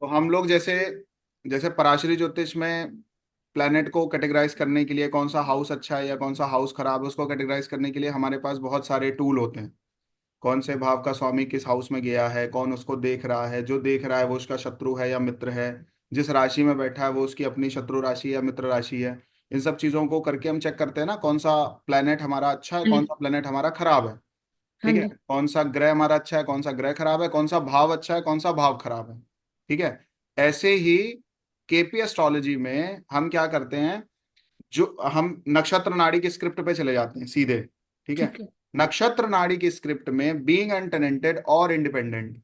तो हम लोग जैसे जैसे पराशरी ज्योतिष में प्लैनेट को कैटेगराइज करने के लिए कौन सा हाउस अच्छा है या कौन सा हाउस खराब है, उसको कैटेगराइज करने के लिए हमारे पास बहुत सारे टूल होते हैं। कौन से भाव का स्वामी किस हाउस में गया है, कौन उसको देख रहा है, जो देख रहा है वो उसका शत्रु है या मित्र है, जिस राशि में बैठा है वो उसकी अपनी शत्रु राशि या मित्र राशि है। इन सब चीजों को करके हम चेक करते हैं ना, कौन सा प्लेनेट हमारा अच्छा है, हाँ कौन जी। सा प्लेनेट हमारा खराब है। हाँ ठीक है, जी। कौन सा ग्रह हमारा अच्छा है, कौन सा ग्रह खराब है, कौन सा भाव अच्छा है, कौन सा भाव खराब है। ठीक है। ऐसे ही केपी एस्ट्रोलॉजी में हम क्या करते हैं, जो हम नक्षत्र नाड़ी की स्क्रिप्ट पे चले जाते हैं सीधे। ठीक है। ठीक है। नक्षत्र नाड़ी की स्क्रिप्ट में बीइंग अनटेनेंटेड और इंडिपेंडेंट,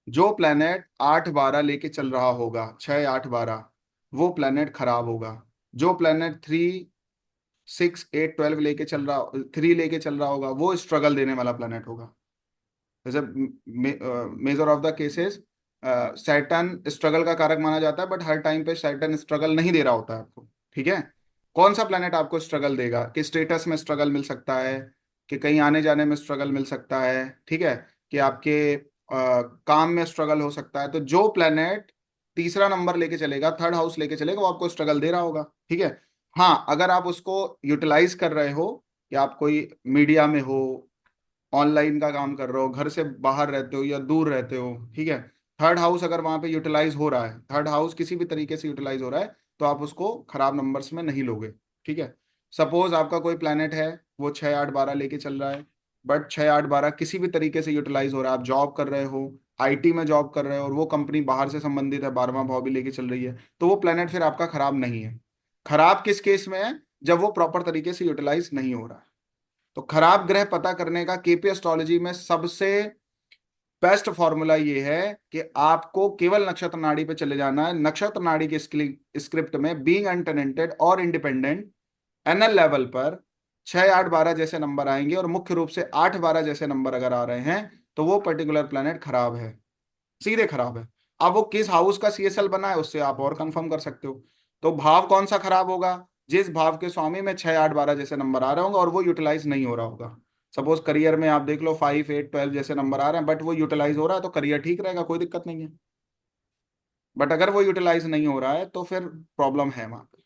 जो प्लेनेट 8-12 लेके चल रहा होगा, 6-8-12, वो प्लेनेट खराब होगा। जो प्लेनेट 3-6-8-12 लेके चल रहा, 3 लेके चल रहा होगा, वो स्ट्रगल देने वाला प्लेनेट होगा। जैसे major of the cases Saturn struggle का कारक माना जाता है, बट हर टाइम पे सैटर्न स्ट्रगल नहीं दे रहा होता है आपको। ठीक है। कौन सा प्लेनेट आपको स्ट्रगल देगा, कि स्टेटस में स्ट्रगल मिल सकता है, कि कहीं आने जाने में स्ट्रगल मिल सकता है। ठीक है। कि आपके काम में स्ट्रगल हो सकता है। तो जो प्लेनेट तीसरा नंबर लेके चलेगा, थर्ड हाउस लेके चलेगा, वो आपको स्ट्रगल दे रहा होगा। ठीक है। हाँ, अगर आप उसको यूटिलाइज कर रहे हो, कि आप कोई मीडिया में हो, ऑनलाइन का काम कर रहे हो, घर से बाहर रहते हो या दूर रहते हो, ठीक है, थर्ड हाउस अगर वहां पे यूटिलाइज हो रहा है, थर्ड हाउस किसी भी तरीके से यूटिलाइज हो रहा है, तो आप उसको खराब नंबर्स में नहीं लोगे। ठीक है। सपोज आपका कोई प्लैनेट है, वो 6-8-12 लेके चल रहा है, बट 6-8-12 किसी भी तरीके से यूटिलाइज हो रहा है, आप जॉब कर रहे हो, आईटी में जॉब कर रहे हो, और वो कंपनी बाहर से संबंधित है, 12वां भाव भी लेके चल रही है, तो वो प्लैनेट फिर आपका खराब नहीं है। खराब किस केस में है, जब वो प्रॉपर तरीके से यूटिलाइज नहीं हो रहा है। तो खराब ग्रह पता करने का केपी एस्ट्रोलॉजी में सबसे बेस्ट फॉर्मूला ये है कि आपको केवल नक्षत्र नाड़ी पे चले जाना है। नक्षत्र नाड़ी के स्क्रिप्ट में बीइंग अनटेनेंटेड और इंडिपेंडेंट एनएल लेवल पर 6-8-12 जैसे नंबर आएंगे, और मुख्य रूप से 8-12 जैसे नंबर अगर आ रहे हैं, तो वो पर्टिकुलर प्लेनेट खराब है, सीधे खराब है। अब वो किस हाउस का सीएसएल बना है, उससे आप और कंफर्म कर सकते हो। तो भाव कौन सा खराब होगा, जिस भाव के स्वामी में 6-8-12 जैसे नंबर आ रहे होंगे और वो यूटिलाइज नहीं हो रहा होगा। सपोज करियर में आप देख लो 5-8-12 जैसे नंबर आ रहे हैं, बट वो यूटिलाइज हो रहा है, तो करियर ठीक रहेगा, कोई दिक्कत नहीं है। बट अगर वो यूटिलाइज नहीं हो रहा है, तो फिर प्रॉब्लम है वहां पे।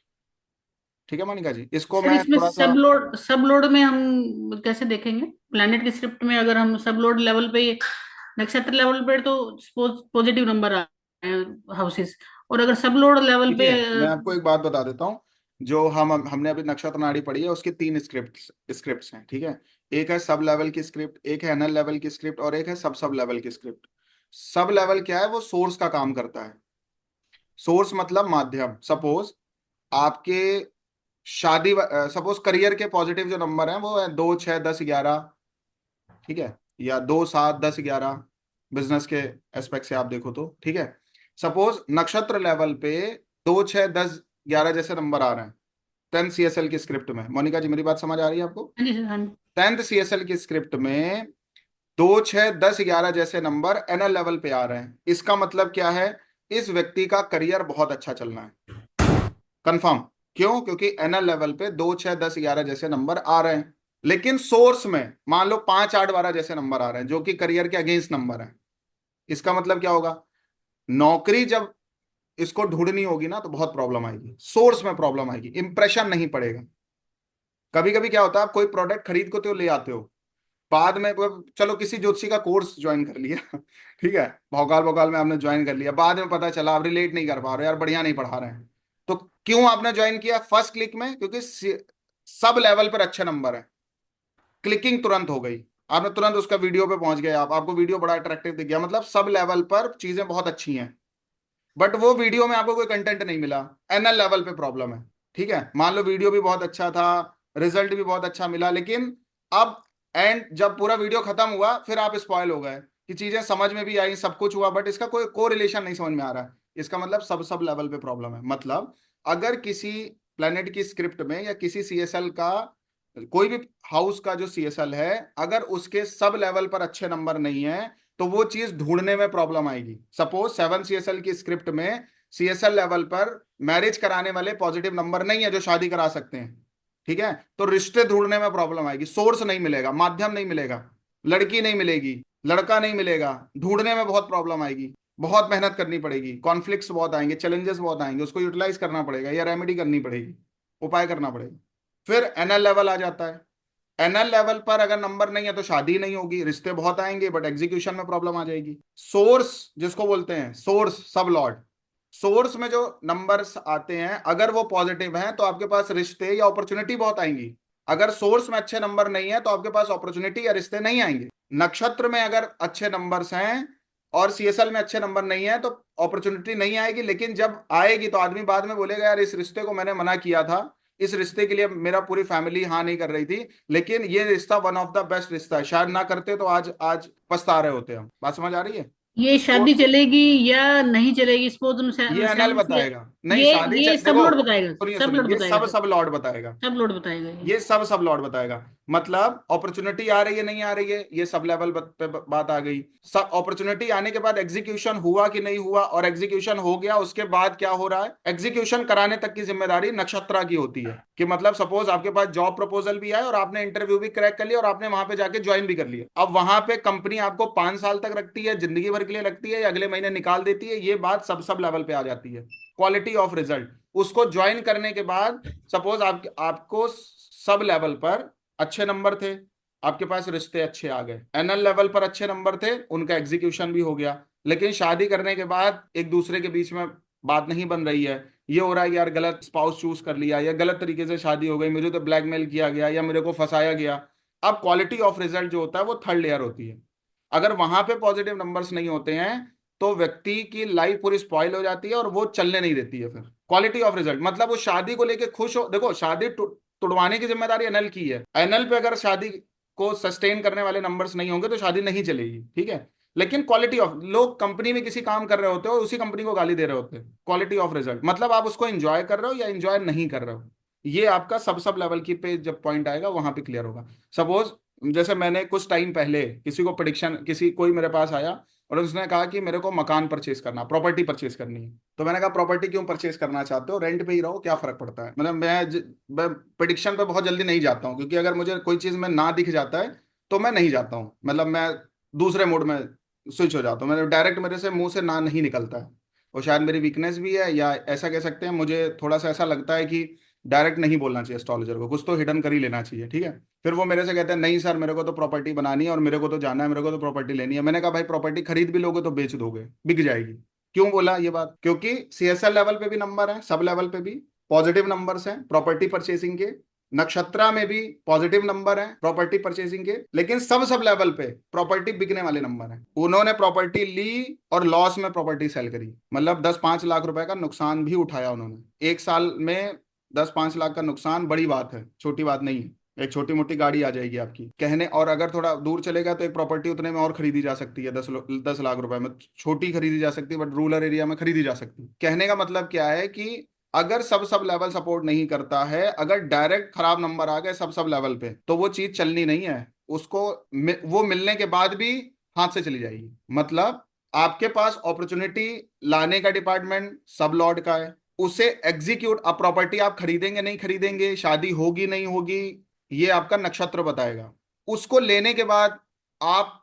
ठीक है मोनिका जी, इसको सर मैं इसमें थोड़ा सा। सब लोड में हम कैसे देखेंगे? प्लैनेट की स्क्रिप्ट में अगर हम सब लोड लेवल पे, नक्षत्र लेवल पे तो पॉजिटिव नंबर आ रहे हैं हाउसेस, और अगर सब लोड लेवल पे देखिए, मैं आपको एक बात बता देता हूँ। जो हमने अभी नक्षत्र नाड़ी पढ़ी है, उसकी 3 स्क्रिप्ट्स हैं। ठीक है। एक है सब लेवल की स्क्रिप्ट, एक है एनएल लेवल की स्क्रिप्ट, और एक है सब सब लेवल की स्क्रिप्ट। सब लेवल क्या है, वो सोर्स का काम करता है। सोर्स मतलब माध्यम। सपोज आपके शादी, सपोज करियर के पॉजिटिव जो नंबर हैं वो है 2-6-10-11। ठीक है। या 2-7-10-11, बिजनेस के एस्पेक्ट से आप देखो तो। ठीक है। सपोज नक्षत्र लेवल पे 2-6-10-11 जैसे नंबर आ रहे हैं 10th सीएसएल की स्क्रिप्ट में। मोनिका जी, मेरी बात समझ आ रही है आपको? हाँ जी सर, हाँ जी। 10th सीएसएल की स्क्रिप्ट में 2-6-10-11 जैसे नंबर एनएल लेवल पे आ रहे हैं, इसका मतलब क्या है, इस व्यक्ति का करियर बहुत अच्छा चलना है। कंफर्म। क्यों? क्योंकि एनएल लेवल पे 2-6-10-11 जैसे नंबर आ रहे हैं। लेकिन सोर्स में मान लो 5-8-12 जैसे नंबर आ रहे हैं, जो कि करियर के अगेंस्ट नंबर है। इसका मतलब क्या होगा, नौकरी जब इसको ढूंढनी होगी ना, तो बहुत प्रॉब्लम आएगी, सोर्स में प्रॉब्लम आएगी, इंप्रेशन नहीं पड़ेगा। कभी कभी क्या होता है, आप कोई प्रोडक्ट खरीद को तो ले आते हो, बाद में चलो किसी ज्योतिषी का कोर्स ज्वाइन कर लिया ठीक है, भौकाल भौकाल में आपने ज्वाइन कर लिया, बाद में पता चला आप रिलेट नहीं कर पा रहे, यार बढ़िया नहीं पढ़ा रहे हैं। तो क्यों आपने ज्वाइन किया फर्स्ट क्लिक में, क्योंकि सब लेवल पर अच्छे नंबर है, क्लिकिंग तुरंत हो गई, आपने तुरंत उसका वीडियो पे पहुंच गए, आपको वीडियो बड़ा अट्रैक्टिव दिख गया, मतलब सब लेवल पर चीजें बहुत अच्छी हैं। बट वो वीडियो में आपको कोई कंटेंट नहीं मिला, एनएल लेवल पे प्रॉब्लम है। ठीक है। मान लो वीडियो भी बहुत अच्छा था, रिजल्ट भी बहुत अच्छा मिला, लेकिन अब एंड जब पूरा वीडियो खत्म हुआ, फिर आप स्पॉइल हो गए, कि चीजें समझ में भी आई, सब कुछ हुआ, बट इसका कोई को रिलेशन नहीं समझ में आ रहा है। इसका मतलब सब सब लेवल पे प्रॉब्लम है। मतलब अगर किसी प्लेनेट की स्क्रिप्ट में या किसी सीएसएल का, कोई भी हाउस का जो सीएसएल है, अगर उसके सब लेवल पर अच्छे नंबर नहीं है, तो वो चीज ढूंढने में प्रॉब्लम आएगी। सपोज 7 सीएसएल की स्क्रिप्ट में सीएसएल लेवल पर मैरिज कराने वाले पॉजिटिव नंबर नहीं है जो शादी करा सकते हैं। ठीक है। तो रिश्ते ढूंढने में प्रॉब्लम आएगी, सोर्स नहीं मिलेगा, माध्यम नहीं मिलेगा, लड़की नहीं मिलेगी, लड़का नहीं मिलेगा, ढूंढने में बहुत प्रॉब्लम आएगी। बहुत मेहनत करनी पड़ेगी, कॉन्फ्लिक्ट्स बहुत आएंगे, चैलेंजेस बहुत आएंगे, उसको यूटिलाइज करना पड़ेगा या रेमेडी करनी पड़ेगी, उपाय करना पड़ेगा। फिर एनएल लेवल आ जाता है। एनएल लेवल पर अगर नंबर नहीं है तो शादी नहीं होगी, रिश्ते बहुत आएंगे बट एग्जीक्यूशन में प्रॉब्लम आ जाएगी। सोर्स जिसको बोलते हैं, सोर्स सब लॉर्ड, सोर्स में जो नंबर्स आते हैं अगर वो पॉजिटिव हैं तो आपके पास रिश्ते या अपॉर्चुनिटी बहुत आएंगी। अगर सोर्स में अच्छे नंबर नहीं है तो आपके पास अपॉर्चुनिटी या रिश्ते नहीं आएंगे। नक्षत्र में अगर अच्छे नंबर्स हैं और सीएसएल में अच्छे नंबर नहीं है तो अपॉर्चुनिटी नहीं आएगी, लेकिन जब आएगी तो आदमी बाद में बोलेगा यार इस रिश्ते को मैंने मना किया था, इस रिश्ते के लिए मेरा पूरी फैमिली हाँ नहीं कर रही थी, लेकिन ये रिश्ता वन ऑफ द बेस्ट रिश्ता है, शायद ना करते तो आज आज पछता रहे होते हम। बात समझ आ रही है? ये तो शादी चलेगी या नहीं चलेगी, सपोज हम ये एनएल बताएगा। नहीं शादी ये सब देखो, लोड बताएगा, सुनिए सब लोड सुनिए, ये बताएगा सब सर, सब लॉर्ड बताएगा। सब लोड बताएगा ये। ये सब लॉर्ड बताएगा। मतलब अपॉर्चुनिटी आ रही है नहीं आ रही है, ये सब लेवल पे बात आ गई। सब अपॉर्चुनिटी आने के बाद एग्जीक्यूशन हुआ कि नहीं हुआ, और एग्जीक्यूशन हो गया उसके बाद क्या हो रहा है, एग्जीक्यूशन कराने तक की जिम्मेदारी नक्षत्रा की होती है। कि मतलब सपोज आपके पास जॉब प्रपोजल भी आए और आपने इंटरव्यू भी क्रैक कर लिया और आपने वहां पे जाके ज्वाइन भी कर लिया, अब वहां पे कंपनी आपको 5 साल तक रखती है, जिंदगी भर के लिए रखती है, या अगले महीने निकाल देती है, ये बात सब लेवल पे आ जाती है। क्वालिटी ऑफ रिजल्ट, उसको ज्वाइन करने के बाद सपोज आपको सब लेवल पर अच्छे नंबर थे, आपके पास रिश्ते अच्छे आ गए, एनएल लेवल पर अच्छे नंबर थे, उनका एग्जीक्यूशन भी हो गया, लेकिन शादी करने के बाद एक दूसरे के बीच में बात नहीं बन रही है, ये हो रहा है कि यार गलत स्पाउस चूज कर लिया, या गलत तरीके से शादी हो गई, मुझे तो ब्लैकमेल किया गया या मेरे को फंसाया गया। अब क्वालिटी ऑफ रिजल्ट जो होता है वो थर्ड लेयर होती है। अगर वहां पे पॉजिटिव नंबर्स नहीं होते हैं तो व्यक्ति की लाइफ पूरी स्पॉइल हो जाती है और वो चलने नहीं देती है। फिर क्वालिटी ऑफ रिजल्ट मतलब वो शादी को लेके खुश हो, देखो शादी तुड़वाने की जिम्मेदारी एनएल की है, एनएल पे अगर शादी को सस्टेन करने वाले नंबर्स नहीं होंगे तो शादी नहीं चलेगी, ठीक है। लेकिन क्वालिटी ऑफ, लोग कंपनी में किसी काम कर रहे होते हो और उसी कंपनी को गाली दे रहे होते हैं, क्वालिटी ऑफ रिजल्ट मतलब आप उसको एंजॉय कर रहे हो या एंजॉय नहीं कर रहे हो, ये आपका सब लेवल की पे जब पॉइंट आएगा वहां पे क्लियर होगा। सपोज जैसे मैंने कुछ टाइम पहले किसी को प्रिडिक्शन, किसी कोई मेरे पास आया और उसने कहा कि मेरे को मकान परचेज करना, प्रॉपर्टी परचेज करनी है। तो मैंने कहा प्रॉपर्टी क्यों परचेज करना चाहते हो, रेंट पे ही रहो, क्या फर्क पड़ता है। मतलब मैं प्रिडिक्शन पे बहुत जल्दी नहीं जाता हूँ, क्योंकि अगर मुझे कोई चीज़ में ना दिख जाता है तो मैं नहीं जाता हूँ, मतलब मैं दूसरे मोड में स्विच हो जाता हूँ, मैंने डायरेक्ट मेरे से मुंह से ना नहीं निकलता है। और शायद मेरी वीकनेस भी है, या ऐसा कह सकते हैं मुझे थोड़ा सा ऐसा लगता है कि डायरेक्ट नहीं बोलना चाहिए एस्ट्रोलॉजर को, कुछ तो हिडन कर ही लेना चाहिए, ठीक है। फिर वो मेरे से कहते हैं नहीं सर मेरे को तो प्रॉपर्टी बनानी है और मेरे को तो जाना है, मेरे को तो प्रॉपर्टी लेनी है। मैंने कहा भाई प्रॉपर्टी खरीद भी लोगे तो बेच दोगे, बिक जाएगी। क्यों बोला ये बात, क्योंकि सीएसएल लेवल पे भी नंबर है, सब लेवल पे भी पॉजिटिव नंबर्स हैं प्रॉपर्टी परचेसिंग के, नक्षत्रा में भी पॉजिटिव नंबर है प्रॉपर्टी परचेसिंग के, लेकिन सब लेवल पे प्रॉपर्टी बिकने वाले नंबर हैं। उन्होंने प्रॉपर्टी ली और लॉस में प्रॉपर्टी सेल करी, मतलब 10-5 लाख रुपए का नुकसान भी उठाया उन्होंने एक साल में। 10-5 लाख का नुकसान बड़ी बात है, छोटी बात नहीं है। एक छोटी मोटी गाड़ी आ जाएगी आपकी कहने, और अगर थोड़ा दूर चलेगा तो एक प्रॉपर्टी उतने में और खरीदी जा सकती है, 10 लाख रुपए में छोटी खरीदी जा सकती है, बट रूरल एरिया में खरीदी जा सकती है। कहने का मतलब क्या है कि अगर सब लेवल सपोर्ट नहीं करता है, अगर डायरेक्ट खराब नंबर आ गए सब लेवल पे तो वो चीज चलनी नहीं है, उसको वो मिलने के बाद भी हाथ से चली जाएगी। मतलब आपके पास अपॉर्चुनिटी लाने का डिपार्टमेंट सब लॉर्ड का है, उसे एग्जीक्यूट, अब प्रॉपर्टी आप खरीदेंगे नहीं खरीदेंगे, शादी होगी नहीं होगी, ये आपका नक्षत्र बताएगा। उसको लेने के बाद आप,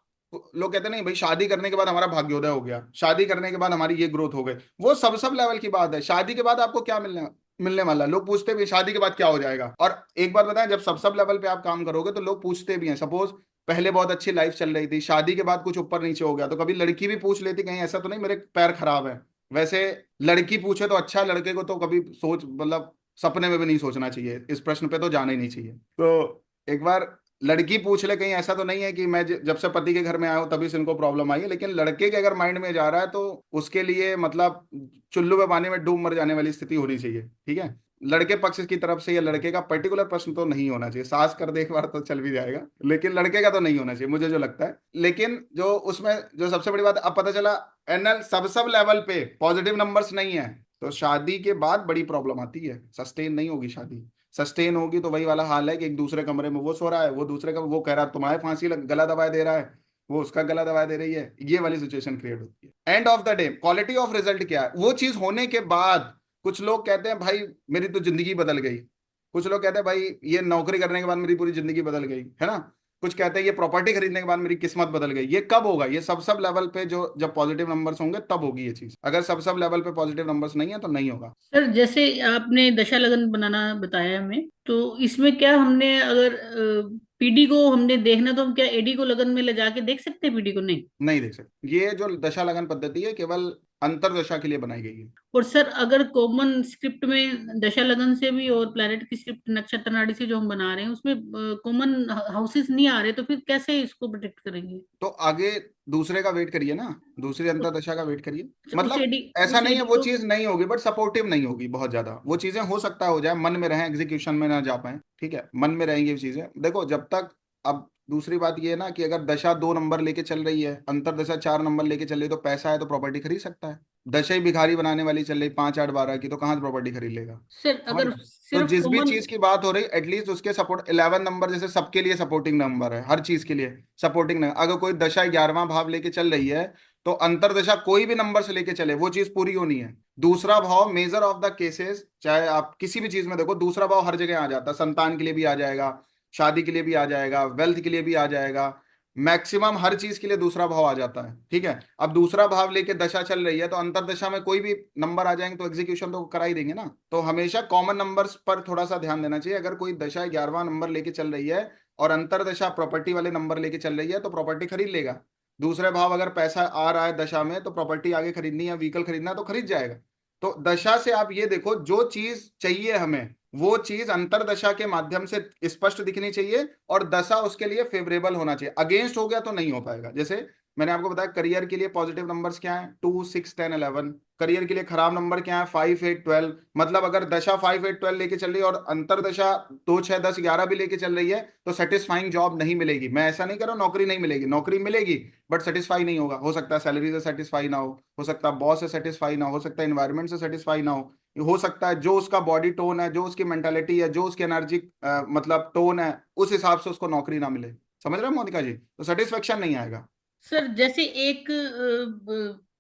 लोग कहते नहीं भाई शादी करने के बाद हमारा भाग्योदय हो गया, शादी करने के बाद हमारी ये ग्रोथ हो गई, वो सब लेवल की बात है। शादी के बाद आपको क्या मिलने मिलने वाला है, लोग पूछते भी हैं, शादी के बाद क्या हो जाएगा। और एक बात बताएं, जब सब लेवल पे आप काम करोगे तो लोग पूछते भी हैं, सपोज पहले बहुत अच्छी लाइफ चल रही थी, शादी के बाद कुछ ऊपर नीचे हो गया, तो कभी लड़की भी पूछ लेती कहीं ऐसा तो नहीं मेरे पैर खराब है। वैसे लड़की पूछे तो अच्छा, लड़के को तो कभी सोच, मतलब सपने में भी नहीं सोचना चाहिए, इस प्रश्न पे तो जाना ही नहीं चाहिए। तो एक बार लड़की पूछ ले कहीं ऐसा तो नहीं है कि मैं जब से पति के घर में आया हूं तभी से इनको प्रॉब्लम आई है, लेकिन लड़के के अगर माइंड में जा रहा है तो उसके लिए मतलब चुल्लू में पानी में डूब मर जाने वाली स्थिति होनी चाहिए, ठीक है। लड़के पक्ष की तरफ से या लड़के का पर्टिकुलर प्रश्न तो नहीं होना चाहिए, सास कर दे एक बार तो चल भी जाएगा, लेकिन लड़के का तो नहीं होना चाहिए मुझे जो लगता है। लेकिन जो उसमें जो सबसे बड़ी बात, अब पता चला एनएल सब लेवल पे पॉजिटिव नंबर्स नहीं है तो शादी के बाद बड़ी प्रॉब्लम आती है, सस्टेन नहीं होगी शादी। सस्टेन होगी तो वही वाला हाल है कि एक दूसरे कमरे में वो सो रहा है, वो दूसरे का, वो कह रहा है तुम्हारे फांसी गला दबाए दे रहा है, वो उसका गला दबाए दे रही है, ये वाली सिचुएशन क्रिएट होती है। End of the day quality of result क्या है, वो चीज होने के बाद कुछ लोग कहते हैं भाई मेरी तो जिंदगी बदल गई, कुछ लोग कहते हैं भाई ये नौकरी करने के बाद मेरी पूरी जिंदगी बदल गई, है ना। कुछ कहते हैं ये प्रॉपर्टी खरीदने के बाद मेरी किस्मत बदल गई। ये कब होगा? ये सब सब लेवल पे जो जब पॉजिटिव नंबर्स होंगे तब होगी ये चीज। अगर सब सब लेवल पे पॉजिटिव नंबर्स नहीं है तो नहीं होगा। सर जैसे आपने दशा लगन बनाना बताया हमें, तो इसमें क्या हमने अगर पीडी को हमने देखना, तो हम क्या एडी को लगन में ले जाके देख सकते हैं पीडी को? नहीं। नहीं देख सकते। ये जो दशा लगन पद्धति है केवल अंतरदशा के लिए बनाई गई है। और सर अगर कॉमन स्क्रिप्ट में दशा लगन से भी और प्लैनेट की स्क्रिप्ट नक्षत्र नाड़ी से जो हम बना रहे हैं उसमें कॉमन हाउसेस नहीं आ रहे, तो फिर कैसे इसको प्रोटेक्ट करेंगे? तो आगे दूसरे का वेट करिए ना, दूसरी तो अंतरदशा का वेट करिए। उस मतलब एडी ऐसा उस नहीं है एडी वो को। चीज नहीं होगी, बट सपोर्टिव नहीं होगी बहुत ज्यादा। वो चीजें हो सकता है हो जाए, मन में रहे, एग्जीक्यूशन में ना जा पाए, ठीक है, मन में रहेंगी वो चीजें। देखो जब तक, अब दूसरी बात ये है ना कि अगर दशा 2 नंबर लेके चल रही है, अंतरदशा 4 नंबर लेके चल रही है, तो पैसा है तो प्रॉपर्टी खरीद सकता है। दशा ही भिखारी बनाने वाली चल रही 5 8 12 की, तो कहाँ से प्रॉपर्टी खरीद लेगा? सर समझ अगर रहे हो? तो सिर्फ जिस भी कॉमन। चीज की बात हो रही एटलीस्ट उसके सपोर्ट 11 नंबर जैसे सबके लिए सपोर्टिंग नंबर है, हर चीज के लिए सपोर्टिंग नंबर। अगर कोई दशा 11वां भाव लेके चल रही है तो अंतरदशा कोई भी नंबर से लेके चले वो चीज पूरी होनी है। दूसरा भाव मेजर ऑफ द केसेस, चाहे आप किसी भी चीज में देखो, दूसरा भाव हर जगह आ जाता है। संतान के लिए भी आ जाएगा, शादी के लिए भी आ जाएगा, वेल्थ के लिए भी आ जाएगा, मैक्सिमम हर चीज के लिए दूसरा भाव आ जाता है, ठीक है। अब दूसरा भाव लेके दशा चल रही है तो अंतरदशा में कोई भी नंबर आ जाएंगे तो एग्जीक्यूशन तो करा ही देंगे ना। तो हमेशा कॉमन नंबर्स पर थोड़ा सा ध्यान देना चाहिए। अगर कोई दशा 11वां नंबर लेके चल रही है और अंतरदशा प्रॉपर्टी वाले नंबर लेके चल रही है तो प्रॉपर्टी खरीद लेगा। दूसरे भाव अगर पैसा आ रहा है दशा में तो प्रॉपर्टी आगे खरीदनी है, व्हीकल खरीदना है तो खरीद जाएगा। तो दशा से आप ये देखो, जो चीज चाहिए हमें वो चीज अंतरदशा के माध्यम से स्पष्ट दिखनी चाहिए, और दशा उसके लिए फेवरेबल होना चाहिए। अगेंस्ट हो गया तो नहीं हो पाएगा। जैसे मैंने आपको बताया करियर के लिए पॉजिटिव नंबर्स क्या है, 2 6 10 11। करियर के लिए खराब नंबर क्या है, 5 8 12। मतलब अगर दशा 5 8 12 लेके चल रही है और अंतरदशा 2 6 10 11 भी लेके चल रही है तो सेटिस्फाइंग जॉब नहीं मिलेगी। मैं ऐसा नहीं कर रहा हूं नौकरी नहीं मिलेगी, नौकरी मिलेगी बट सेटिस्फाई नहीं होगा। हो सकता है सैलरी से सेटिस्फाई ना हो सकता है बॉस से सेटिस्फाई ना हो सकता है इन्वायरमेंट से सेटिस्फाई ना हो सकता है जो उसका बॉडी टोन है, जो उसकी मेंटालिटी है, जो उसकी एनर्जी मतलब टोन है, उस हिसाब से उसको नौकरी ना मिले। समझ रहे हो मोनिका जी? तो सेटिस्फेक्शन नहीं आएगा। सर जैसे एक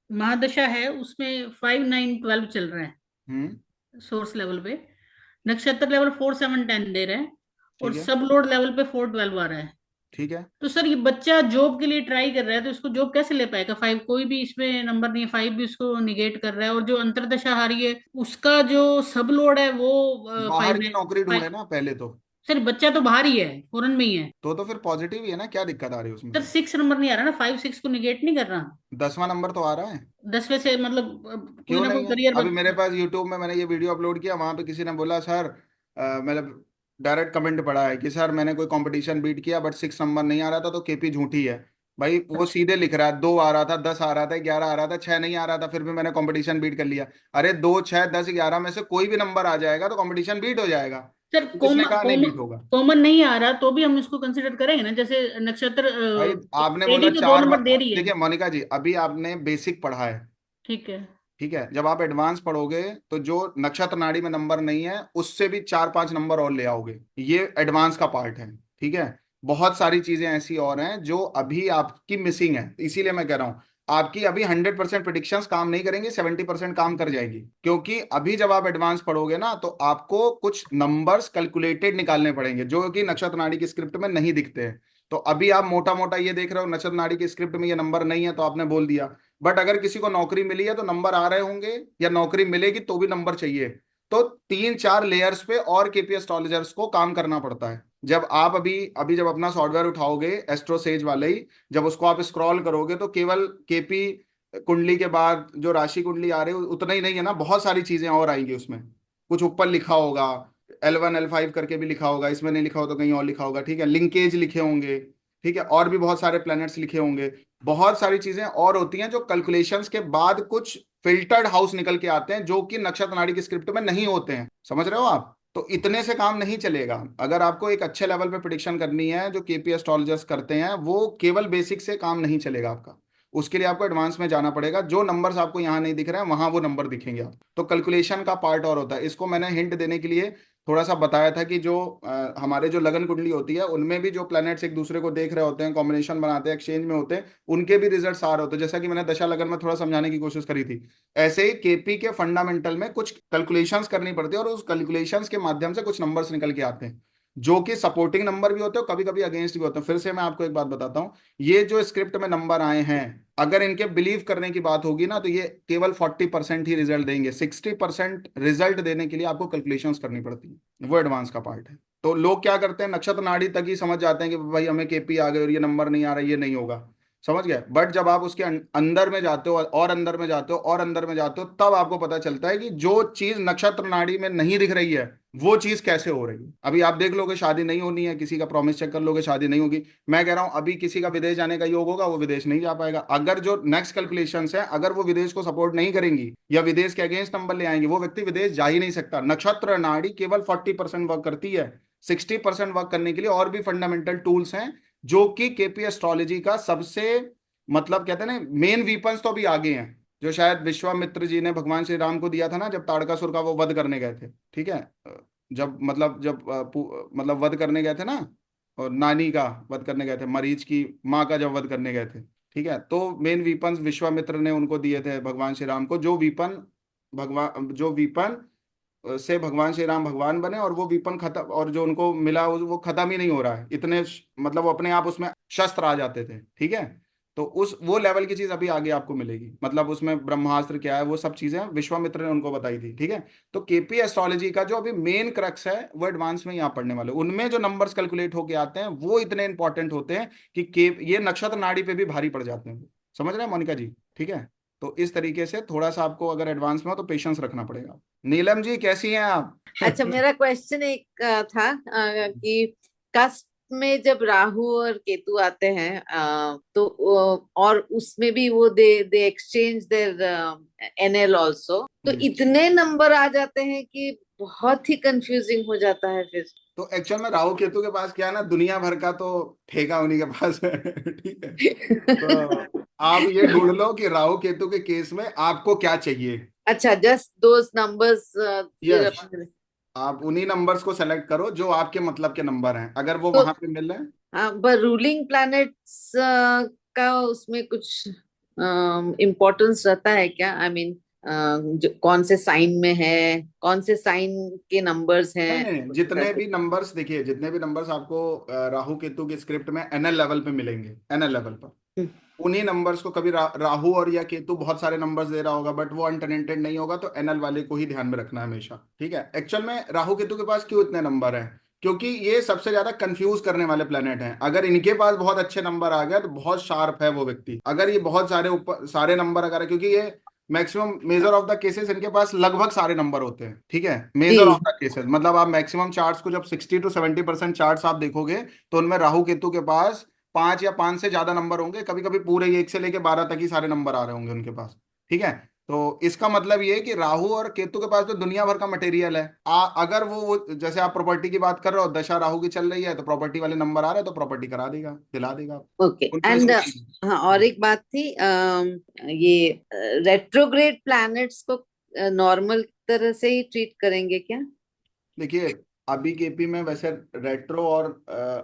महादशा है उसमें 5 9 12 चल रहा है हम्म। सोर्स लेवल पे, नक्षत्र लेवल 4 7 10 दे रहे हैं, और ठीक है। सब लोड लेवल पे 4 12 आ रहा है। ठीक है। तो सर ये बच्चा जॉब के लिए ट्राई कर रहा है, तो इसको जॉब कैसे ले पाएगा? 5 कोई भी इसमें नंबर नहीं है, 5 भी उसको निगेट कर रहा है, और जो अंतरदशा हारी है उसका जो सब लोड है वो बाहर 5 की ने नौकरी ढूंढे 5। ना पहले तो। सर बच्चा तो बाहर ही है, फॉरेन में ही है। तो फिर पॉजिटिव ही है ना, क्या दिक्कत आ रही है उसमें सर फिर? 6 नंबर नहीं आ रहा ना, 5 6 को निगेट नहीं कर रहा। 10वां नंबर तो आ रहा है। 10वें से मतलब कोई क्यों ना कोई नहीं है? करियर अभी मेरे पास यूट्यूब में मैंने ये वीडियो अपलोड किया, वहां पे किसी ने बोला सर, मतलब डायरेक्ट कमेंट पड़ा है कि सर मैंने कोई कंपटीशन बीट किया बट 6 नंबर नहीं आ रहा था तो केपी झूठी है। भाई वो सीधे लिख रहा है 2 आ रहा था, 10 आ रहा था, 11 आ रहा था, 6 नहीं आ रहा था, फिर भी मैंने कंपटीशन बीट कर लिया। अरे 2 6 10 11 में से कोई भी नंबर आ जाएगा तो कंपटीशन बीट हो जाएगा। सर किसने कहा नहीं बीट होगा? कॉमन नहीं आ रहा तो भी हम इसको कंसिडर करेंगे ना, जैसे नक्षत्र भाई आपने एडी बोला तो 2 नंबर दे 4 बार, रही है। देखिए मोनिका जी अभी आपने बेसिक पढ़ा है, ठीक है। ठीक है। जब आप एडवांस पढ़ोगे तो जो नक्षत्र नाड़ी में नंबर नहीं है उससे भी 4 5 नंबर और ले आओगे। ये एडवांस का पार्ट है, ठीक है। बहुत सारी चीजें ऐसी और हैं जो अभी आपकी मिसिंग है, इसीलिए मैं कह रहा हूं आपकी अभी 100% प्रिडिक्शंस काम नहीं करेंगी, 70% काम कर जाएगी। क्योंकि अभी जब आप एडवांस पढ़ोगे ना तो आपको कुछ नंबर्स कैलकुलेटेड निकालने पड़ेंगे जो कि नक्षत्र नाड़ी की स्क्रिप्ट में नहीं दिखते हैं। तो अभी आप मोटा मोटा ये देख रहे हो नक्षत्र नाड़ी की स्क्रिप्ट में ये नंबर नहीं है तो आपने बोल दिया। बट अगर किसी को नौकरी मिली है तो नंबर आ रहे होंगे, या नौकरी मिलेगी तो भी नंबर चाहिए। तो 3 4 लेयर्स पे और केपी एस्ट्रोलॉजर्स को काम करना पड़ता है। जब आप अभी अभी जब अपना सॉफ्टवेयर उठाओगे एस्ट्रो सेज वाले ही, जब उसको आप स्क्रॉल करोगे तो केवल केपी कुंडली के बाद जो राशि कुंडली आ रही है उतना ही नहीं है ना, बहुत सारी चीजें और आएंगी उसमें। कुछ ऊपर लिखा होगा L1 L5 करके भी लिखा होगा, इसमें नहीं लिखा हो तो कहीं और लिखा होगा, ठीक है, लिंकेज लिखे होंगे, ठीक है, और भी बहुत सारे प्लैनेट्स लिखे होंगे। बहुत सारी चीजें और होती हैं जो कैलकुलेशंस के बाद कुछ फिल्टर्ड हाउस निकल के आते हैं जो कि नक्षत्र नाड़ी की स्क्रिप्ट में नहीं होते हैं। समझ रहे हो आप? तो इतने से काम नहीं चलेगा। अगर आपको एक अच्छे लेवल पे प्रिडिक्शन करनी है जो केपी एस्ट्रोलॉजर्स करते हैं, वो केवल बेसिक से काम नहीं चलेगा आपका। उसके लिए आपको एडवांस में जाना पड़ेगा। जो नंबर्स आपको यहाँ नहीं दिख रहे हैं वहां वो नंबर दिखेंगे आप। तो कैलकुलेशन का पार्ट और होता है। इसको मैंने हिंट देने के लिए थोड़ा सा बताया था कि जो हमारे जो लगन कुंडली होती है उनमें भी जो प्लैनेट्स एक दूसरे को देख रहे होते हैं, कॉम्बिनेशन बनाते हैं, एक्सचेंज में होते हैं, उनके भी रिजल्ट्स आ रहे होते हैं। जैसा कि मैंने दशा लगन में थोड़ा समझाने की कोशिश करी थी, ऐसे ही केपी के फंडामेंटल में कुछ कैलकुलेशंस करनी पड़ती है और उस कैलकुलेशंस के माध्यम से कुछ नंबर्स निकल के आते हैं। जो कि सपोर्टिंग नंबर भी होते हैं, कभी कभी अगेंस्ट भी होते हैं। फिर से मैं आपको एक बात बताता हूँ, ये जो स्क्रिप्ट में नंबर आए हैं, अगर इनके बिलीव करने की बात होगी ना, तो ये केवल 40% ही रिजल्ट देंगे। 60% रिजल्ट देने के लिए आपको कैलकुलेशंस करनी पड़ती है, वो एडवांस का पार्ट है। तो लोग क्या करते हैं, नक्षत्र नाड़ी तक ही समझ जाते हैं कि भाई हमें केपी आ गए और ये नंबर नहीं आ रहा, ये नहीं होगा, समझ गए। बट जब आप उसके अंदर में जाते हो और अंदर में जाते हो और अंदर में जाते हो, तब आपको पता चलता है कि जो चीज नक्षत्र नाड़ी में नहीं दिख रही है, वो चीज कैसे हो रही है। अभी आप देख लोगे शादी नहीं होनी है, किसी का प्रॉमिस चेक कर लोगे शादी नहीं होगी। मैं कह रहा हूं अभी किसी का विदेश जाने का योग होगा, वो विदेश नहीं जा पाएगा। अगर जो नेक्स्ट कैलकुलेशंस है, अगर वो विदेश को सपोर्ट नहीं करेंगी या विदेश के अगेंस्ट नंबर ले आएंगे, वो व्यक्ति विदेश जा ही नहीं सकता। नक्षत्र नाड़ी केवल 40% वर्क करती है। 60% वर्क करने के लिए और भी फंडामेंटल टूल्स हैं, जो कि केपी एस्ट्रोलॉजी का सबसे, मतलब कहते हैं ना, मेन वीपन्स तो अभी आगे हैं, जो शायद विश्वामित्र जी ने भगवान श्री राम को दिया था ना, जब ताड़कासुर का वो वध करने गए थे, ठीक है। जब वध करने गए थे ना, और नानी का वध करने गए थे, मरीच की माँ का जब वध करने गए थे, ठीक है। तो मेन वीपन्स विश्वामित्र ने उनको दिए थे भगवान श्री राम को, जो वीपन से भगवान श्री राम भगवान बने, और वो वीपन खत्म, और जो उनको मिला वो खत्म ही नहीं हो रहा है, इतने मतलब वो अपने आप उसमें शस्त्र आ जाते थे, ठीक है। तो उस वो लेवल की चीज अभी आगे आपको मिलेगी, मतलब उसमें ब्रह्मास्त्र क्या है, वो सब चीजें विश्वामित्र ने उनको बताई थी, ठीक है। तो केपी एस्ट्रोलॉजी का जो अभी मेन क्रक्स है, वो एडवांस में यहाँ पढ़ने वाले, उनमें जो नंबर्स कैलकुलेट होके आते हैं, वो इतने इंपॉर्टेंट होते हैं कि ये नक्षत्र नाड़ी पे भी भारी पड़ जाते हैं। समझ रहे हैं मोनिका जी, ठीक है। तो इस तरीके से थोड़ा सा आपको अगर एडवांस में हो तो पेशेंस रखना पड़ेगा। नीलम जी कैसी हैं आप? अच्छा, मेरा क्वेश्चन एक था कि कस्प में जब राहु और केतु आते हैं तो और उसमें भी वो दे दे एक्सचेंज देयर एनएल आल्सो, तो जी। इतने नंबर आ जाते हैं कि बहुत ही कंफ्यूजिंग हो जाता है फिर। तो एक्चुअल में राहु केतु के पास क्या है ना, दुनिया भर का तो ठेका उन्हीं के पास है। ठीक है। तो आप ये ढूंढ लो कि राहु केतु के केस में आपको क्या चाहिए। अच्छा, जस्ट दोज नंबर्स फिर यस, आप उन्हीं नंबर्स को सेलेक्ट करो जो आपके मतलब के नंबर हैं, अगर वो तो वहां पे मिल रहे हैं। पर रूलिंग प्लैनेट्स का उसमें कुछ इम्पोर्टेंस रहता है क्या? आई मीन जो कौन से साइन में है, कौन से साइन के नंबर्स नहीं हैं, नहीं नहीं, कुछ जितने ऐसे? भी नंबर्स देखिए, जितने भी नंबर्स आपको राहु केतु की स्क्रिप्ट में एनएल लेवल पे मिलेंगे, एनएल लेवल पर, हम्म, उन्हीं नंबर्स को कभी राहु और या केतु बहुत सारे नंबर्स दे रहा होगा, बट वो अनटेनेंटेड नहीं होगा, तो एनएल वाले को ही ध्यान में रखना है हमेशा, ठीक है। एक्चुअल में राहु केतु के पास क्यों इतने नंबर हैं, क्योंकि ये सबसे ज्यादा कंफ्यूज करने वाले प्लेनेट हैं। अगर इनके पास बहुत अच्छे नंबर आ गया तो बहुत शार्प है वो व्यक्ति। अगर ये बहुत सारे ऊपर सारे नंबर अगर, क्योंकि ये maximum major of the cases इनके पास लगभग सारे नंबर होते हैं, ठीक है। मेजर ऑफ जी। द केसेस मतलब आप मैक्सिमम चार्ट्स को जब 60 to 70% चार्ट्स आप देखोगे, तो उनमें राहु केतु के पास 5 या 5 से ज्यादा नंबर होंगे, कभी कभी पूरे 1 से लेके 12 तक ही सारे नंबर आ रहे होंगे उनके पास, ठीक है। तो इसका मतलब ये है कि राहु और केतु के पास तो दुनिया भर का मटेरियल है। अगर वो जैसे आप प्रॉपर्टी की बात कर रहे हो, दशा राहु की चल रही है, तो प्रॉपर्टी वाले नंबर आ रहे हैं, तो प्रॉपर्टी करा देगा, दिला देगा। ओके। उनकी एंड इसमें हाँ, और एक बात थी, ये रेट्रोग्रेड प्लैनेट्स को नॉर्मल तरह से ही ट्रीट करेंगे क्या? देखिए, अभी केपी में वैसे रेट्रो और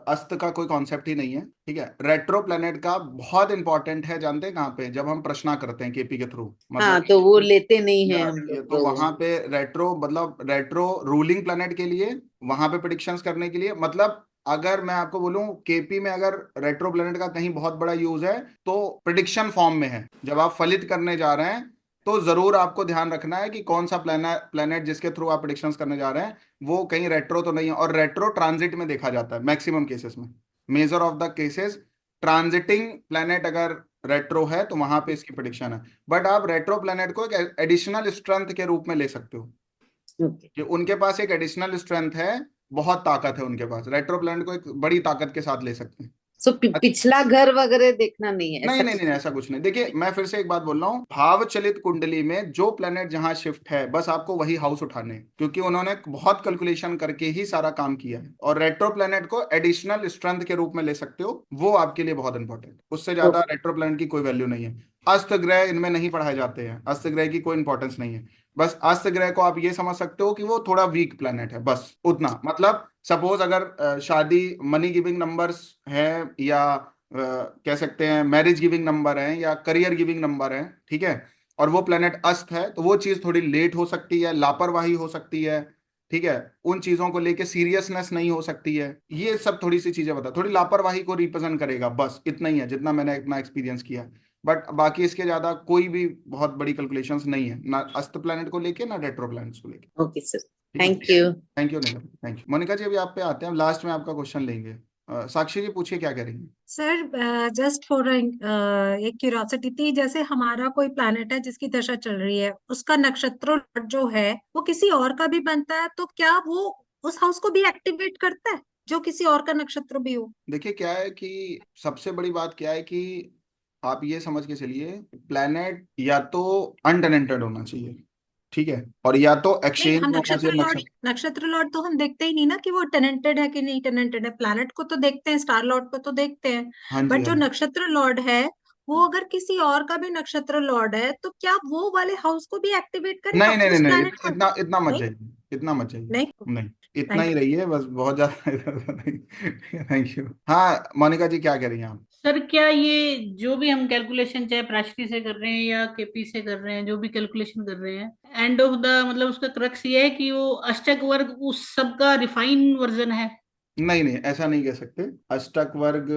अस्त का कोई कॉन्सेप्ट ही नहीं है, ठीक है। रेट्रो प्लेनेट का बहुत इंपॉर्टेंट है, जानते हैं कहाँ पे, जब हम प्रश्ना करते हैं केपी के थ्रू, हाँ, मतलब तो वो लेते नहीं है या हम लोग ये तो तो। वहां पे रेट्रो, मतलब रेट्रो रूलिंग प्लेनेट के लिए, वहां पे प्रिडिक्शंस करने के लिए, मतलब अगर मैं आपको बोलूं केपी में अगर रेट्रो प्लेनेट का कहीं बहुत बड़ा यूज है, तो प्रिडिक्शन फॉर्म में है। जब आप फलित करने जा रहे हैं, तो जरूर आपको ध्यान रखना है कि कौन सा प्लेनेट जिसके थ्रू आप प्रिडिक्शंस करने जा रहे हैं, वो कहीं रेट्रो तो नहीं है। और रेट्रो ट्रांजिट में देखा जाता है मैक्सिमम केसेस में, major of the cases transiting planet अगर रेट्रो है, तो वहां पे इसकी प्रिडिक्शन है। बट आप रेट्रो प्लेनेट को एक एडिशनल स्ट्रेंथ के रूप में ले सकते हो, ओके। कि उनके पास एक एडिशनल स्ट्रेंथ है, बहुत ताकत है उनके पास, रेट्रो प्लेनेट को एक बड़ी ताकत के साथ ले सकते हैं। सो पिछला घर वगैरह देखना नहीं है नहीं ऐसा नहीं कुछ? नहीं, ऐसा कुछ नहीं। देखिए मैं फिर से एक बात बोल रहा हूँ, भाव चलित कुंडली में जो प्लेनेट जहां शिफ्ट है, बस आपको वही हाउस उठाने हैं, क्योंकि उन्होंने बहुत कैलकुलेशन करके ही सारा काम किया है। और रेट्रो प्लेनेट को एडिशनल स्ट्रेंथ के रूप में ले सकते हो, वो आपके लिए बहुत इंपॉर्टेंट, उससे ज्यादा ओके। रेट्रो प्लेनेट की कोई वैल्यू नहीं है। अस्त ग्रह इनमें नहीं पढ़ाए जाते हैं, अस्त ग्रह की कोई इंपॉर्टेंस नहीं है। बस अस्त ग्रह को आप ये समझ सकते हो कि वो थोड़ा वीक प्लेनेट है, बस उतना। मतलब सपोज अगर शादी मनी गिविंग नंबर्स है, या कह सकते हैं मैरिज गिविंग नंबर है, या करियर गिविंग नंबर है, ठीक है, और वो प्लेनेट अस्त है, तो वो चीज थोड़ी लेट हो सकती है, लापरवाही हो सकती है, ठीक है, उन चीजों को लेके सीरियसनेस नहीं हो सकती है, ये सब थोड़ी सी चीजें बता, थोड़ी लापरवाही को रिप्रेजेंट करेगा, बस इतना ही है जितना मैंने अपना एक्सपीरियंस किया है। बट बाकी इसके ज्यादा कोई भी बहुत बड़ी कैलकुलेशंस नहीं है, ना अस्त प्लैनेट को लेके ना रेट्रो प्लैनेट्स को लेके। ओके सर, ठीक है, thank you. Thank you Neelam, thank you. Monika ji अभी आप पे आते हैं, लास्ट में आपका क्वेश्चन लेंगे। साक्षी जी पूछिए क्या करेंगे। सर जस्ट फॉर एक क्यूरियोसिटी थी, जैसे हमारा कोई प्लैनेट है जिसकी दशा चल रही है, उसका नक्षत्र जो है वो किसी और का भी बनता है, तो क्या वो उस हाउस को भी एक्टिवेट करता है जो किसी और का नक्षत्र भी हो? देखिए क्या है कि सबसे बड़ी बात क्या है कि आप ये समझ के चलिए, प्लैनेट या तो अनटेनेंटेड होना चाहिए, ठीक है, और या तो नहीं, एक्सचेंज हम में होना चाहिए नक्षत्र। नक्षत्र लॉर्ड तो हम देखते ही नहीं ना कि वो टेनेंटेड है कि नहीं टेनेंटेड है। प्लैनेट को तो देखते हैं, स्टार लॉर्ड को तो देखते हैं, हाँ जी, बट हाँ जो जी। नक्षत्र लॉर्ड है वो अगर किसी और का भी नक्षत्र लॉर्ड है तो क्या वो वाले हाउस को भी एक्टिवेट करेगा, नहीं नहीं नहीं उस नहीं, प्लैनेट को? इतना इतना मत नहीं, जाइए, इतना मत जाइए। नहीं। नहीं, इतना थैंक ही यू। रहिए बस, बहुत ज्यादा इधर उधर नहीं। Thank you. हाँ मोनिका जी क्या कह रही हैं आप। सर क्या ये जो भी हम कैलकुलेशन चाहे प्राचली से कर रहे हैं या केपी से कर रहे हैं, जो भी कैलकुलेशन कर रहे हैं, एंड ऑफ द मतलब उसका क्रक्स ये है कि वो अष्टक वर्ग उस सब का रिफाइन वर्जन है? नहीं नहीं, ऐसा नहीं कह सकते। अष्टक वर्ग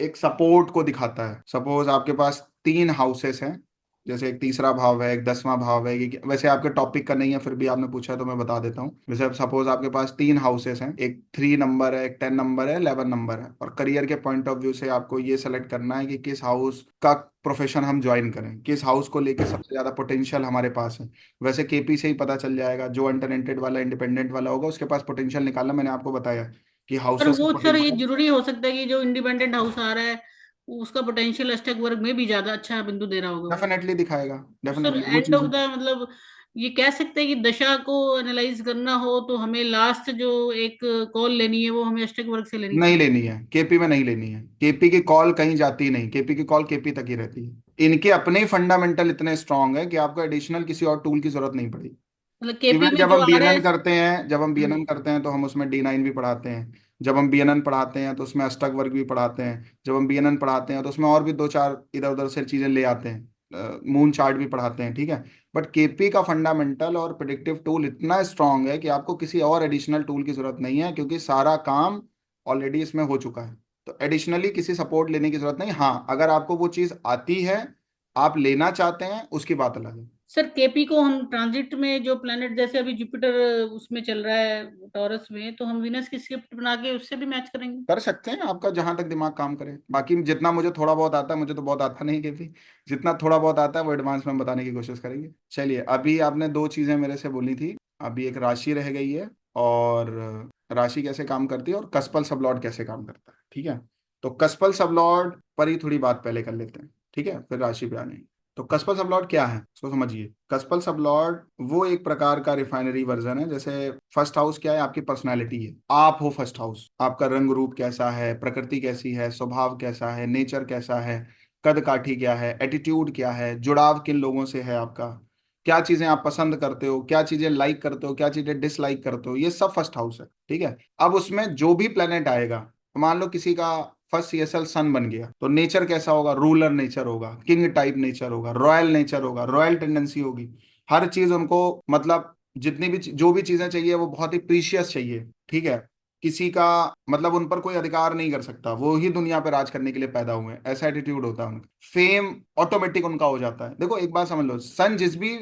एक सपोर्ट को दिखाता है। सपोज आपके पास 3 हाउसेस हैं, जैसे एक तीसरा भाव है, एक 10वां भाव है, वैसे आपके टॉपिक का नहीं है, फिर भी आपने पूछा है तो मैं बता देता हूँ। जैसे अब सपोज आपके पास 3 हाउसेस हैं, एक 3 नंबर है, एक 10 नंबर है, 11 नंबर है, और करियर के पॉइंट ऑफ व्यू से आपको ये सेलेक्ट करना है कि किस हाउस का प्रोफेशन हम ज्वाइन करें, किस हाउस को लेके सबसे ज्यादा पोटेंशियल हमारे पास है। वैसे केपी से ही पता चल जाएगा, जो अनटेनेंटेड वाला इंडिपेंडेंट वाला होगा उसके पास पोटेंशियल निकालना, मैंने आपको बताया कि पर हाउसेस वो का सर ये पोटेंशियल। जरूरी हो सकता है कि जो इंडिपेंडेंट हाउस आ रहा है उसका पोटेंशियल अष्टक वर्ग में भी ज्यादा अच्छा बिंदु दे रहा होगा वो? डेफिनेटली दिखाएगा, तो सर डेफिनेटली वो एंड ऑफ चीजें। द मतलब ये कह सकते हैं कि दशा को एनालाइज करना हो तो हमें लास्ट जो एक कॉल लेनी है वो हमें अष्टक वर्ग से लेनी नहीं चाहिए? लेनी है, केपी में नहीं लेनी है, केपी की कॉल कहीं जाती नहीं, केपी की कॉल केपी तक ही रहती है। इनके अपने ही फंडामेंटल इतने स्ट्रांग है कि आपको एडिशनल किसी और टूल की जरूरत नहीं पड़ेगी। मतलब केपी इवन में जब जो हम आ रहा है। बीएनएन करते हैं, जब हम हम्म। बीएनएन करते हैं तो हम उसमें D9 भी पढ़ाते हैं। जब हम बीएनएन पढ़ाते हैं तो उसमें अष्टक वर्ग भी पढ़ाते हैं। जब हम बीएनएन पढ़ाते हैं तो उसमें और भी 2 4 इधर उधर से चीजें ले आते हैं, मून चार्ट भी पढ़ाते हैं, ठीक है। बट केपी का फंडामेंटल और प्रिडिक्टिव टूल इतना स्ट्रांग है कि आपको किसी और एडिशनल टूल की जरूरत नहीं है, क्योंकि सारा काम ऑलरेडी इसमें हो चुका है। तो एडिशनली किसी सपोर्ट लेने की जरूरत नहीं। हाँ, अगर आपको वो चीज आती है, आप लेना चाहते हैं, उसकी बात अलग है। सर केपी को हम ट्रांजिट में जो प्लेनेट जैसे अभी जुपिटर उसमें चल रहा है टॉरस में, तो हम विनस की स्क्रिप्ट बना के उससे भी मैच करेंगे? कर सकते हैं, आपका जहां तक दिमाग काम करे। बाकी जितना मुझे थोड़ा बहुत आता है, मुझे तो बहुत आता नहीं केपी, जितना थोड़ा बहुत आता है वो एडवांस में हम बताने की कोशिश करेंगे। चलिए, अभी आपने 2 चीजें मेरे से बोली थी। अभी एक राशि रह गई है, और राशि कैसे काम करती है और कस्पल सबलॉर्ड कैसे काम करता है, ठीक है। तो कस्पल सबलॉर्ड पर ही थोड़ी बात पहले कर लेते हैं, ठीक है, फिर राशि पे आ जाएंगे। तो कस्पल सबलॉर्ड क्या है उसको समझिए। कस्पल सबलॉर्ड वो एक प्रकार का रिफाइनरी वर्जन है। जैसे फर्स्ट हाउस क्या है, आपकी पर्सनालिटी है, आप हो फर्स्ट हाउस, आपका रंग रूप कैसा है, प्रकृति कैसी है, स्वभाव कैसा है, नेचर कैसा है, कद काठी क्या है, एटीट्यूड क्या है, जुड़ाव किन लोगों से है आपका, क्या चीजें आप पसंद करते हो, क्या चीजें लाइक करते हो, क्या चीजें डिसलाइक करते हो, ये सब फर्स्ट हाउस है, ठीक है। अब उसमें जो भी प्लेनेट आएगा, मान लो किसी का फर्स्ट सीएसएल सन बन गया, तो नेचर कैसा होगा, रूलर नेचर होगा, किंग टाइप नेचर होगा, रॉयल नेचर होगा, रॉयल टेंडेंसी होगी। हर चीज उनको, मतलब जितनी भी जो भी चीजें चाहिए वो बहुत ही प्रीशियस चाहिए, ठीक है। किसी का मतलब उन पर कोई अधिकार नहीं कर सकता, वो ही दुनिया पे राज करने के लिए पैदा हुए हैं, ऐसा एटीट्यूड होता है उनका। फेम ऑटोमेटिक उनका हो जाता है। देखो एक बात समझ लो, सन जिस भी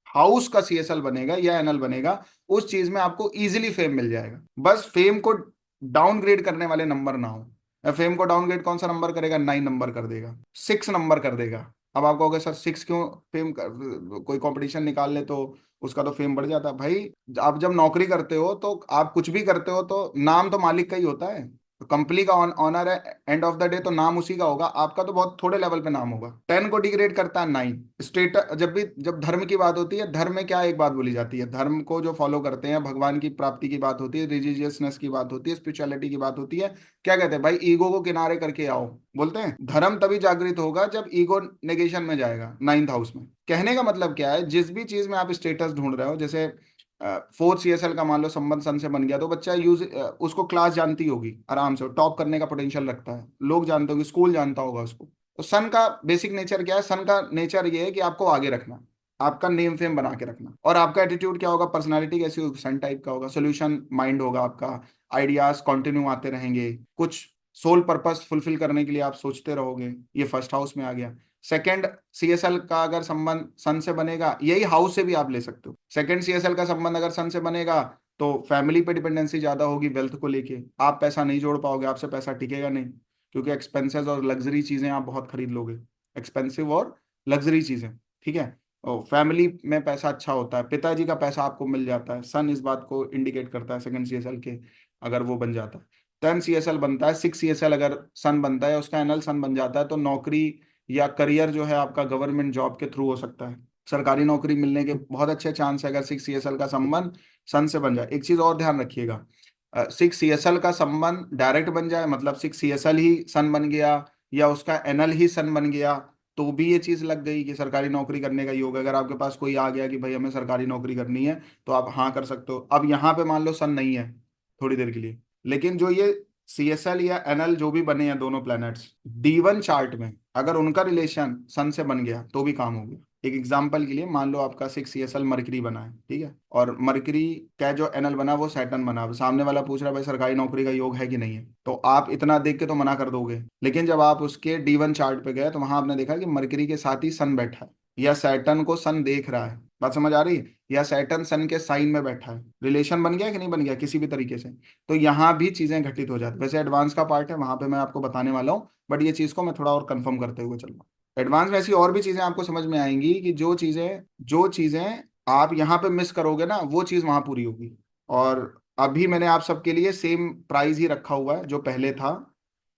हाउस का सीएसएल बनेगा या एनएल बनेगा, उस चीज में आपको इजीली फेम मिल जाएगा। बस फेम को डाउनग्रेड करने वाले नंबर ना हो। फेम को डाउनग्रेड कौन सा नंबर करेगा, 9 नंबर कर देगा, 6 नंबर कर देगा। अब आप कहोगे सर 6 क्यों, फेम कोई कंपटीशन निकाल ले तो उसका तो फेम बढ़ जाता है भाई। आप जब नौकरी करते हो तो आप कुछ भी करते हो तो नाम तो मालिक का ही होता है। तो कंपनी का ऑनर है, एंड ऑफ द डे तो नाम उसी का होगा, आपका तो बहुत थोड़े लेवल पे नाम होगा। 10 को डिग्रेड करता है 9। स्टेटस, जब धर्म की बात होती है, धर्म में क्या एक बात बोली जाती है, धर्म को जो फॉलो करते हैं, भगवान की प्राप्ति की बात होती है, रिलीजियसनेस की बात होती है, स्पिरिचुअलिटी की बात होती है। क्या कहते हैं भाई, ईगो को किनारे करके आओ, बोलते हैं। धर्म तभी जागृत होगा जब ईगो नेगेशन में जाएगा, 9th हाउस में। कहने का मतलब क्या है, जिस भी चीज में आप स्टेटस ढूंढ रहे हो, जैसे 4th सीएसएल का मान लो संबंध सन से बन गया, तो बच्चा उसको क्लास जानती होगी आराम से, टॉप करने का पोटेंशियल रखता है, लोग जानते होंगे, स्कूल जानता होगा उसको। तो सन का बेसिक नेचर क्या है, सन का नेचर ये है कि आपको आगे रखना, आपका नेम फेम बना के रखना। और आपका एटीट्यूड क्या होगा, पर्सनालिटी कैसी होगी, सन टाइप का होगा, सोल्यूशन माइंड होगा आपका, आइडियाज कंटिन्यू आते रहेंगे, कुछ सोल पर्पस फुलफिल करने के लिए आप सोचते रहोगे। ये फर्स्ट हाउस में आ गया। सेकंड सीएसएल का अगर संबंध सन से बनेगा, यही हाउस से भी आप ले सकते हो, सेकंड सीएसएल का संबंध अगर सन से बनेगा तो फैमिली पे डिपेंडेंसी ज्यादा होगी, वेल्थ को लेके आप पैसा नहीं जोड़ पाओगे, आपसे पैसा टिकेगा नहीं, क्योंकि एक्सपेंसेस और लग्जरी चीजें आप बहुत खरीद लोगे, एक्सपेंसिव और लग्जरी चीजें, ठीक है। और फैमिली में पैसा अच्छा होता है, पिताजी का पैसा आपको मिल जाता है, सन इस बात को इंडिकेट करता है सेकंड सीएसएल के, अगर वो बन जाता है। 10 सीएसएल बनता है, 6 सीएसएल अगर सन बनता है, उसका एनएल सन बन जाता है, तो नौकरी या करियर जो है आपका गवर्नमेंट जॉब के थ्रू हो सकता है, सरकारी नौकरी मिलने के बहुत अच्छे चांस है अगर 6 सीएसएल का संबंध सन से बन जाए। एक चीज और ध्यान रखिएगा, 6 सीएसएल का संबंध डायरेक्ट बन जाए, मतलब 6 सीएसएल ही सन बन गया या उसका एनएल ही सन बन गया, तो भी ये चीज लग गई कि सरकारी नौकरी करने का योग। अगर आपके पास कोई आ गया कि भाई हमें सरकारी नौकरी करनी है, तो आप हाँ कर सकते हो। अब यहाँ पे मान लो सन नहीं है थोड़ी देर के लिए, लेकिन जो ये सीएसएल या एनएल जो भी बने हैं दोनों प्लैनेट्स, D1 चार्ट में अगर उनका रिलेशन सन से बन गया तो भी काम हो गया। एक एग्जांपल के लिए मान लो आपका 6 सीएसएल मरकरी बना है, ठीक है, और मरकरी का जो एनएल बना वो सैटर्न बना, सामने वाला पूछ रहा है भाई सरकारी नौकरी का योग है कि नहीं है, तो आप इतना देख के तो मना कर दोगे, लेकिन जब आप उसके D1 चार्ट पे गए तो वहां आपने देखा कि मरकरी के साथ ही सन बैठा है, या सैटर्न को सन देख रहा है, बात समझ आ रही है, या सैटर्न सन के साइन में बैठा है, रिलेशन बन गया कि नहीं बन गया किसी भी तरीके से, तो यहाँ भी चीजें घटित हो जाती। वैसे एडवांस का पार्ट है, वहां पे मैं आपको बताने वाला हूँ, बट ये चीज को मैं थोड़ा और कंफर्म करते हुए चल रहा हूँ। एडवांस में ऐसी और भी चीजें आपको समझ में आएंगी कि जो चीजें आप यहाँ पे मिस करोगे ना, वो चीज वहां पूरी होगी। और अभी मैंने आप सबके लिए सेम प्राइस ही रखा हुआ है जो पहले था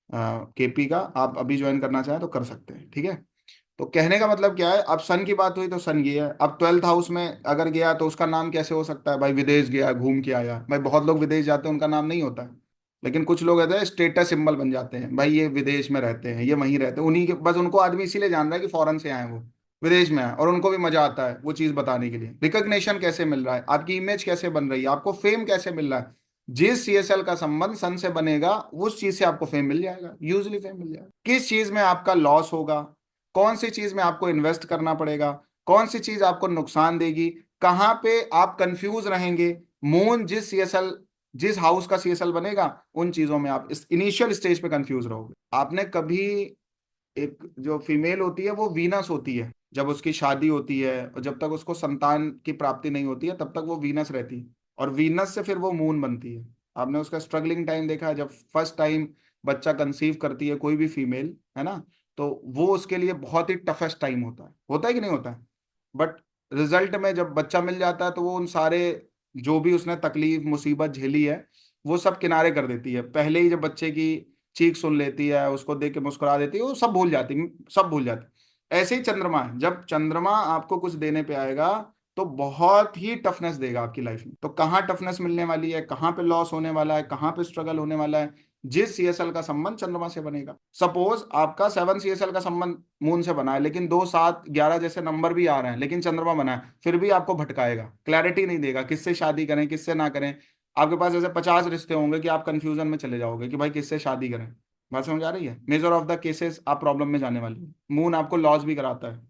केपी का, आप अभी ज्वाइन करना चाहें तो कर सकते हैं, ठीक है। तो कहने का मतलब क्या है, अब सन की बात हुई तो सन ये है, अब 12th हाउस में अगर गया तो उसका नाम कैसे हो सकता है, भाई विदेश गया घूम के आया, भाई बहुत लोग विदेश जाते हैं उनका नाम नहीं होता है, लेकिन कुछ लोग कहते हैं स्टेटस सिंबल बन जाते हैं, भाई ये विदेश में रहते हैं, ये वहीं रहते हैं, उन्हीं के बस उनको आदमी इसीलिए जान रहा है कि फॉरेन से आए वो विदेश में आए, और उनको भी मजा आता है वो चीज बताने के लिए। रिकग्निशन कैसे मिल रहा है, आपकी इमेज कैसे बन रही है, आपको फेम कैसे मिल रहा है, जिस सीएसएल का संबंध सन से बनेगा उस चीज से आपको फेम मिल जाएगा, यूजली फेम मिल जाएगा। किस चीज में आपका लॉस होगा, कौन सी चीज में आपको इन्वेस्ट करना पड़ेगा, कौन सी चीज आपको नुकसान देगी, कहां पे आप कंफ्यूज रहेंगे, मून जिस हाउस का सीएसएल बनेगा उन चीजों में आप इस इनिशियल स्टेज पे कंफ्यूज रहोगे। आपने कभी, एक जो फीमेल होती है वो वीनस होती है, जब उसकी शादी होती है और जब तक उसको संतान की प्राप्ति नहीं होती है तब तक वो वीनस रहती है, और वीनस से फिर वो मून बनती है। आपने उसका स्ट्रगलिंग टाइम देखा है, जब फर्स्ट टाइम बच्चा कंसीव करती है कोई भी फीमेल, है ना, तो वो उसके लिए बहुत ही टफेस्ट टाइम होता है कि नहीं होता है, बट रिजल्ट में जब बच्चा मिल जाता है तो वो उन सारे जो भी उसने तकलीफ मुसीबत झेली है वो सब किनारे कर देती है, पहले ही जब बच्चे की चीख सुन लेती है, उसको देख के मुस्कुरा देती है, वो सब भूल जाती। ऐसे ही चंद्रमा है, जब चंद्रमा आपको कुछ देने पे आएगा तो बहुत ही टफनेस देगा आपकी लाइफ में। तो कहाँ टफनेस मिलने वाली है, कहाँ पे लॉस होने वाला है, कहाँ पे स्ट्रगल होने वाला है, जिस सीएसएल का संबंध चंद्रमा से बनेगा। सपोज आपका 7 सीएसएल का संबंध मून से बना है, लेकिन 2 7 11 जैसे नंबर भी आ रहे हैं, लेकिन चंद्रमा बना है, फिर भी आपको भटकाएगा, क्लैरिटी नहीं देगा, किससे शादी करें किससे ना करें। आपके पास ऐसे 50 रिश्ते होंगे कि आप कंफ्यूजन में चले जाओगे कि भाई किससे शादी करें। बात समझ आ रही है, मेजर ऑफ द केसेस आप प्रॉब्लम में जाने वाली है। मून आपको लॉस भी कराता है,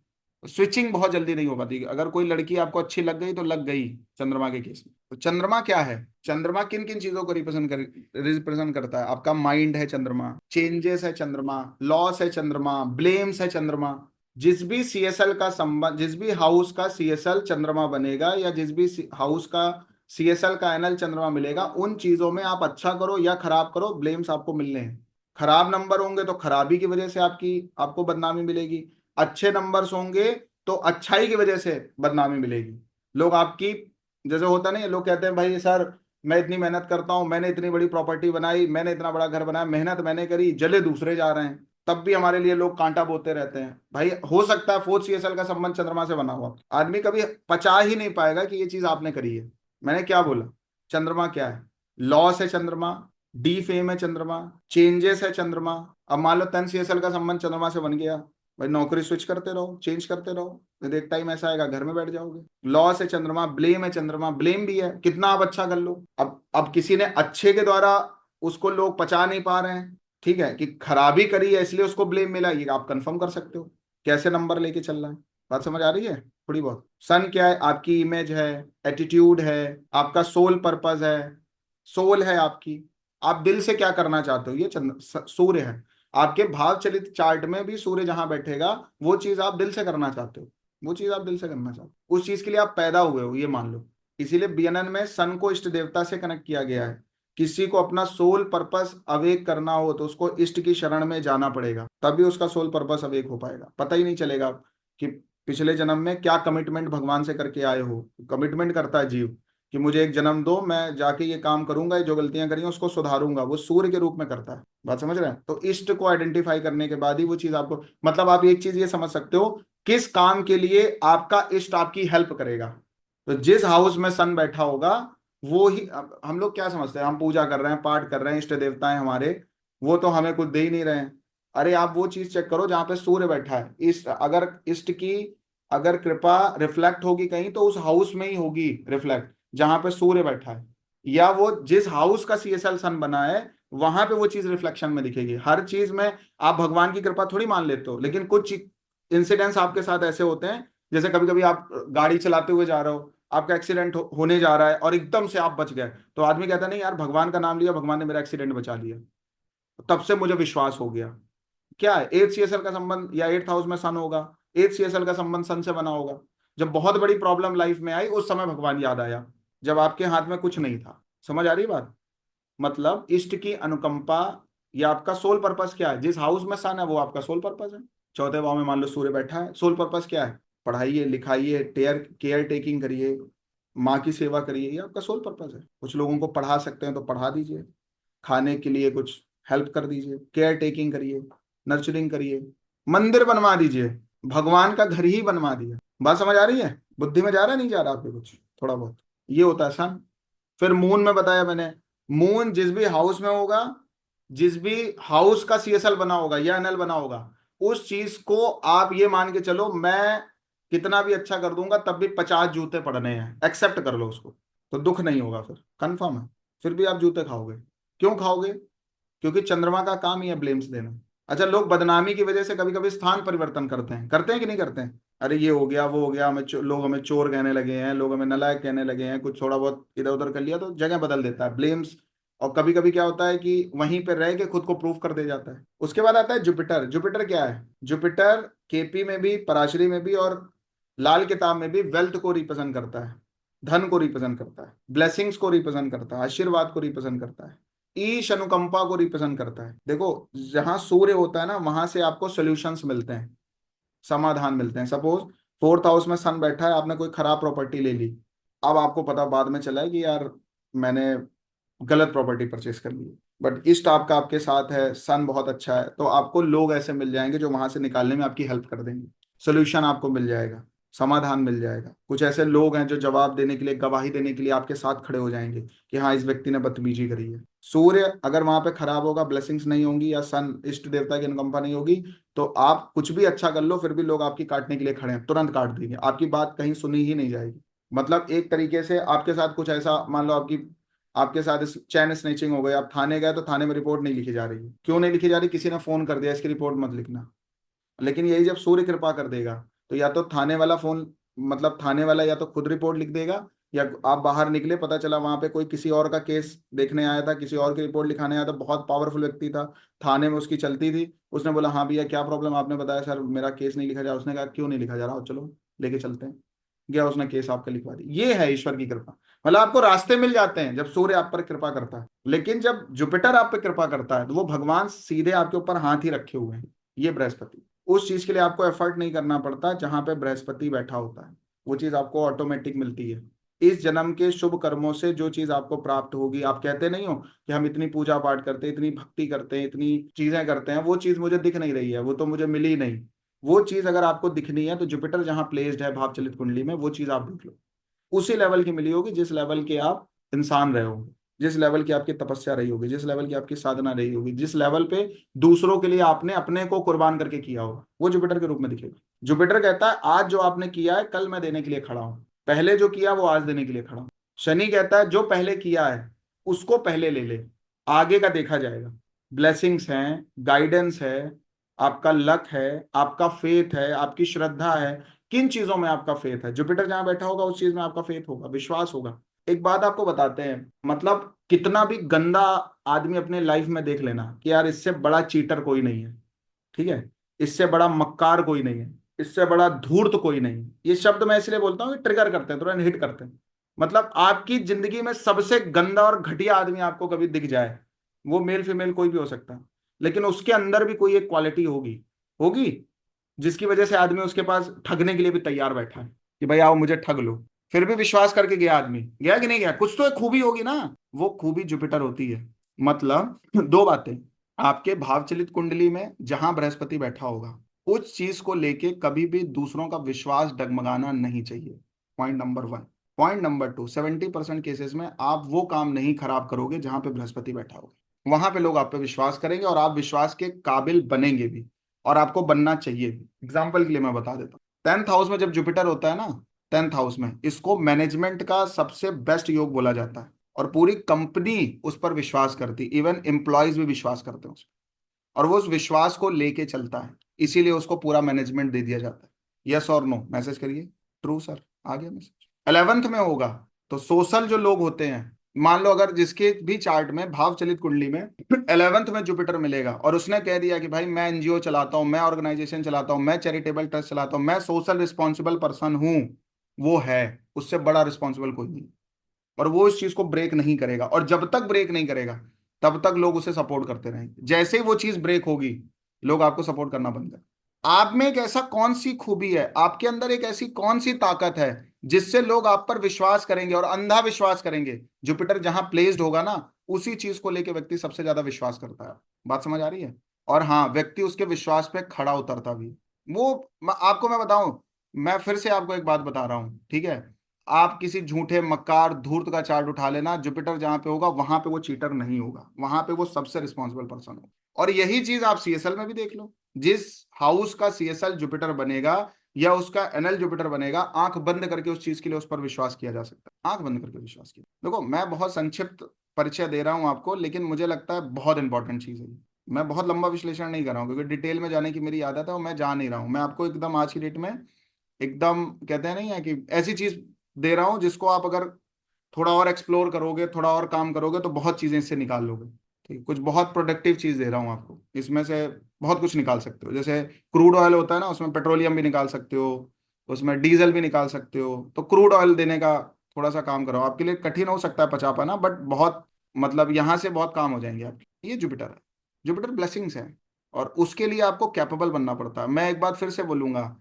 स्विचिंग बहुत जल्दी नहीं हो पाती, अगर कोई लड़की आपको अच्छी लग गई तो लग गई चंद्रमा के केस में। तो चंद्रमा क्या है, चंद्रमा किन किन चीजों को रिप्रेजेंट करता है, आपका माइंड है चंद्रमा, चेंजेस है चंद्रमा, लॉस है चंद्रमा, ब्लेम्स है चंद्रमा। जिस भी सीएसएल का संबंध, जिस भी हाउस का सीएसएल चंद्रमा बनेगा, या जिस भी हाउस का सीएसएल का एनएल चंद्रमा मिलेगा, उन चीजों में आप अच्छा करो या खराब करो, ब्लेम्स आपको मिलने हैं। खराब नंबर होंगे तो खराबी की वजह से आपको बदनामी मिलेगी, अच्छे नंबर्स होंगे तो अच्छाई की वजह से बदनामी मिलेगी। लोग आपकी, जैसे होता नहीं, लोग कहते हैं भाई सर मैं इतनी मेहनत करता हूं, मैंने इतनी बड़ी प्रॉपर्टी बनाई, मैंने इतना बड़ा घर बनाया, मेहनत मैंने करी, जले दूसरे जा रहे हैं, तब भी हमारे लिए लोग कांटा बोते रहते हैं। भाई हो सकता है 4th सीएसएल का संबंध चंद्रमा से बना हुआ, आदमी कभी पचा ही नहीं पाएगा कि ये चीज आपने करी है। मैंने क्या बोला, चंद्रमा क्या है, लॉस है चंद्रमा, डी फेम है चंद्रमा, चेंजेस है चंद्रमा। अब मान लो 10 सीएसएल का संबंध चंद्रमा से बन गया, भाई नौकरी स्विच करते रहो, चेंज करते रहो, फिर एक टाइम ऐसा आएगा घर में बैठ जाओगे। लॉस है चंद्रमा, ब्लेम है चंद्रमा, ब्लेम भी है, कितना आप अच्छा कर लो, अब किसी ने अच्छे के द्वारा उसको लोग पचा नहीं पा रहे हैं, ठीक है, कि खराबी करी है इसलिए उसको ब्लेम मिला, ये आप कंफर्म कर सकते हो कैसे नंबर लेके चल रहा है। बात समझ आ रही है। थोड़ी बहुत। सन क्या है? आपकी इमेज है, एटीट्यूड है, आपका सोल पर्पस है, सोल है आपकी। आप दिल से क्या करना चाहते हो, ये सूर्य है। आपके भाव चलित चार्ट में भी सूर्य जहां बैठेगा, वो चीज आप दिल से करना चाहते हो, वो चीज आप दिल से करना चाहते हो, उस चीज के लिए आप पैदा हुए हो, ये मान लो। इसीलिए बीएनएन में सन को इष्ट देवता से कनेक्ट किया गया है। किसी को अपना सोल पर्पस अवेक करना हो तो उसको इष्ट की शरण में जाना पड़ेगा, तभी उसका सोल पर्पस अवेक हो पाएगा। पता ही नहीं चलेगा कि पिछले जन्म में क्या कमिटमेंट भगवान से करके आए हो। कमिटमेंट करता है जीव कि मुझे एक जन्म दो, मैं जाके ये काम करूंगा, ये जो गलतियां करी हैं उसको सुधारूंगा, वो सूर्य के रूप में करता है। बात समझ रहे हैं? तो इष्ट को आइडेंटिफाई करने के बाद ही वो चीज आपको, मतलब आप एक चीज ये समझ सकते हो, किस काम के लिए आपका इष्ट आपकी हेल्प करेगा। तो जिस हाउस में सन बैठा होगा, वो ही अब हम लोग क्या समझते हैं, हम पूजा कर रहे हैं, पाठ कर रहे हैं, इष्ट देवताएं हमारे, वो तो हमें कुछ दे ही नहीं रहे हैं। अरे आप वो चीज चेक करो जहां पे सूर्य बैठा है। इष्ट, अगर इष्ट की अगर कृपा रिफ्लेक्ट होगी कहीं, तो उस हाउस में ही होगी रिफ्लेक्ट जहां पे सूर्य बैठा है, या वो जिस हाउस का सीएसएल सन बना है वहां पे वो चीज रिफ्लेक्शन में दिखेगी। हर चीज में आप भगवान की कृपा थोड़ी मान लेते हो, लेकिन कुछ इंसिडेंट्स आपके साथ ऐसे होते हैं, जैसे कभी कभी आप गाड़ी चलाते हुए जा रहे हो, आपका एक्सीडेंट होने जा रहा है और एकदम से आप बच गए, तो आदमी कहता नहीं यार, भगवान का नाम लिया, भगवान ने मेरा एक्सीडेंट बचा लिया, तब से मुझे विश्वास हो गया। क्या है? एथ सीएसएल का संबंध, या एट्थ हाउस में सन होगा, एथ सीएसएल का संबंध सन से बना होगा। जब बहुत बड़ी प्रॉब्लम लाइफ में आई, उस समय भगवान याद आया, जब आपके हाथ में कुछ नहीं था। समझ आ रही बात? मतलब इष्ट की अनुकंपा, या आपका सोल पर्पस क्या है, जिस हाउस में सन है वो आपका सोल पर्पस है। चौथे भाव में मान लो सूर्य बैठा है, सोल पर्पस क्या है? पढ़ाइए, लिखाइए, केयर टेकिंग करिए, माँ की सेवा करिए, ये आपका सोल पर्पस है। कुछ लोगों को पढ़ा सकते हैं तो पढ़ा दीजिए, खाने के लिए कुछ हेल्प कर दीजिए, केयर टेकिंग करिए, नर्चरिंग करिए, मंदिर बनवा दीजिए, भगवान का घर ही बनवा दिया। बात समझ आ रही है? बुद्धि में जा रहा है, नहीं जा रहा आपके कुछ थोड़ा बहुत? ये होता है सन। फिर मून में बताया मैंने, मून जिस भी हाउस में होगा, जिस भी हाउस का सीएसएल बना होगा या एनएल बना होगा, उस चीज को आप ये मान के चलो, मैं कितना भी अच्छा कर दूंगा तब भी 50 जूते पड़ने हैं, एक्सेप्ट कर लो उसको, तो दुख नहीं होगा, फिर कंफर्म है। फिर भी आप जूते खाओगे। क्यों खाओगे? क्योंकि चंद्रमा का काम ही है ब्लेम्स देना। अच्छा, लोग बदनामी की वजह से कभी कभी स्थान परिवर्तन करते हैं कि नहीं करते हैं? अरे ये हो गया, वो हो गया, लोग हमें चोर कहने लगे हैं, लोग हमें नालायक कहने लगे हैं, कुछ थोड़ा बहुत इधर उधर कर लिया तो जगह बदल देता है, ब्लेम्स। और कभी कभी क्या होता है कि वहीं पर रह के खुद को प्रूव कर दे जाता है। उसके बाद आता है जुपिटर। जुपिटर क्या है? जुपिटर केपी में भी, पराशरी में भी और लाल किताब में भी वेल्थ को रिप्रेजेंट करता है, धन को रिप्रेजेंट करता है, ब्लेसिंग्स को रिप्रेजेंट करता है, आशीर्वाद को रिप्रेजेंट करता है, ईश अनुकंपा को रिप्रेजेंट करता है। देखो, जहां सूर्य होता है ना, वहां से आपको सॉल्यूशंस मिलते हैं, समाधान मिलते हैं। सपोज फोर्थ हाउस में सन बैठा है, आपने कोई खराब प्रॉपर्टी ले ली, अब आपको पता बाद में चला है कि यार मैंने गलत प्रॉपर्टी परचेस कर ली, बट इष्ट आपका आपके साथ है, सन बहुत अच्छा है, तो आपको लोग ऐसे मिल जाएंगे जो वहां से निकालने में आपकी हेल्प कर देंगे, सोल्यूशन आपको मिल जाएगा, समाधान मिल जाएगा। कुछ ऐसे लोग हैं जो जवाब देने के लिए, गवाही देने के लिए आपके साथ खड़े हो जाएंगे कि हाँ, इस व्यक्ति ने बदतमीजी करी है। सूर्य अगर वहां पे खराब होगा, ब्लेसिंग्स नहीं होंगी, या सन इष्ट देवता की अनुकंपा नहीं होगी, तो आप कुछ भी अच्छा कर लो, फिर भी लोग आपकी काटने के लिए खड़े हैं, तुरंत काट देंगे, आपकी बात कहीं सुनी ही नहीं जाएगी। मतलब एक तरीके से आपके साथ कुछ ऐसा मान लो, आपके साथ चैन स्नैचिंग हो गई, आप थाने गए तो थाने में रिपोर्ट नहीं लिखी जा रही है। क्यों नहीं लिखी जा रही? किसी ने फोन कर दिया, इसकी रिपोर्ट मत लिखना। लेकिन यही जब सूर्य कृपा कर देगा, तो या तो थाने वाला फोन, मतलब थाने वाला या तो खुद रिपोर्ट लिख देगा, या आप बाहर निकले, पता चला वहां पे कोई किसी और का केस देखने आया था, किसी और की रिपोर्ट लिखाने आया था, बहुत पावरफुल व्यक्ति था, थाने में उसकी चलती थी, उसने बोला हाँ भैया क्या प्रॉब्लम, आपने बताया सर मेरा केस नहीं लिखा जा रहा, उसने कहा क्यों नहीं लिखा जा रहा, चलो लेके चलते हैं, गया, उसने केस आपका लिखवा दी। ये है ईश्वर की कृपा। मतलब आपको रास्ते मिल जाते हैं जब सूर्य आप पर कृपा करता है। लेकिन जब जुपिटर आप पर कृपा करता है, तो वो भगवान सीधे आपके ऊपर हाथ ही रखे हुए हैं, ये बृहस्पति। उस चीज के लिए आपको एफर्ट नहीं करना पड़ता, जहां पे बृहस्पति बैठा होता है वो चीज आपको ऑटोमेटिक मिलती है। इस जन्म के शुभ कर्मों से जो चीज आपको प्राप्त होगी, आप कहते नहीं हो कि हम इतनी पूजा पाठ करते हैं, इतनी भक्ति करते हैं, इतनी चीजें करते हैं, वो चीज मुझे दिख नहीं रही है, वो तो मुझे मिली नहीं। वो चीज अगर आपको दिखनी है, तो जुपिटर जहां प्लेस्ड है भाव चलित कुंडली में, वो चीज आप देख लो, उसी लेवल की मिली होगी जिस लेवल के आप इंसान रहे होंगे, जिस लेवल की आपकी तपस्या रही होगी, जिस लेवल की आपकी साधना रही होगी, जिस लेवल पे दूसरों के लिए आपने अपने को कुर्बान करके किया होगा, वो जुपिटर के रूप में दिखेगा। जुपिटर कहता है आज जो आपने किया है कल मैं देने के लिए खड़ा हूं, पहले जो किया वो आज देने के लिए खड़ा हूं। शनि कहता है जो पहले किया है उसको पहले ले ले, आगे का देखा जाएगा। ब्लेसिंग्स हैं, गाइडेंस है, आपका लक है, आपका फेथ है, आपकी श्रद्धा है, किन चीजों में आपका फेथ है। जुपिटर जहां बैठा होगा उस चीज में आपका फेथ होगा, विश्वास होगा। एक बात आपको बताते हैं, मतलब कितना भी गंदा आदमी अपने लाइफ में देख लेना कि यार इससे बड़ा चीटर कोई नहीं है, ठीक है, इससे बड़ा मक्कार कोई नहीं है, इससे बड़ा धूर्त कोई नहीं है। ये शब्द मैं इसलिए बोलता हूँ कि ट्रिगर करते हैं, तुरंत हिट करते हैं। मतलब आपकी जिंदगी में सबसे गंदा और घटिया आदमी आपको कभी दिख जाए, वो मेल फीमेल कोई भी हो सकता है, लेकिन उसके अंदर भी कोई एक क्वालिटी होगी, होगी जिसकी वजह से आदमी उसके पास ठगने के लिए भी तैयार बैठा है कि भाई आओ मुझे ठग लो। फिर भी विश्वास करके गया आदमी, गया कि नहीं गया, कुछ तो एक खूबी होगी ना, वो खूबी जुपिटर होती है। मतलब दो बातें, आपके भावचलित कुंडली में जहां बृहस्पति बैठा होगा उस चीज को लेके कभी भी दूसरों का विश्वास डगमगाना नहीं चाहिए, point number 1। Point number 2, 70% cases में आप वो काम नहीं खराब करोगे जहां पे बृहस्पति बैठा होगा, वहां पे लोग आप पे विश्वास करेंगे और आप विश्वास के काबिल बनेंगे भी, और आपको बनना चाहिए भी। एग्जाम्पल के लिए मैं बता देता हूँ, 10th हाउस में जब जुपिटर होता है ना, 10th हाउस में इसको मैनेजमेंट का सबसे बेस्ट योग बोला जाता है, और पूरी कंपनी उस पर विश्वास करती, इवन एम्प्लॉयज भी विश्वास करते हैं उस पर, और वो उस विश्वास को लेके चलता है, इसीलिए उसको पूरा मैनेजमेंट दे दिया जाता है। यस और नो, मैसेज करिए। ट्रू सर, आ गया मैसेज। 11th में होगा तो सोशल जो लोग होते हैं, मान लो अगर जिसके भी चार्ट में भाव चलित कुंडली में 11th में जुपिटर मिलेगा और उसने कह दिया कि भाई मैं एनजीओ चलाता हूं, मैं ऑर्गेनाइजेशन चलाता हूं, मैं चैरिटेबल ट्रस्ट चलाता हूं, मैं सोशल रिस्पॉन्सिबल पर्सन हूं, वो है, उससे बड़ा रिस्पॉन्सिबल कोई नहीं, और वो इस चीज को ब्रेक नहीं करेगा, और जब तक ब्रेक नहीं करेगा तब तक लोग उसे सपोर्ट करते रहेंगे। जैसे ही वो चीज ब्रेक होगी लोग आपको सपोर्ट करना बंद कर। आप में एक ऐसा कौन सी खूबी है, आपके अंदर एक ऐसी कौन सी ताकत है जिससे लोग आप पर विश्वास करेंगे और अंधा विश्वास करेंगे, जुपिटर जहां प्लेस्ड होगा ना उसी चीज को लेकर व्यक्ति सबसे ज्यादा विश्वास करता है। बात समझ आ रही है? और हाँ, व्यक्ति उसके विश्वास पे खड़ा उतरता भी। वो आपको मैं बताऊं, मैं फिर से आपको एक बात बता रहा हूं, ठीक है, आप किसी झूठे मक्कार धूर्त का चार्ट उठा लेना, जुपिटर जहां पे होगा वहां पे वो चीटर नहीं होगा, वहां पे वो सबसे रिस्पॉन्सिबल पर्सन होगा। और यही चीज आप सीएसएल में भी देख लो, जिस हाउस का सीएसएल जुपिटर बनेगा या उसका एनएल जुपिटर बनेगा, आंख बंद करके उस चीज के लिए उस पर विश्वास किया जा सकता है, आंख बंद करके विश्वास किया। देखो मैं बहुत संक्षिप्त परिचय दे रहा हूं आपको, लेकिन मुझे लगता है बहुत इंपॉर्टेंट चीज है। मैं बहुत लंबा विश्लेषण नहीं कर रहा हूँ क्योंकि डिटेल में जाने की मेरी आदत है और मैं जा नहीं रहा हूँ। मैं आपको एकदम आज की डेट में एकदम कहते हैं नहीं है कि ऐसी चीज दे रहा हूं जिसको आप अगर थोड़ा और एक्सप्लोर करोगे, थोड़ा और काम करोगे तो बहुत चीजें इससे निकाल लोगे। ठीक, कुछ बहुत प्रोडक्टिव चीज दे रहा हूँ आपको, इसमें से बहुत कुछ निकाल सकते हो। जैसे क्रूड ऑयल होता है ना, उसमें पेट्रोलियम भी निकाल सकते हो, उसमें डीजल भी निकाल सकते हो, तो क्रूड ऑयल देने का थोड़ा सा काम करो। आपके लिए कठिन हो सकता है पचा पाना, बट बहुत मतलब यहाँ से बहुत काम हो जाएंगे आपके। ये जुपिटर है, जुपिटर ब्लेसिंग्स है, और उसके लिए आपको कैपेबल बनना पड़ता है। मैं एक बात फिर से बोलूंगा,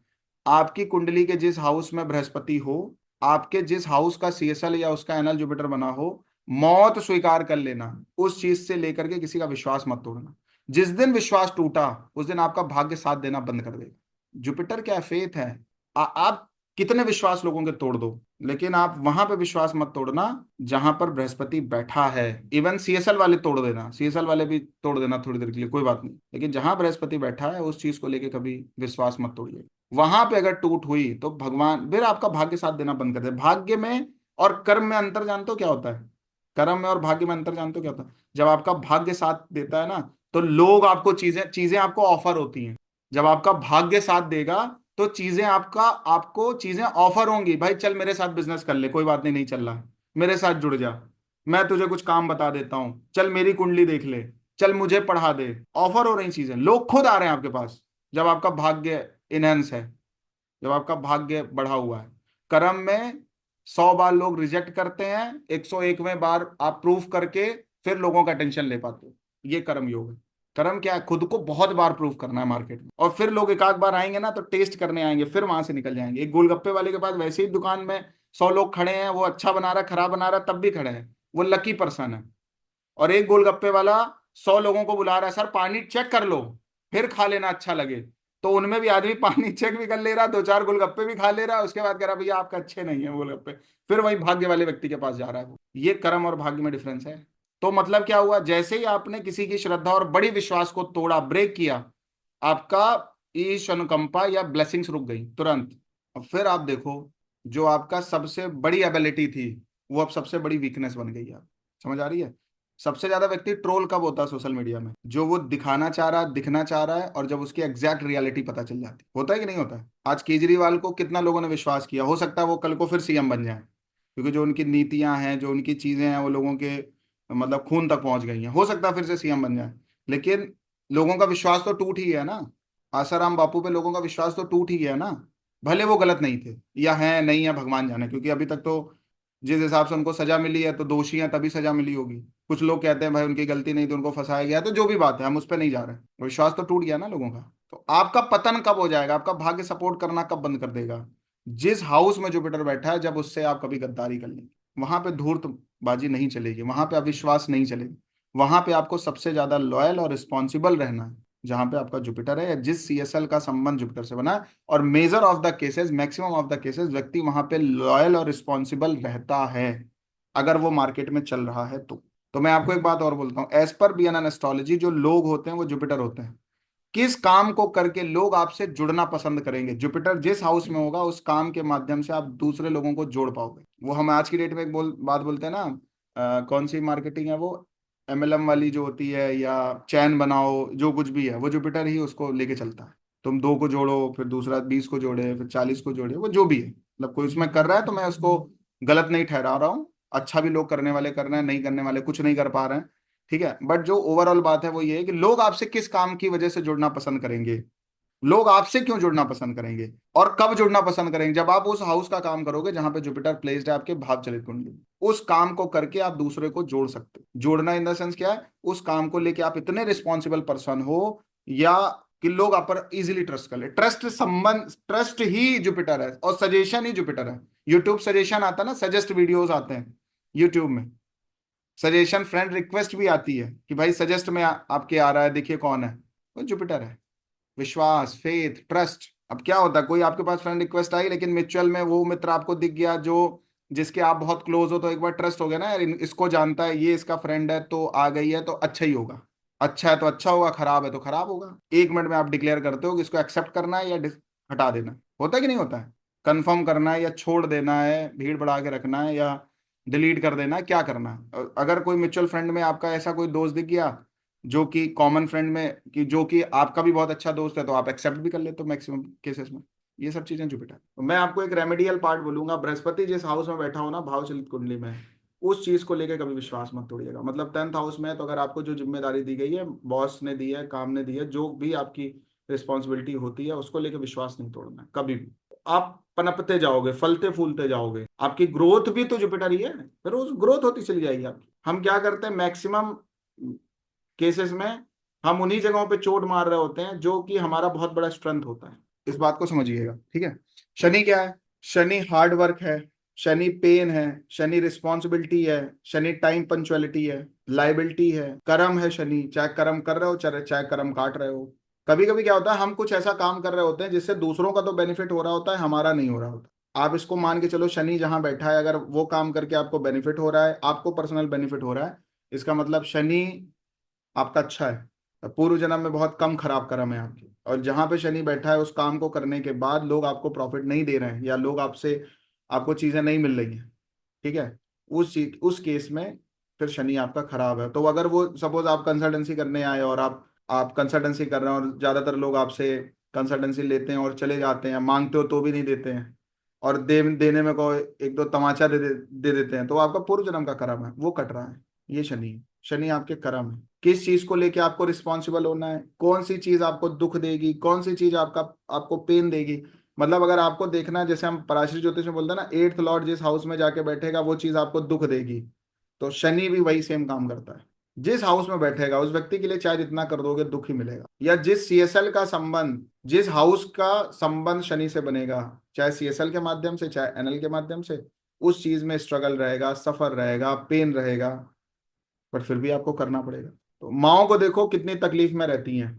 आपकी कुंडली के जिस हाउस में बृहस्पति हो, आपके जिस हाउस का सीएसएल या उसका एनएल जुपिटर बना हो, मौत स्वीकार कर लेना, उस चीज से लेकर के किसी का विश्वास मत तोड़ना। जिस दिन विश्वास टूटा उस दिन आपका भाग्य साथ देना बंद कर देगा। जुपिटर क्या फेथ है, आप कितने विश्वास लोगों के तोड़ दो, लेकिन आप वहां पे विश्वास मत तोड़ना जहां पर बृहस्पति बैठा है। इवन सीएसएल वाले तोड़ देना, सीएसएल वाले भी तोड़ देना थोड़ी देर के लिए, कोई बात नहीं, लेकिन जहां बृहस्पति बैठा है उस चीज को लेके कभी विश्वास मत तोड़िए। वहां पे अगर टूट हुई तो भगवान फिर आपका भाग्य साथ देना बंद कर दे। भाग्य में और कर्म में अंतर जानते हो क्या होता है? कर्म में और भाग्य में अंतर जानते हो क्या होता है? जब आपका भाग्य साथ देता है ना तो लोग आपको चीजें चीजें आपको ऑफर होती हैं। जब आपका भाग्य साथ देगा तो चीजें आपको चीजें ऑफर होंगी, भाई चल मेरे साथ बिजनेस कर ले, कोई बात नहीं, नहीं चल रहा है, मेरे साथ जुड़ जा, मैं तुझे कुछ काम बता देता हूं, चल मेरी कुंडली देख ले, चल मुझे पढ़ा दे। ऑफर हो रही चीजें, लोग खुद आ रहे हैं आपके पास जब आपका भाग्य इनहेंस है, जब आपका भाग्य बढ़ा हुआ है। कर्म में 100 बार लोग रिजेक्ट करते हैं, 101वें बार आप प्रूफ करके फिर लोगों का टेंशन ले पाते हो। ये कर्म योग है। कर्म क्या है? खुद को बहुत बार प्रूफ करना है मार्केट में, और फिर लोग एक आध बार आएंगे ना तो टेस्ट करने आएंगे, फिर वहां से निकल जाएंगे। एक गोलगप्पे वाले के पास वैसे ही दुकान में 100 लोग खड़े हैं, वो अच्छा बना रहा खराब बना रहा तब भी खड़े हैं, वो लकी पर्सन है। और एक गोलगप्पे वाला 100 लोगों को बुला रहा है, सर पानी चेक कर लो फिर खा लेना अच्छा लगे, तो उनमें भी आदमी पानी चेक भी कर ले रहा, 2-4 गोलगप्पे भी खा ले रहा, उसके बाद कह रहा भैया आपका अच्छे नहीं है गोलगप्पे, फिर वही भाग्य वाले व्यक्ति के पास जा रहा है वो। ये कर्म और भाग्य में डिफरेंस है। तो मतलब क्या हुआ, जैसे ही आपने किसी की श्रद्धा और बड़ी विश्वास को तोड़ा, ब्रेक किया, आपका ईश अनुकंपा या ब्लेसिंग्स रुक गई तुरंत। और फिर आप देखो, जो आपका सबसे बड़ी एबिलिटी थी वो अब सबसे बड़ी वीकनेस बन गई है। समझ आ रही है? सबसे ज्यादा व्यक्ति ट्रोल कब होता है सोशल मीडिया में? जो वो दिखाना चाह रहा है, दिखना चाह रहा है, और जब उसकी एग्जैक्ट रियलिटी पता चल जाती है। होता है कि नहीं होता है? आज केजरीवाल को कितना लोगों ने विश्वास किया, हो सकता है वो कल को फिर सीएम बन जाए, क्योंकि जो उनकी नीतियां हैं, जो उनकी चीजें हैं, वो लोगों के मतलब खून तक पहुंच गई हैं। हो सकता है फिर से सीएम बन जाए, लेकिन लोगों का विश्वास तो टूट ही गया ना। आसाराम बापू पे लोगों का विश्वास तो टूट ही गया ना। भले वो गलत नहीं थे या हैं नहीं है, भगवान जाने, क्योंकि अभी तक तो जिस हिसाब से उनको सजा मिली है तो दोषी हैं तभी सजा मिली होगी। कुछ लोग कहते हैं भाई उनकी गलती नहीं थी, उनको फंसाया गया, तो जो भी बात है हम उस पर नहीं जा रहे हैं। विश्वास तो टूट गया ना लोगों का। तो आपका पतन कब हो जाएगा, आपका भाग्य सपोर्ट करना कब बंद कर देगा? जिस हाउस में जुपिटर बैठा है, जब उससे आप कभी गद्दारी कर लेंगे, वहां पे धूर्तबाजी नहीं चलेगी, वहां पे अविश्वास नहीं चलेगी। वहां पे आपको सबसे ज्यादा लॉयल और रिस्पॉन्सिबल रहना है, जहां पे आपका जुपिटर है या जिस सीएसएल का संबंध जुपिटर से बना है। और major of the cases, maximum of the cases, व्यक्ति वहां पे लॉयल और रिस्पॉन्सिबल रहता है, अगर वो मार्केट में चल रहा है तो मैं आपको एक बात और बोलता हूँ, एज पर बीएनएन एस्ट्रोलॉजी जो लोग होते हैं वो जुपिटर होते हैं। किस काम को करके लोग आपसे जुड़ना पसंद करेंगे, जुपिटर जिस हाउस में होगा उस काम के माध्यम से आप दूसरे लोगों को जोड़ पाओगे। वो हम आज की डेट में एक बात बोलते हैं ना, कौन सी मार्केटिंग है वो, एमएलएम वाली जो होती है, या चैन बनाओ, जो कुछ भी है वो जुपिटर ही उसको लेके चलता है। तुम 2 को जोड़ो, फिर दूसरा 20 को जोड़े, फिर 40 को जोड़े, वो जो भी है, मतलब कोई उसमें कर रहा है तो मैं उसको गलत नहीं ठहरा रहा हूँ। अच्छा भी लोग करने वाले कर रहे हैं, नहीं करने वाले कुछ नहीं कर पा रहे हैं, ठीक है। बट जो ओवरऑल बात है वो ये है कि लोग आपसे किस काम की वजह से जुड़ना पसंद करेंगे, लोग आपसे क्यों जुड़ना पसंद करेंगे, और कब जुड़ना पसंद करेंगे? जब आप उस हाउस का काम करोगे जहां पे जुपिटर प्लेस्ड है आपके भाव चलित कुंडली में। उस काम को करके आप दूसरे को जोड़ सकते हो। जोड़ना इन द सेंस क्या है, उस काम को लेके आप इतने रिस्पॉन्सिबल पर्सन हो, या कि लोग आप पर इजीली ट्रस्ट कर ले। ट्रस्ट संबंध, ट्रस्ट ही जुपिटर है और सजेशन ही जुपिटर है। यूट्यूब सजेशन आता है ना, सजेस्ट वीडियोस आते हैं यूट्यूब में, सजेशन फ्रेंड रिक्वेस्ट भी आती है कि भाई सजेस्ट में आपके आ रहा है, देखिए कौन है, वो जुपिटर है। विश्वास, फेथ, ट्रस्ट। अब क्या होता है, कोई आपके पास फ्रेंड रिक्वेस्ट आई, लेकिन म्यूचुअल में वो मित्र आपको दिख गया जो जिसके आप बहुत क्लोज हो, तो एक बार ट्रस्ट हो गया ना यार, इसको जानता है, ये इसका फ्रेंड है, तो आ गई है तो अच्छा ही होगा। अच्छा है तो अच्छा होगा, खराब है तो खराब होगा। 1 मिनट में आप डिक्लेयर करते हो कि इसको एक्सेप्ट करना है या हटा देना है। होता है कि नहीं होता है? कंफर्म करना है या छोड़ देना है, भीड़ बढ़ा के रखना है या डिलीट कर देना है, क्या करना है? अगर कोई म्यूचुअल फ्रेंड में आपका ऐसा कोई दोस्त दिख गया जो कि कॉमन फ्रेंड में, कि जो कि आपका भी बहुत अच्छा दोस्त है, तो आप एक्सेप्ट भी कर लेते हो मैक्सिमम केसेस में। ये सब चीजें जुपिटर। तो मैं आपको एक रेमेडियल पार्ट बोलूंगा, बृहस्पति जिस हाउस में बैठा हो ना भाव चलित कुंडली में, उस चीज को लेकर कभी विश्वास मत तोड़िएगा। मतलब 10th हाउस में है, तो अगर आपको जो जिम्मेदारी दी गई है, बॉस ने दी है, काम ने दी है, जो भी आपकी रिस्पॉन्सिबिलिटी होती है, उसको लेकर विश्वास नहीं तोड़ना है कभी भी। आप पनपते जाओगे, फलते फूलते जाओगे, आपकी ग्रोथ भी तो जुपिटर ही है, फिर उस ग्रोथ होती चली जाएगी आपकी। हम क्या करते हैं मैक्सिमम केसेस में, हम उन्हीं जगहों पे चोट मार रहे होते हैं जो कि हमारा बहुत बड़ा स्ट्रेंथ होता है। इस बात को समझिएगा, ठीक है। शनि क्या है? शनि हार्ड वर्क है, शनि पेन है, शनि रिस्पॉन्सिबिलिटी है, शनि टाइम पंचुअलिटी है, लाइबिलिटी है, कर्म है। शनि चाहे कर्म कर रहे हो, चाहे चाहे कर्म काट रहे हो। कभी कभी क्या होता है, हम कुछ ऐसा काम कर रहे होते हैं जिससे दूसरों का तो बेनिफिट हो रहा होता है, हमारा नहीं हो रहा होता। आप इसको मान के चलो, शनि जहां बैठा है, अगर वो काम करके आपको बेनिफिट हो रहा है, आपको पर्सनल बेनिफिट हो रहा है, इसका मतलब शनि आपका अच्छा है। तो पूर्व जन्म में बहुत कम खराब कर्म है आपकी, और जहां पे शनि बैठा है उस काम को करने के बाद लोग आपको प्रॉफिट नहीं दे रहे हैं, या लोग आपसे आपको चीजें नहीं मिल रही हैं, ठीक है, उस केस में फिर शनि आपका खराब है। तो अगर वो सपोज आप कंसल्टेंसी करने आए और आप कंसल्टेंसी कर रहे हैं, और ज्यादातर लोग आपसे कंसल्टेंसी लेते हैं और चले जाते हैं, मांगते हो तो भी नहीं देते हैं, और देने में को एक दो तमाचा दे देते हैं, तो आपका पूर्व जन्म का कर्म है वो कट रहा है। ये शनि है। शनि आपके कर्म है। किस चीज को लेके आपको रिस्पॉन्सिबल होना है, कौन सी चीज आपको दुख देगी, कौन सी चीज आपको पेन देगी। मतलब अगर आपको देखना है, जैसे हम पराशरी ज्योतिष में बोलते हैं ना, 8th लॉर्ड जिस हाउस में जाके बैठेगा वो चीज आपको दुख देगी, तो शनि भी वही सेम काम करता है। जिस हाउस में बैठेगा उस व्यक्ति के लिए चाहे जितना कर दोगे दुख ही मिलेगा। या जिस सीएसएल का संबंध, जिस हाउस का संबंध शनि से बनेगा, चाहे सीएसएल के माध्यम से चाहे एनएल के माध्यम से, उस चीज में स्ट्रगल रहेगा, सफर रहेगा, पेन रहेगा, पर फिर भी आपको करना पड़ेगा। तो माओ को देखो कितनी तकलीफ में रहती हैं,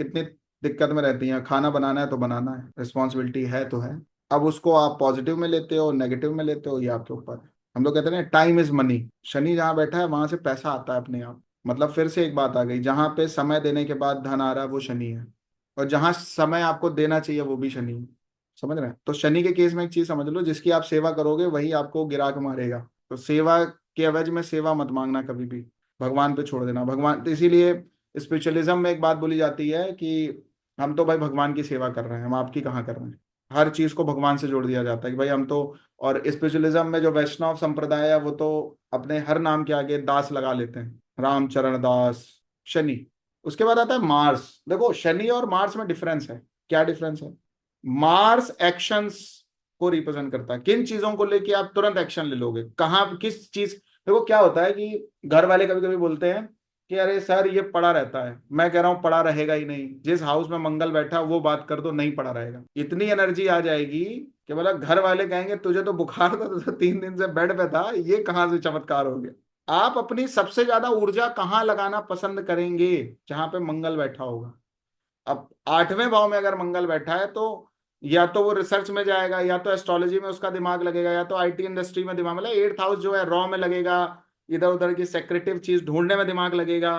कितनी दिक्कत में रहती हैं। खाना बनाना है तो बनाना है, रिस्पॉन्सिबिलिटी है तो है। अब उसको आप पॉजिटिव में लेते हो, नेगेटिव में लेते हो, ये आपके ऊपर है। हम लोग कहते हैं ना, टाइम इज मनी। शनि जहाँ बैठा है वहां से पैसा आता है अपने आप। मतलब फिर से एक बात आ गई, जहां पे समय देने के बाद धन आ रहा है वो शनि है, और जहां समय आपको देना चाहिए वो भी शनि है। समझ रहे हैं? तो शनि के केस में एक चीज समझ लो, जिसकी आप सेवा करोगे वही आपको गिरा के मारेगा। तो सेवा के एवज में सेवा मत मांगना कभी भी। भगवान पे छोड़ देना। भगवान, तो इसीलिए स्पिरिचुअलिज्म में एक बात बोली जाती है कि हम तो भाई भगवान की सेवा कर रहे हैं, हम आपकी कहाँ कर रहे हैं। हर चीज को भगवान से जोड़ दिया जाता है कि भाई हम तो, और स्पिरिचुअलिज्म में जो वैष्णव संप्रदाय है वो तो अपने हर नाम के आगे दास लगा लेते हैं, रामचरण दास, शनि। उसके बाद आता है मार्स। देखो शनि और मार्स में डिफरेंस है। क्या डिफरेंस है? मार्स एक्शंस को रिप्रेजेंट करता है, किन चीजों को लेके आप तुरंत एक्शन ले लोगे, कहाँ किस चीज। देखो क्या होता है कि घर वाले कभी कभी बोलते हैं कि अरे सर ये पड़ा रहता है, मैं कह रहा हूं पड़ा रहेगा ही नहीं। जिस हाउस में मंगल बैठा वो बात कर दो, नहीं पड़ा रहेगा। इतनी एनर्जी आ जाएगी कि बोला घर वाले कहेंगे तुझे तो बुखार था, तो 3 दिन से बेड पे था, ये कहाँ से चमत्कार हो गया। आप अपनी सबसे ज्यादा ऊर्जा कहाँ लगाना पसंद करेंगे? जहां पे मंगल बैठा होगा। अब 8वें भाव में अगर मंगल बैठा है तो या तो वो रिसर्च में जाएगा, या तो एस्ट्रोलॉजी में उसका दिमाग लगेगा, या तो आईटी इंडस्ट्री में दिमाग, मतलब 8th हाउस जो है रॉ में लगेगा, इधर उधर की सेक्रेटिव चीज ढूंढने में दिमाग लगेगा।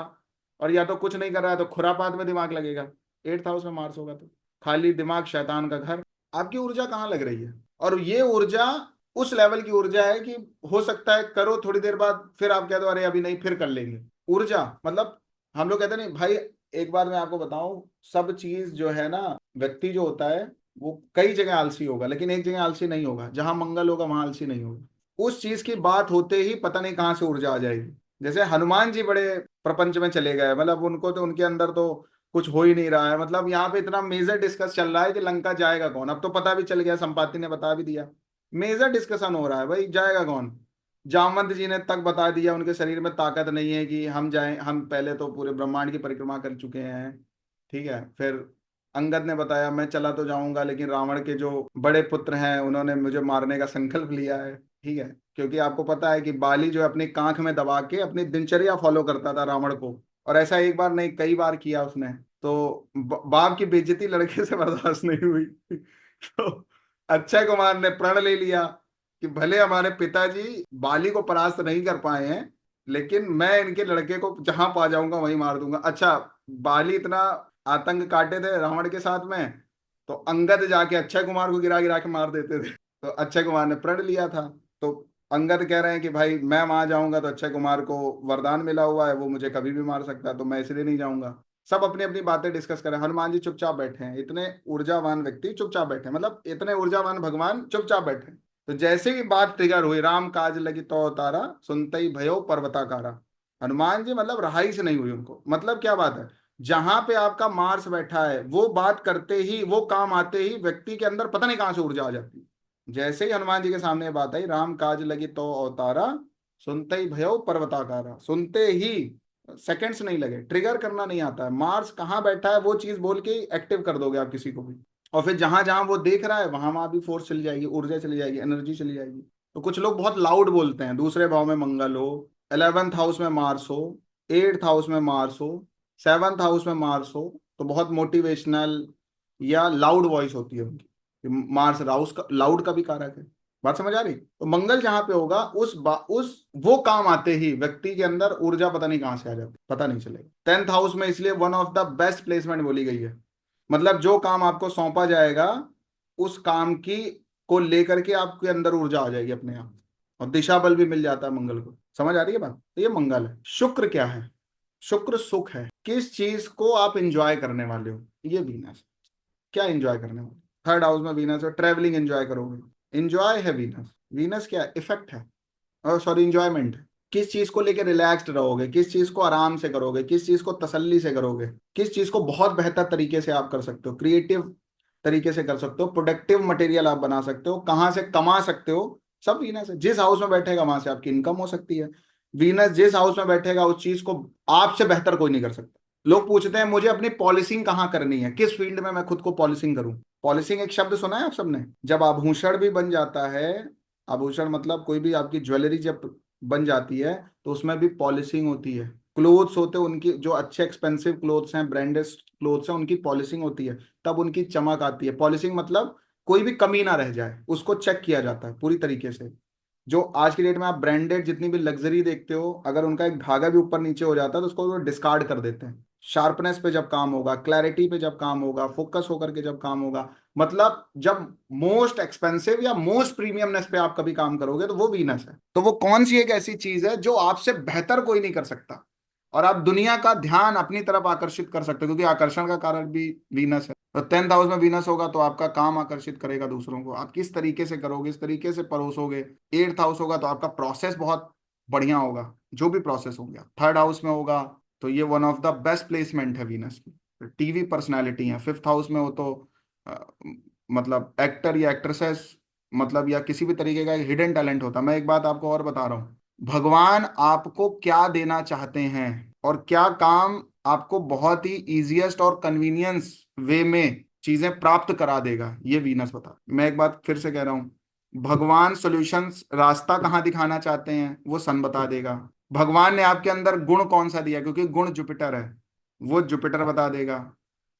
और या तो कुछ नहीं कर रहा है तो खुरापात में दिमाग लगेगा। 8th हाउस में मार्स होगा तो खाली दिमाग, शैतान का घर। आपकी ऊर्जा कहाँ लग रही है? और ये ऊर्जा उस लेवल की ऊर्जा है कि हो सकता है करो, थोड़ी देर बाद फिर आप कह दो अरे अभी नहीं, फिर कर लेंगे। ऊर्जा मतलब, हम लोग कहते नहीं भाई, एक बात मैं आपको बताऊं, सब चीज जो है ना, व्यक्ति जो होता है वो कई जगह आलसी होगा, लेकिन एक जगह आलसी नहीं होगा। जहां मंगल होगा वहां आलसी नहीं होगा। उस चीज की बात होते ही पता नहीं कहां से ऊर्जा आ जाएगी। जैसे हनुमान जी बड़े प्रपंच में चले गए, मतलब उनको तो, उनके अंदर तो कुछ हो ही नहीं रहा है। मतलब यहाँ पे इतना मेजर डिस्कस चल रहा है कि लंका जाएगा कौन। अब तो पता भी चल गया, संपाति ने बता भी दिया। मेजर डिस्कशन हो रहा है भाई, जाएगा कौन। जामवंत जी ने तक बता दिया उनके शरीर में ताकत नहीं है कि हम जाएं, हम पहले तो पूरे ब्रह्मांड की परिक्रमा कर चुके हैं। ठीक है, फिर अंगद ने बताया मैं चला तो जाऊंगा, लेकिन रावण के जो बड़े पुत्र हैं उन्होंने मुझे मारने का संकल्प लिया है। ठीक है, क्योंकि आपको पता है कि बाली जो है अपनी कांख में दबा के अपनी दिनचर्या फॉलो करता था रावण को, और ऐसा एक बार नहीं कई बार किया उसने। तो बाप की बेइज्जती लड़के से बर्दाश्त नहीं हुई तो अक्षय कुमार ने प्रण ले लिया कि भले हमारे पिताजी बाली को परास्त नहीं कर पाए हैं, लेकिन मैं इनके लड़के को जहां पा जाऊंगा वहीं मार दूंगा। अच्छा, बाली इतना आतंक काटे थे रावण के साथ में, तो अंगद जाके अक्षय कुमार को गिरा गिरा के मार देते थे। तो अक्षय कुमार ने प्रण लिया था। तो अंगद कह रहे हैं कि भाई मैं वहां जाऊंगा तो अक्षय कुमार को वरदान मिला हुआ है, वो मुझे कभी भी मार सकता है, तो मैं इसलिए नहीं जाऊंगा। सब अपनी अपनी बातें डिस्कस करें। हनुमान जी चुपचाप बैठे हैं, इतने ऊर्जावान व्यक्ति चुपचाप बैठे हैं, मतलब इतने ऊर्जावान भगवान चुपचाप बैठे हैं। तो जैसे ही बात ट्रिगर हुई, राम काज लगी तो अवतारा, सुनते ही भयो पर्वताकारा। हनुमान जी मतलब रहाई से नहीं हुई उनको। मतलब क्या बात है, जहां पे आपका मार्स बैठा है वो बात करते ही, वो काम आते ही व्यक्ति के अंदर पता नहीं कहां से ऊर्जा आ जाती है। जैसे ही हनुमान जी के सामने ये बात आई, राम काज लगी तो अवतारा, सुनते ही भयो पर्वताकारा, सुनते ही सेकंड्स नहीं लगे, ट्रिगर करना नहीं आता है। मार्स कहाँ बैठा है वो चीज बोल के एक्टिव कर दोगे आप किसी को भी। और फिर जहां जहां वो देख रहा है वहां वहां भी फोर्स चली जाएगी, ऊर्जा चली जाएगी, एनर्जी चली जाएगी। तो कुछ लोग बहुत लाउड बोलते हैं, दूसरे भाव में मंगल हो, 11th हाउस में मार्स हो, 8th हाउस में मार्स हो, 7th हाउस में मार्स हो, तो बहुत मोटिवेशनल या लाउड वॉइस होती है उनकी। मार्स राउस का, लाउड का भी कारक है। बात समझ आ रही? तो मंगल जहां पे होगा उस वो काम आते ही व्यक्ति के अंदर ऊर्जा पता नहीं कहां से आ जाती, पता नहीं चलेगा। 10th हाउस में इसलिए one of the best placement बोली गई है। मतलब जो काम आपको सौंपा जाएगा उस काम की को लेकर के आपके अंदर ऊर्जा आ जाएगी अपने आप, और दिशा बल भी मिल जाता है मंगल को। समझ आ रही है बात? तो ये मंगल है। शुक्र क्या है? शुक्र सुख है। किस चीज को आप इंजॉय करने वाले हो, ये वीनस। क्या एंजॉय करने वाले? 3rd हाउस में वीनस है, ट्रेवलिंग एंजॉय करोगे, एंजॉय है वीनस। वीनस क्या है? इफेक्ट है, और सॉरी इंजॉयमेंट है। किस चीज को लेकर रिलैक्स्ड रहोगे, किस चीज को आराम से करोगे, किस चीज को तसल्ली से करोगे, किस चीज को बहुत बेहतर तरीके से आप कर सकते हो, क्रिएटिव तरीके से कर सकते हो, प्रोडक्टिव मटेरियल आप बना सकते हो, कहाँ से कमा सकते हो, सब वीनस है। जिस हाउस में बैठेगा वहां से आपकी इनकम हो सकती है। वीनस जिस हाउस में बैठेगा उस चीज को आपसे बेहतर कोई नहीं कर सकता। लोग पूछते हैं मुझे अपनी पॉलिशिंग कहाँ करनी है, किस फील्ड में मैं खुद को पॉलिशिंग करूं। पॉलिशिंग एक शब्द सुना है आप सबने? जब आभूषण भी बन जाता है, आभूषण मतलब कोई भी आपकी ज्वेलरी जब बन जाती है तो उसमें भी पॉलिशिंग होती है। क्लोथ्स होते हैं उनकी, जो अच्छे एक्सपेंसिव क्लोथ्स हैं, ब्रांडेड क्लोथ्स हैं, उनकी पॉलिशिंग होती है, तब उनकी चमक आती है। पॉलिशिंग मतलब कोई भी कमी ना रह जाए, उसको चेक किया जाता है पूरी तरीके से। जो आज की डेट में आप ब्रांडेड जितनी भी लग्जरी देखते हो, अगर उनका एक धागा भी ऊपर नीचे हो जाता है तो उसको वो डिस्कार्ड कर देते हैं। शार्पनेस पे जब काम होगा, क्लैरिटी पे जब काम होगा, फोकस होकर के जब काम होगा, मतलब जब मोस्ट एक्सपेंसिव या मोस्ट प्रीमियमनेस पे आप कभी काम करोगे, तो वो वीनस है। तो वो कौन सी एक ऐसी चीज है जो आपसे बेहतर कोई नहीं कर सकता। और आप दुनिया का ध्यान अपनी तरफ आकर्षित कर सकते हो, क्योंकि आकर्षण का कारक भी वीनस है। तो 10th हाउस में वीनस होगा तो आपका काम आकर्षित करेगा दूसरों को, आप किस तरीके से करोगे, इस तरीके से परोसोगे। 8th हाउस होगा तो आपका प्रोसेस बहुत बढ़िया होगा, जो भी प्रोसेस होगा। 3rd हाउस में होगा तो ये one of the best placement है वीनस की, टीवी पर्सनैलिटी है। 5th हाउस में हो तो अ, मतलब एक्टर या एक्ट्रेसेस, मतलब या किसी भी तरीके का हिडन टैलेंट होता। मैं एक बात आपको और बता रहा हूँ, भगवान आपको क्या देना चाहते हैं और क्या काम आपको बहुत ही इजीएस्ट और कन्वीनियंस वे में चीजें प्राप्त करा देगा, ये वीनस बता। मैं एक बात फिर से कह रहा हूँ, भगवान सॉल्यूशंस रास्ता कहाँ दिखाना चाहते हैं वो सन बता देगा। भगवान ने आपके अंदर गुण कौन सा दिया, क्योंकि गुण जुपिटर है, वो जुपिटर बता देगा।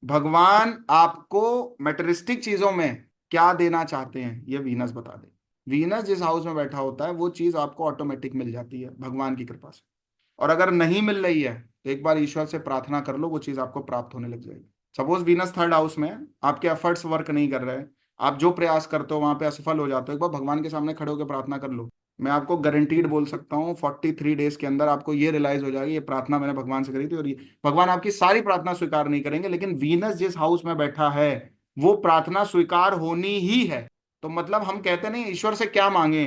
भगवान आपको मेटेरिस्टिक चीजों में क्या देना चाहते हैं ये वीनस बता दे। वीनस जिस हाउस में बैठा होता है वो चीज आपको ऑटोमेटिक मिल जाती है भगवान की कृपा से। और अगर नहीं मिल रही है तो एक बार ईश्वर से प्रार्थना कर लो, वो चीज आपको प्राप्त होने लग जाएगी। सपोज वीनस 3rd हाउस में है, आपके एफर्ट्स वर्क नहीं कर रहे, आप जो प्रयास करते हो वहां पे असफल हो जाते हो, एक बार भगवान के सामने खड़े होकर प्रार्थना कर लो। मैं आपको गारंटीड बोल सकता हूँ 43 डेज के अंदर आपको ये रियलाइज हो जाएगी ये प्रार्थना मैंने भगवान से करी थी। और ये भगवान आपकी सारी प्रार्थना स्वीकार नहीं करेंगे, लेकिन वीनस जिस हाउस में बैठा है वो प्रार्थना स्वीकार होनी ही है। तो मतलब हम कहते नहीं ईश्वर से क्या मांगे,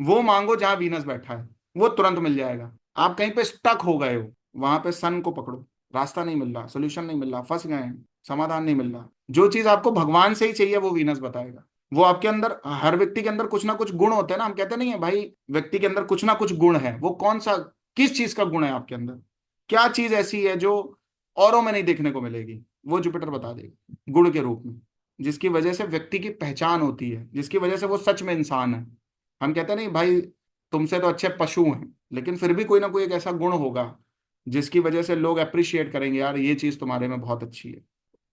वो मांगो जहां वीनस बैठा है, वो तुरंत मिल जाएगा। आप कहीं पे स्टक हो गए हो, वहां पे सन को पकड़ो, रास्ता नहीं मिल रहा, सोल्यूशन नहीं मिल रहा, फंस गए हैं, समाधान नहीं मिल रहा, जो चीज आपको भगवान से ही चाहिए वो वीनस बताएगा। वो आपके अंदर, हर व्यक्ति के अंदर कुछ ना कुछ गुण होते हैं ना, हम कहते नहीं है भाई व्यक्ति के अंदर कुछ ना कुछ गुण है, वो कौन सा, किस चीज का गुण है आपके अंदर, क्या चीज ऐसी है जो औरों में नहीं देखने को मिलेगी, वो जुपिटर बता देगा गुण के रूप में, जिसकी वजह से व्यक्ति की पहचान होती है, जिसकी वजह से वो सच में इंसान है। हम कहते नहीं भाई तुमसे तो अच्छे पशु हैं, लेकिन फिर भी कोई ना कोई एक ऐसा गुण होगा जिसकी वजह से लोग अप्रिशिएट करेंगे, यार ये चीज तुम्हारे में बहुत अच्छी है।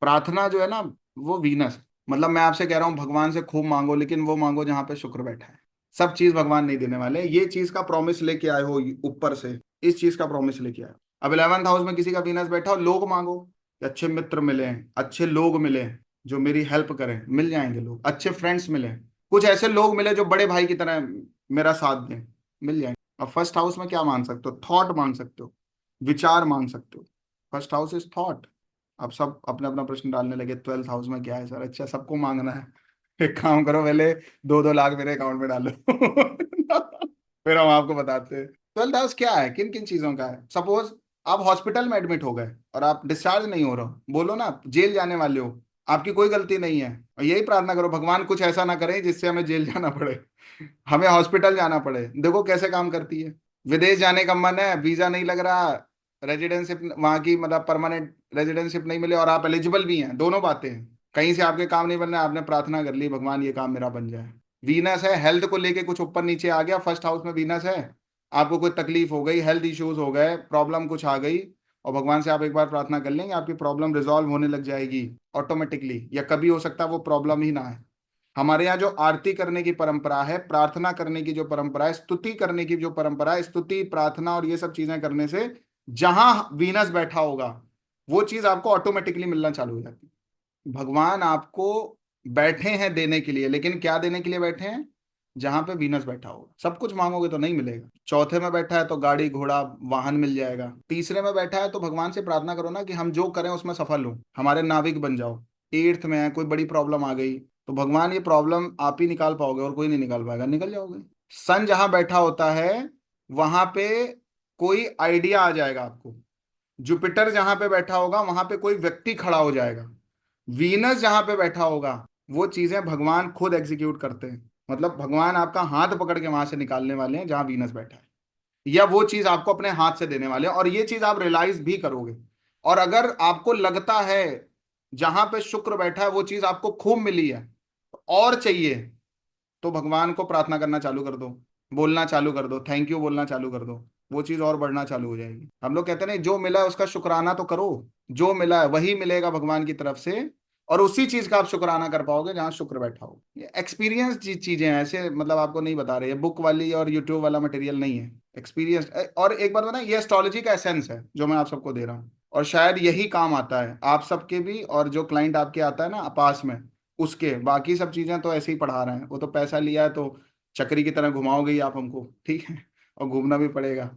प्रार्थना जो है ना वो वीनस है। मतलब मैं आपसे कह रहा हूँ भगवान से खूब मांगो, लेकिन वो मांगो जहां पे शुक्र बैठा है। सब चीज भगवान नहीं देने वाले, ये चीज का प्रॉमिस लेके आए हो ऊपर से, इस चीज का प्रॉमिस लेके आए हो। अब 11th हाउस में किसी का वीनस बैठा हो, लोग मांगो कि अच्छे मित्र मिले, अच्छे लोग मिले जो मेरी हेल्प करें, मिल जाएंगे लोग, अच्छे फ्रेंड्स मिले, कुछ ऐसे लोग मिले जो बड़े भाई की तरह मेरा साथ दें, मिल जाएंगे। अब 1st हाउस में क्या मांग सकते हो, थॉट मांग सकते हो, विचार मांग सकते हो। 1st house is thought. अब सब अपना अपना प्रश्न डालने लगे 12th हाउस में क्या है सर, अच्छा सबको मांगना है, एक काम करो पहले 2-2 लाख मेरे अकाउंट में डालो फिर हम आपको बताते हैं 12th हाउस क्या है, किन किन चीजों का है। सपोज आप हॉस्पिटल में एडमिट हो गए और आप डिस्चार्ज नहीं हो रहे हो, बोलो ना आप जेल जाने वाले हो, आपकी कोई गलती नहीं है, और यही प्रार्थना करो भगवान कुछ ऐसा ना करें जिससे हमें जेल जाना पड़े, हमें हॉस्पिटल जाना पड़े। देखो कैसे काम करती है। विदेश जाने का मन है, वीजा नहीं लग रहा, रेजिडेंशिप वहां की मतलब परमानेंट रेजिडेंशिप नहीं मिले और आप एलिजिबल भी हैं, दोनों बातें हैं, कहीं से आपके काम नहीं बन रहे, आपने प्रार्थना कर ली भगवान ये काम मेरा बन जाए। वीनस है, हेल्थ को लेके कुछ ऊपर नीचे आ गया, 1st हाउस में वीनस है, आपको कोई तकलीफ हो गई, हेल्थ इश्यूज हो गए, प्रॉब्लम कुछ आ गई, और भगवान से आप एक बार प्रार्थना कर लेंगे आपकी प्रॉब्लम रिजॉल्व होने लग जाएगी ऑटोमेटिकली, या कभी हो सकता है वो प्रॉब्लम ही ना है। हमारे यहाँ जो आरती करने की परंपरा है, प्रार्थना करने की जो परंपरा है, स्तुति करने की जो परंपरा है, स्तुति प्रार्थना और ये सब चीजें करने से जहां वीनस बैठा होगा वो चीज आपको ऑटोमेटिकली मिलना चालू हो जाती है। भगवान आपको बैठे हैं देने के लिए, लेकिन क्या देने के लिए बैठे हैं, जहां पे वीनस बैठा होगा। सब कुछ मांगोगे तो नहीं मिलेगा। चौथे में बैठा है तो गाड़ी घोड़ा वाहन मिल जाएगा। तीसरे में बैठा है तो भगवान से प्रार्थना करो ना कि हम जो करें उसमें सफल हो, हमारे नाविक बन जाओ। 8th में है, कोई बड़ी प्रॉब्लम आ गई तो भगवान ये प्रॉब्लम आप ही निकाल पाओगे और कोई नहीं निकाल पाएगा, निकल जाओगे। सन जहां बैठा होता है वहां पे कोई आइडिया आ जाएगा आपको। जुपिटर जहां पे बैठा होगा वहां पे कोई व्यक्ति खड़ा हो जाएगा। वीनस जहां पे बैठा होगा वो चीजें भगवान खुद एग्जीक्यूट करते हैं। मतलब भगवान आपका हाथ पकड़ के वहां से निकालने वाले हैं जहां वीनस बैठा है, या वो चीज आपको अपने हाथ से देने वाले हैं, और ये चीज आप रियलाइज भी करोगे। और अगर आपको लगता है जहां पे शुक्र बैठा है वो चीज आपको खूब मिली है और चाहिए, तो भगवान को प्रार्थना करना चालू कर दो, बोलना चालू कर दो, थैंक यू बोलना चालू कर दो, वो चीज और बढ़ना चालू हो जाएगी। हम लोग कहते हैं नहीं जो मिला है उसका शुक्राना तो करो, जो मिला है वही मिलेगा भगवान की तरफ से, और उसी चीज का आप शुक्राना कर पाओगे जहां शुक्र बैठा हो। ये एक्सपीरियंस चीजें हैं, ऐसे मतलब आपको नहीं बता रहे, बुक वाली और यूट्यूब वाला मटेरियल नहीं है, एक्सपीरियंस। और एक बात बताएं, ये एस्ट्रोलॉजी का एसेंस है जो मैं आप सबको दे रहा हूँ, और शायद यही काम आता है आप सबके भी, और जो क्लाइंट आपके आता है ना पास में, उसके बाकी सब चीजें तो ऐसे ही पढ़ा रहे हैं, वो तो पैसा लिया है तो चक्री की तरह घुमाओगे ही आप हमको, ठीक है, और घूमना भी पड़ेगा।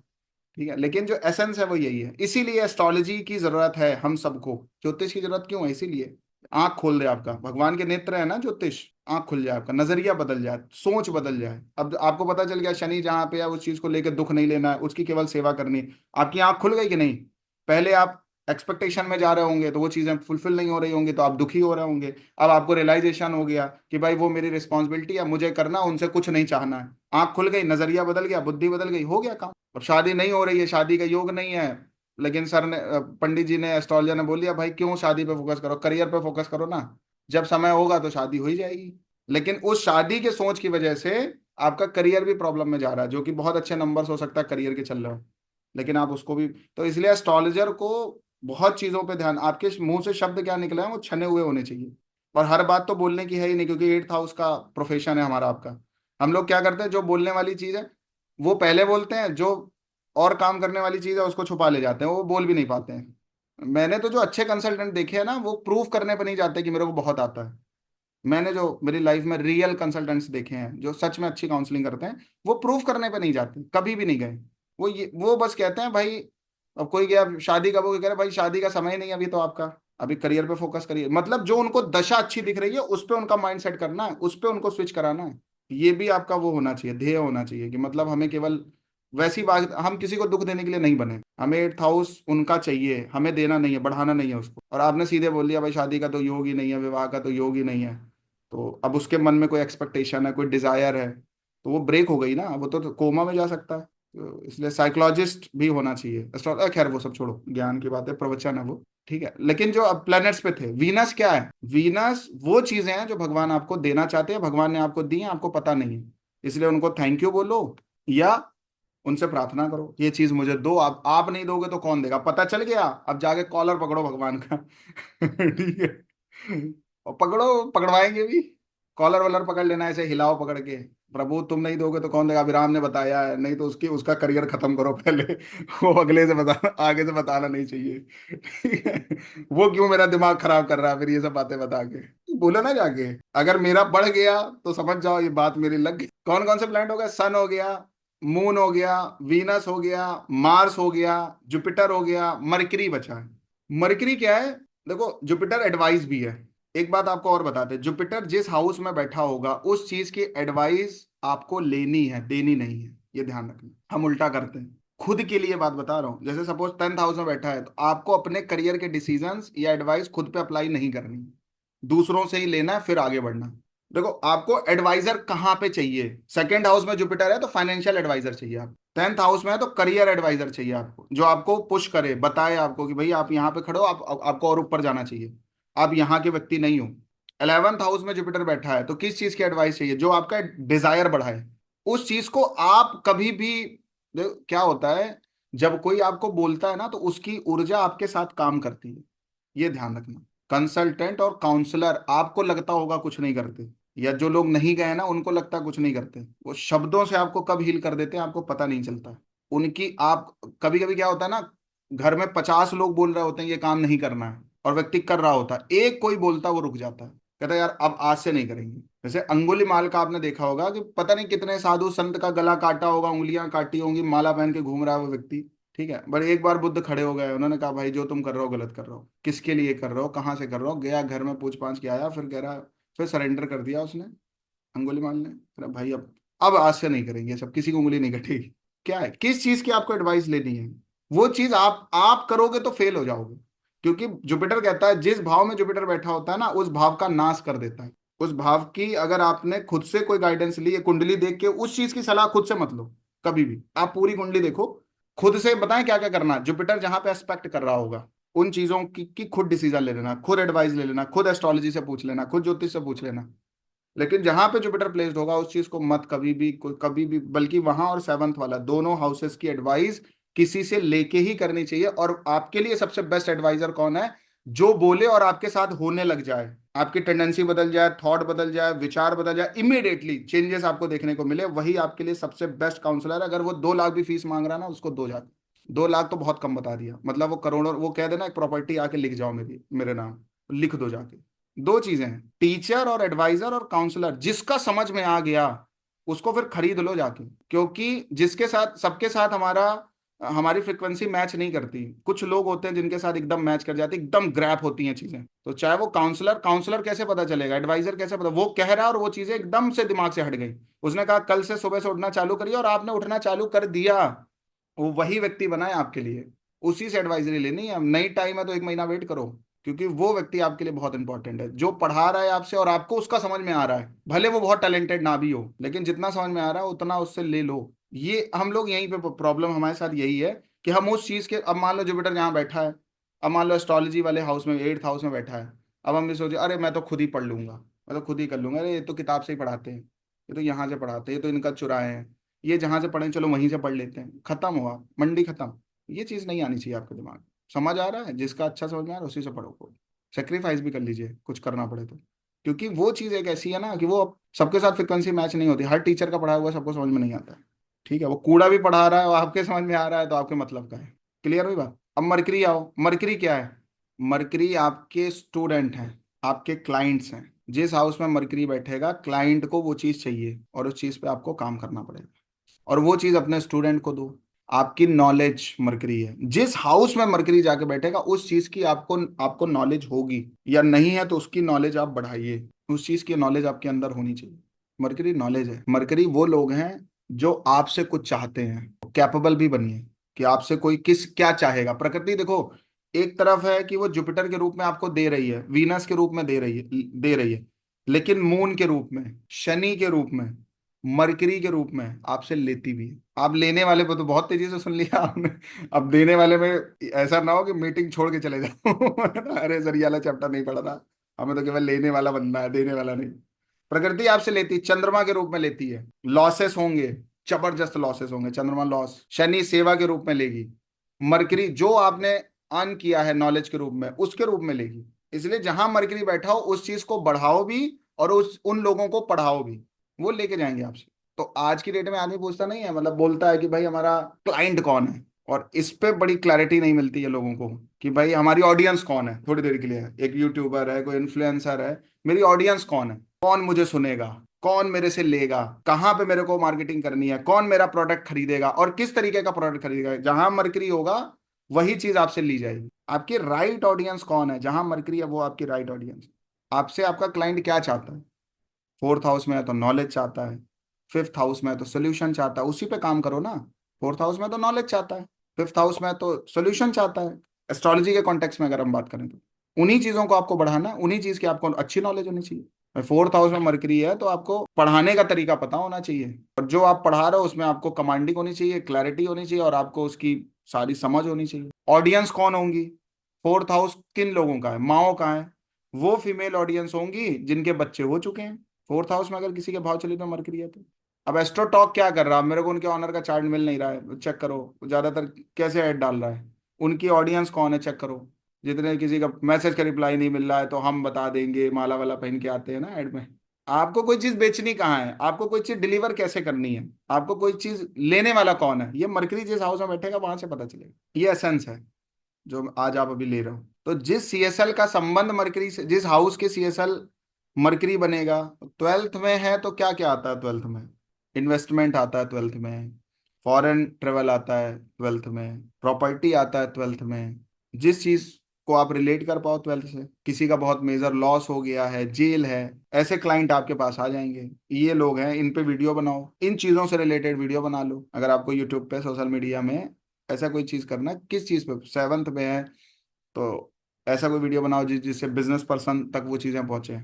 ठीक है, लेकिन जो एसेंस है वो यही है। इसीलिए एस्ट्रोलॉजी की जरूरत है हम सबको। ज्योतिष की जरूरत क्यों है? इसीलिए आंख खोल दे आपका, भगवान के नेत्र है ना ज्योतिष, आंख खुल जाए, आपका नजरिया बदल जाए, सोच बदल जाए। अब आपको पता चल गया शनि जहां पे है उस चीज को लेकर दुख नहीं लेना है, उसकी केवल सेवा करनी है। आपकी आंख खुल गई कि नहीं? पहले आप एक्सपेक्टेशन में जा रहे होंगे तो वो चीजें फुलफिल नहीं हो रही होंगी तो आप दुखी हो रहे होंगे। अब आपको रियलाइजेशन हो गया कि भाई वो मेरी रिस्पॉन्सिबिलिटी है, मुझे करना, उनसे कुछ नहीं चाहना है। आंख खुल गई, नजरिया बदल गया, बुद्धि बदल गई, हो गया काम। अब शादी नहीं हो रही है, शादी का योग नहीं है, लेकिन सर ने पंडित जी ने, एस्ट्रोलॉजर ने बोल दिया भाई क्यों शादी पे फोकस करो, करियर पे फोकस करो ना, जब समय होगा तो शादी हो ही जाएगी। लेकिन उस शादी के सोच की वजह से आपका करियर भी प्रॉब्लम में जा रहा है, जो कि बहुत अच्छे नंबर्स हो सकता है करियर के चल रहे हो, लेकिन आप उसको भी। तो इसलिए एस्ट्रोलॉजर को बहुत चीजों पे ध्यान, आपके मुंह से शब्द क्या निकले हैं वो छने हुए होने चाहिए। और हर बात तो बोलने की है ही नहीं, क्योंकि 8th हाउस का प्रोफेशन है हमारा आपका। हम लोग क्या करते हैं, जो बोलने वाली चीज है वो पहले बोलते हैं, जो और काम करने वाली चीज है उसको छुपा ले जाते हैं, वो बोल भी नहीं पाते हैं। मैंने तो जो अच्छे कंसल्टेंट देखे हैं ना, वो प्रूव करने पर नहीं जाते कि मेरे को बहुत आता है। मैंने जो मेरी लाइफ में रियल कंसल्टेंट्स देखे हैं जो सच में अच्छी काउंसलिंग करते हैं, वो प्रूफ करने पे नहीं जाते, कभी भी नहीं गए। वो बस कहते हैं भाई, अब कोई गया शादी कब होगी, कह रहे भाई शादी का समय नहीं है अभी तो आपका, अभी करियर पे फोकस करिए। मतलब जो उनको दशा अच्छी दिख रही है उस पे उनका माइंड सेट करना है, उस पे उनको स्विच कराना है। ये भी आपका वो होना चाहिए, ध्येय होना चाहिए कि मतलब हमें केवल वैसी बात, हम किसी को दुख देने के लिए नहीं बने, हमें 8th हाउस उनका चाहिए, हमें देना नहीं है, बढ़ाना नहीं है उसको। और आपने सीधे बोल दिया भाई शादी का तो योग ही नहीं है, विवाह का तो योग ही नहीं है, तो अब उसके मन में कोई एक्सपेक्टेशन है, कोई डिजायर है, तो वो ब्रेक हो गई ना, वो तो कोमा में जा सकता है। तो इसलिए साइकोलॉजिस्ट भी होना चाहिए, खैर वो सब छोड़ो, ज्ञान की बात है, प्रवचन है वो, ठीक है। लेकिन जो अब प्लैनेट्स पे थे, वीनस क्या है? वीनस वो चीजें हैं जो भगवान आपको देना चाहते हैं, भगवान ने आपको दी हैं, आपको पता नहीं है, इसलिए उनको थैंक यू बोलो या उनसे प्रार्थना करो, ये चीज मुझे दो। आप नहीं दोगे तो कौन देगा? पता चल गया, अब जाके कॉलर पकड़ो भगवान का ठीक है, और पकड़ो, पकड़वाएंगे भी। कॉलर वॉलर पकड़ लेना, ऐसे हिलाओ पकड़ के, प्रभु तुम नहीं दोगे तो कौन देगा? अभिराम ने बताया है, नहीं तो उसकी उसका करियर खत्म करो पहले वो अगले से बताना, आगे से बताना नहीं चाहिए ठीक है? वो क्यों मेरा दिमाग खराब कर रहा है फिर ये सब बातें बता के? बोलो ना जाके, अगर मेरा बढ़ गया तो समझ जाओ ये बात मेरी लग गई। कौन कौन से प्लैनेट हो गए? सन हो गया, मून हो गया, वीनस हो गया, मार्स हो गया, जुपिटर हो गया, मरकरी बचा है। मरकरी क्या है? देखो जुपिटर एडवाइस भी है। एक बात आपको और बताते हैं, जुपिटर जिस हाउस में बैठा होगा उस चीज की एडवाइस आपको लेनी है, देनी नहीं है, ये ध्यान रखना। हम उल्टा करते हैं, खुद के लिए बात बता रहा हूं। जैसे सपोज 10th हाउस में बैठा है तो आपको अपने करियर के डिसीजंस या एडवाइस खुद पे अप्लाई नहीं करनी है, दूसरों से ही लेना है, फिर आगे बढ़ना है। देखो आपको एडवाइजर कहाँ पे चाहिए? 2nd हाउस में जुपिटर है तो फाइनेंशियल एडवाइजर चाहिए आपको। 10th हाउस में है तो करियर एडवाइजर चाहिए आपको, जो आपको पुश करे, बताए आपको कि भाई आप यहाँ पे खड़े हो, आपको और ऊपर जाना चाहिए, आप यहाँ के व्यक्ति नहीं हो। 11th हाउस में जुपिटर बैठा है तो किस चीज की एडवाइस चाहिए? जो आपका डिजायर बढ़ाए, उस चीज को आप कभी भी। देखो क्या होता है, जब कोई आपको बोलता है ना तो उसकी ऊर्जा आपके साथ काम करती है, ये ध्यान रखना। कंसल्टेंट और काउंसलर आपको लगता होगा कुछ नहीं करते, या जो लोग नहीं गए ना उनको लगता है कुछ नहीं करते, वो शब्दों से आपको कब हील कर देते हैं आपको पता नहीं चलता। उनकी आप, कभी कभी क्या होता है ना, घर में 50 लोग बोल रहे होते हैं ये काम नहीं करना है, और व्यक्ति कर रहा होता है, एक कोई बोलता वो रुक जाता है, कहता है यार अब आज से नहीं करेंगे। जैसे अंगुलीमाल का आपने देखा होगा कि पता नहीं कितने साधु संत का गला काटा होगा, उंगलियां काटी होंगी, माला पहन के घूम रहा है वो व्यक्ति, ठीक है। बट एक बार बुद्ध खड़े हो गए, उन्होंने कहा भाई जो तुम कर रहे हो गलत कर रहे हो, किसके लिए कर रहे हो, कहाँ से कर रहे हो? गया घर में पूछ पाछ के आया, फिर कह रहा, फिर सरेंडर कर दिया उसने, अंगुलीमाल ने, कहा भाई अब आज से नहीं करेंगे सब, किसी की उंगली नहीं कटेगी। क्या है, किस चीज की आपको एडवाइस लेनी है? वो चीज आप करोगे तो फेल हो जाओगे, क्योंकि जुपिटर कहता है जिस भाव में जुपिटर बैठा होता है ना उस भाव का नाश कर देता है। उस भाव की अगर आपने खुद से कोई गाइडेंस ली है, कुंडली देख के उस चीज की सलाह खुद से मत लो कभी भी। आप पूरी कुंडली देखो, खुद से बताएं क्या क्या करना। जुपिटर जहां पे एस्पेक्ट कर रहा होगा उन चीजों की खुद डिसीजन ले लेना, खुद एडवाइस ले लेना, खुद एस्ट्रोलॉजी से पूछ लेना, खुद ज्योतिष से पूछ लेना। लेकिन जहां पे जुपिटर प्लेस्ड होगा उस चीज को मत कभी भी, बल्कि वहां और 7th वाला दोनों हाउसेस की एडवाइस किसी से लेके ही करनी चाहिए। और आपके लिए सबसे बेस्ट एडवाइजर कौन है? जो बोले और आपके साथ होने लग जाए, आपकी टेंडेंसी बदल जाए, थॉट बदल जाए, विचार बदल जाए, इमीडिएटली चेंजेस आपको देखने को मिले, वही आपके लिए सबसे बेस्ट काउंसलर है। अगर वो 2 लाख भी फीस मांग रहा है ना, उसको 2 लाख, 2 लाख तो बहुत कम बता दिया, मतलब वो करोड़ों, वो कह देना एक प्रॉपर्टी आके लिख जाओ मेरे नाम, लिख दो जाके। दो चीजें हैं, टीचर और एडवाइजर और काउंसलर, जिसका समझ में आ गया उसको फिर खरीद लो जाके, क्योंकि जिसके साथ, सबके साथ हमारा हमारी फ्रिक्वेंसी मैच नहीं करती। कुछ लोग होते हैं जिनके साथ एकदम मैच कर जाती, एकदम ग्रैप होती हैं चीजें। तो चाहे वो काउंसलर काउंसलर कैसे पता चलेगा, एडवाइजर कैसे पता, वो कह रहा है और वो चीजें एकदम से दिमाग से हट गई। उसने कहा कल से सुबह से उठना चालू करिए और आपने उठना चालू कर दिया, वो वही व्यक्ति बना है आपके लिए। उसी से एडवाइजरी लेनी है। अब नई टाइम है तो 1 महीना वेट करो, क्योंकि वो व्यक्ति आपके लिए बहुत इंपॉर्टेंट है, जो पढ़ा रहा है आपसे और आपको उसका समझ में आ रहा है। भले वो बहुत टैलेंटेड ना भी हो, लेकिन जितना समझ में आ रहा है उतना उससे ले लो। ये हम लोग यहीं पे प्रॉब्लम हमारे साथ यही है कि हम उस चीज के, अब मान लो जुपिटर यहाँ बैठा है, अब मान लो एस्ट्रोलॉजी वाले हाउस में 8th हाउस में बैठा है। अब हम भी सोचे अरे मैं तो खुद ही पढ़ लूंगा, मैं तो खुद ही कर लूंगा, अरे ये तो किताब से ही पढ़ाते हैं, ये तो यहाँ से पढ़ाते हैं, ये तो इनका चुराए हैं, ये जहां से पढ़े चलो वहीं से पढ़ लेते हैं, खत्म हुआ, मंडी खत्म। ये चीज नहीं आनी चाहिए आपके दिमाग में। समझ आ रहा है, जिसका अच्छा समझ में आ रहा है उसी से पढ़ो। सेक्रीफाइस भी कर लीजिए कुछ करना पड़े तो, क्योंकि वो चीज एक ऐसी है ना कि वो अब सबके साथ फ्रिक्वेंसी मैच नहीं होती। हर टीचर का पढ़ाया हुआ सबको समझ में नहीं आता है। ठीक है, वो कूड़ा भी पढ़ा रहा है और आपके समझ में आ रहा है तो आपके मतलब का है। क्लियर हुई बात। अब मरकरी आओ, मरकरी क्या है? मरकरी आपके स्टूडेंट हैं, आपके क्लाइंट्स हैं। जिस हाउस में मरकरी बैठेगा, क्लाइंट को वो चीज चाहिए और उस चीज पे आपको काम करना पड़ेगा, और वो चीज अपने स्टूडेंट को दो। आपकी नॉलेज मरकरी है, जिस हाउस में मरकरी जाके बैठेगा उस चीज की आपको आपको नॉलेज होगी, या नहीं है तो उसकी नॉलेज आप बढ़ाइए। उस चीज की नॉलेज आपके अंदर होनी चाहिए। मरकरी नॉलेज है। मरकरी वो लोग हैं जो आपसे कुछ चाहते हैं, कैपेबल भी बनिए कि आपसे कोई किस क्या चाहेगा। प्रकृति देखो, एक तरफ है कि वो जुपिटर के रूप में आपको दे रही है, वीनस के रूप में दे रही है, लेकिन मून के रूप में, शनि के रूप में, मरकरी के रूप में आपसे लेती भी है। आप लेने वाले पे तो बहुत तेजी से सुन लिया आपने, अब देने वाले में ऐसा ना हो कि मीटिंग छोड़ के चले जाओ अरे सर ये वाला चैप्टर नहीं पढ़ा था, हमें तो केवल लेने वाला बनना है, देने वाला नहीं। प्रकृति आपसे लेती, चंद्रमा के रूप में लेती है। लॉसेस होंगे, जबरदस्त लॉसेस होंगे, चंद्रमा लॉस। शनि सेवा के रूप में लेगी। मरकरी जो आपने अर्न किया है नॉलेज के रूप में, उसके रूप में लेगी। इसलिए जहां मरकरी बैठा हो उस चीज को बढ़ाओ भी, और उस उन लोगों को पढ़ाओ भी, वो लेके जाएंगे आपसे। तो आज की डेट में आदमी पूछता नहीं है, मतलब बोलता है कि भाई हमारा क्लाइंट कौन है, और इस पे बड़ी क्लैरिटी नहीं मिलती है लोगों को कि भाई हमारी ऑडियंस कौन है। थोड़ी देर के लिए एक यूट्यूबर है, कोई इन्फ्लुएंसर है, मेरी ऑडियंस कौन है, कौन मुझे सुनेगा, कौन मेरे से लेगा, कहाँ पे मेरे को मार्केटिंग करनी है, कौन मेरा प्रोडक्ट खरीदेगा और किस तरीके का प्रोडक्ट खरीदेगा। जहां मरकरी होगा वही चीज आपसे ली जाएगी। आपकी राइट ऑडियंस कौन है, जहां मरकरी है वो आपकी राइट ऑडियंस। आपसे आपका क्लाइंट क्या चाहता है? 4th हाउस में है तो नॉलेज चाहता है, 5th हाउस में है तो सोल्यूशन चाहता है, उसी पे काम करो ना। 4th हाउस में तो नॉलेज चाहता है, 5th हाउस में तो सोल्यूशन चाहता है। एस्ट्रोलॉजी के कॉन्टेक्स्ट में अगर हम बात करें तो उन्हीं चीजों को आपको बढ़ाना, उन्हीं चीज की आपको अच्छी नॉलेज होनी चाहिए। 4th हाउस में मरकरी है तो आपको पढ़ाने का तरीका पता होना चाहिए, और जो आप पढ़ा रहे हो उसमें आपको कमांडिंग होनी चाहिए, क्लैरिटी होनी चाहिए, और आपको उसकी सारी समझ होनी चाहिए। ऑडियंस कौन होंगी? 4th हाउस किन लोगों का है? माओ का है। वो फीमेल ऑडियंस होंगी जिनके बच्चे हो चुके हैं। 4th हाउस में अगर किसी के भाव चलित में मरकरी है तो। अब एस्ट्रो टॉक क्या कर रहा है, मेरे को उनके ऑनर का चार्ट मिल नहीं रहा है, चेक करो ज्यादातर कैसे ऐड डाल रहा है, उनकी ऑडियंस कौन है चेक करो। जितने किसी का मैसेज का रिप्लाई नहीं मिल रहा है तो हम बता देंगे, माला वाला पहन के आते हैं ना ऐड में। आपको कोई चीज बेचनी कहाँ है, आपको कोई चीज डिलीवर कैसे करनी है, आपको कोई चीज लेने वाला कौन है, ये मरकरी जिस हाउस में बैठेगा वहां से पता चलेगा। ये एसेंस है जो आज आप अभी ले रहे हो। तो जिस सीएसएल का संबंध मरकरी से, जिस हाउस के सीएसएल मरकरी बनेगा, 12th में है तो क्या क्या आता है 12th में? इन्वेस्टमेंट आता है 12th में, फॉरेन ट्रेवल आता है 12th में, प्रॉपर्टी आता है 12th में। जिस चीज को आप रिलेट कर पाओ 12th से, किसी का बहुत मेजर लॉस हो गया है, जेल है, ऐसे क्लाइंट आपके पास आ जाएंगे। ये लोग हैं, इन पे वीडियो बनाओ, इन चीजों से रिलेटेड वीडियो बना लो। अगर आपको यूट्यूब पे, सोशल मीडिया में ऐसा कोई चीज करना, किस चीज पे, 7th में है तो ऐसा कोई वीडियो बनाओ जिससे बिजनेस पर्सन तक वो चीजें पहुंचे।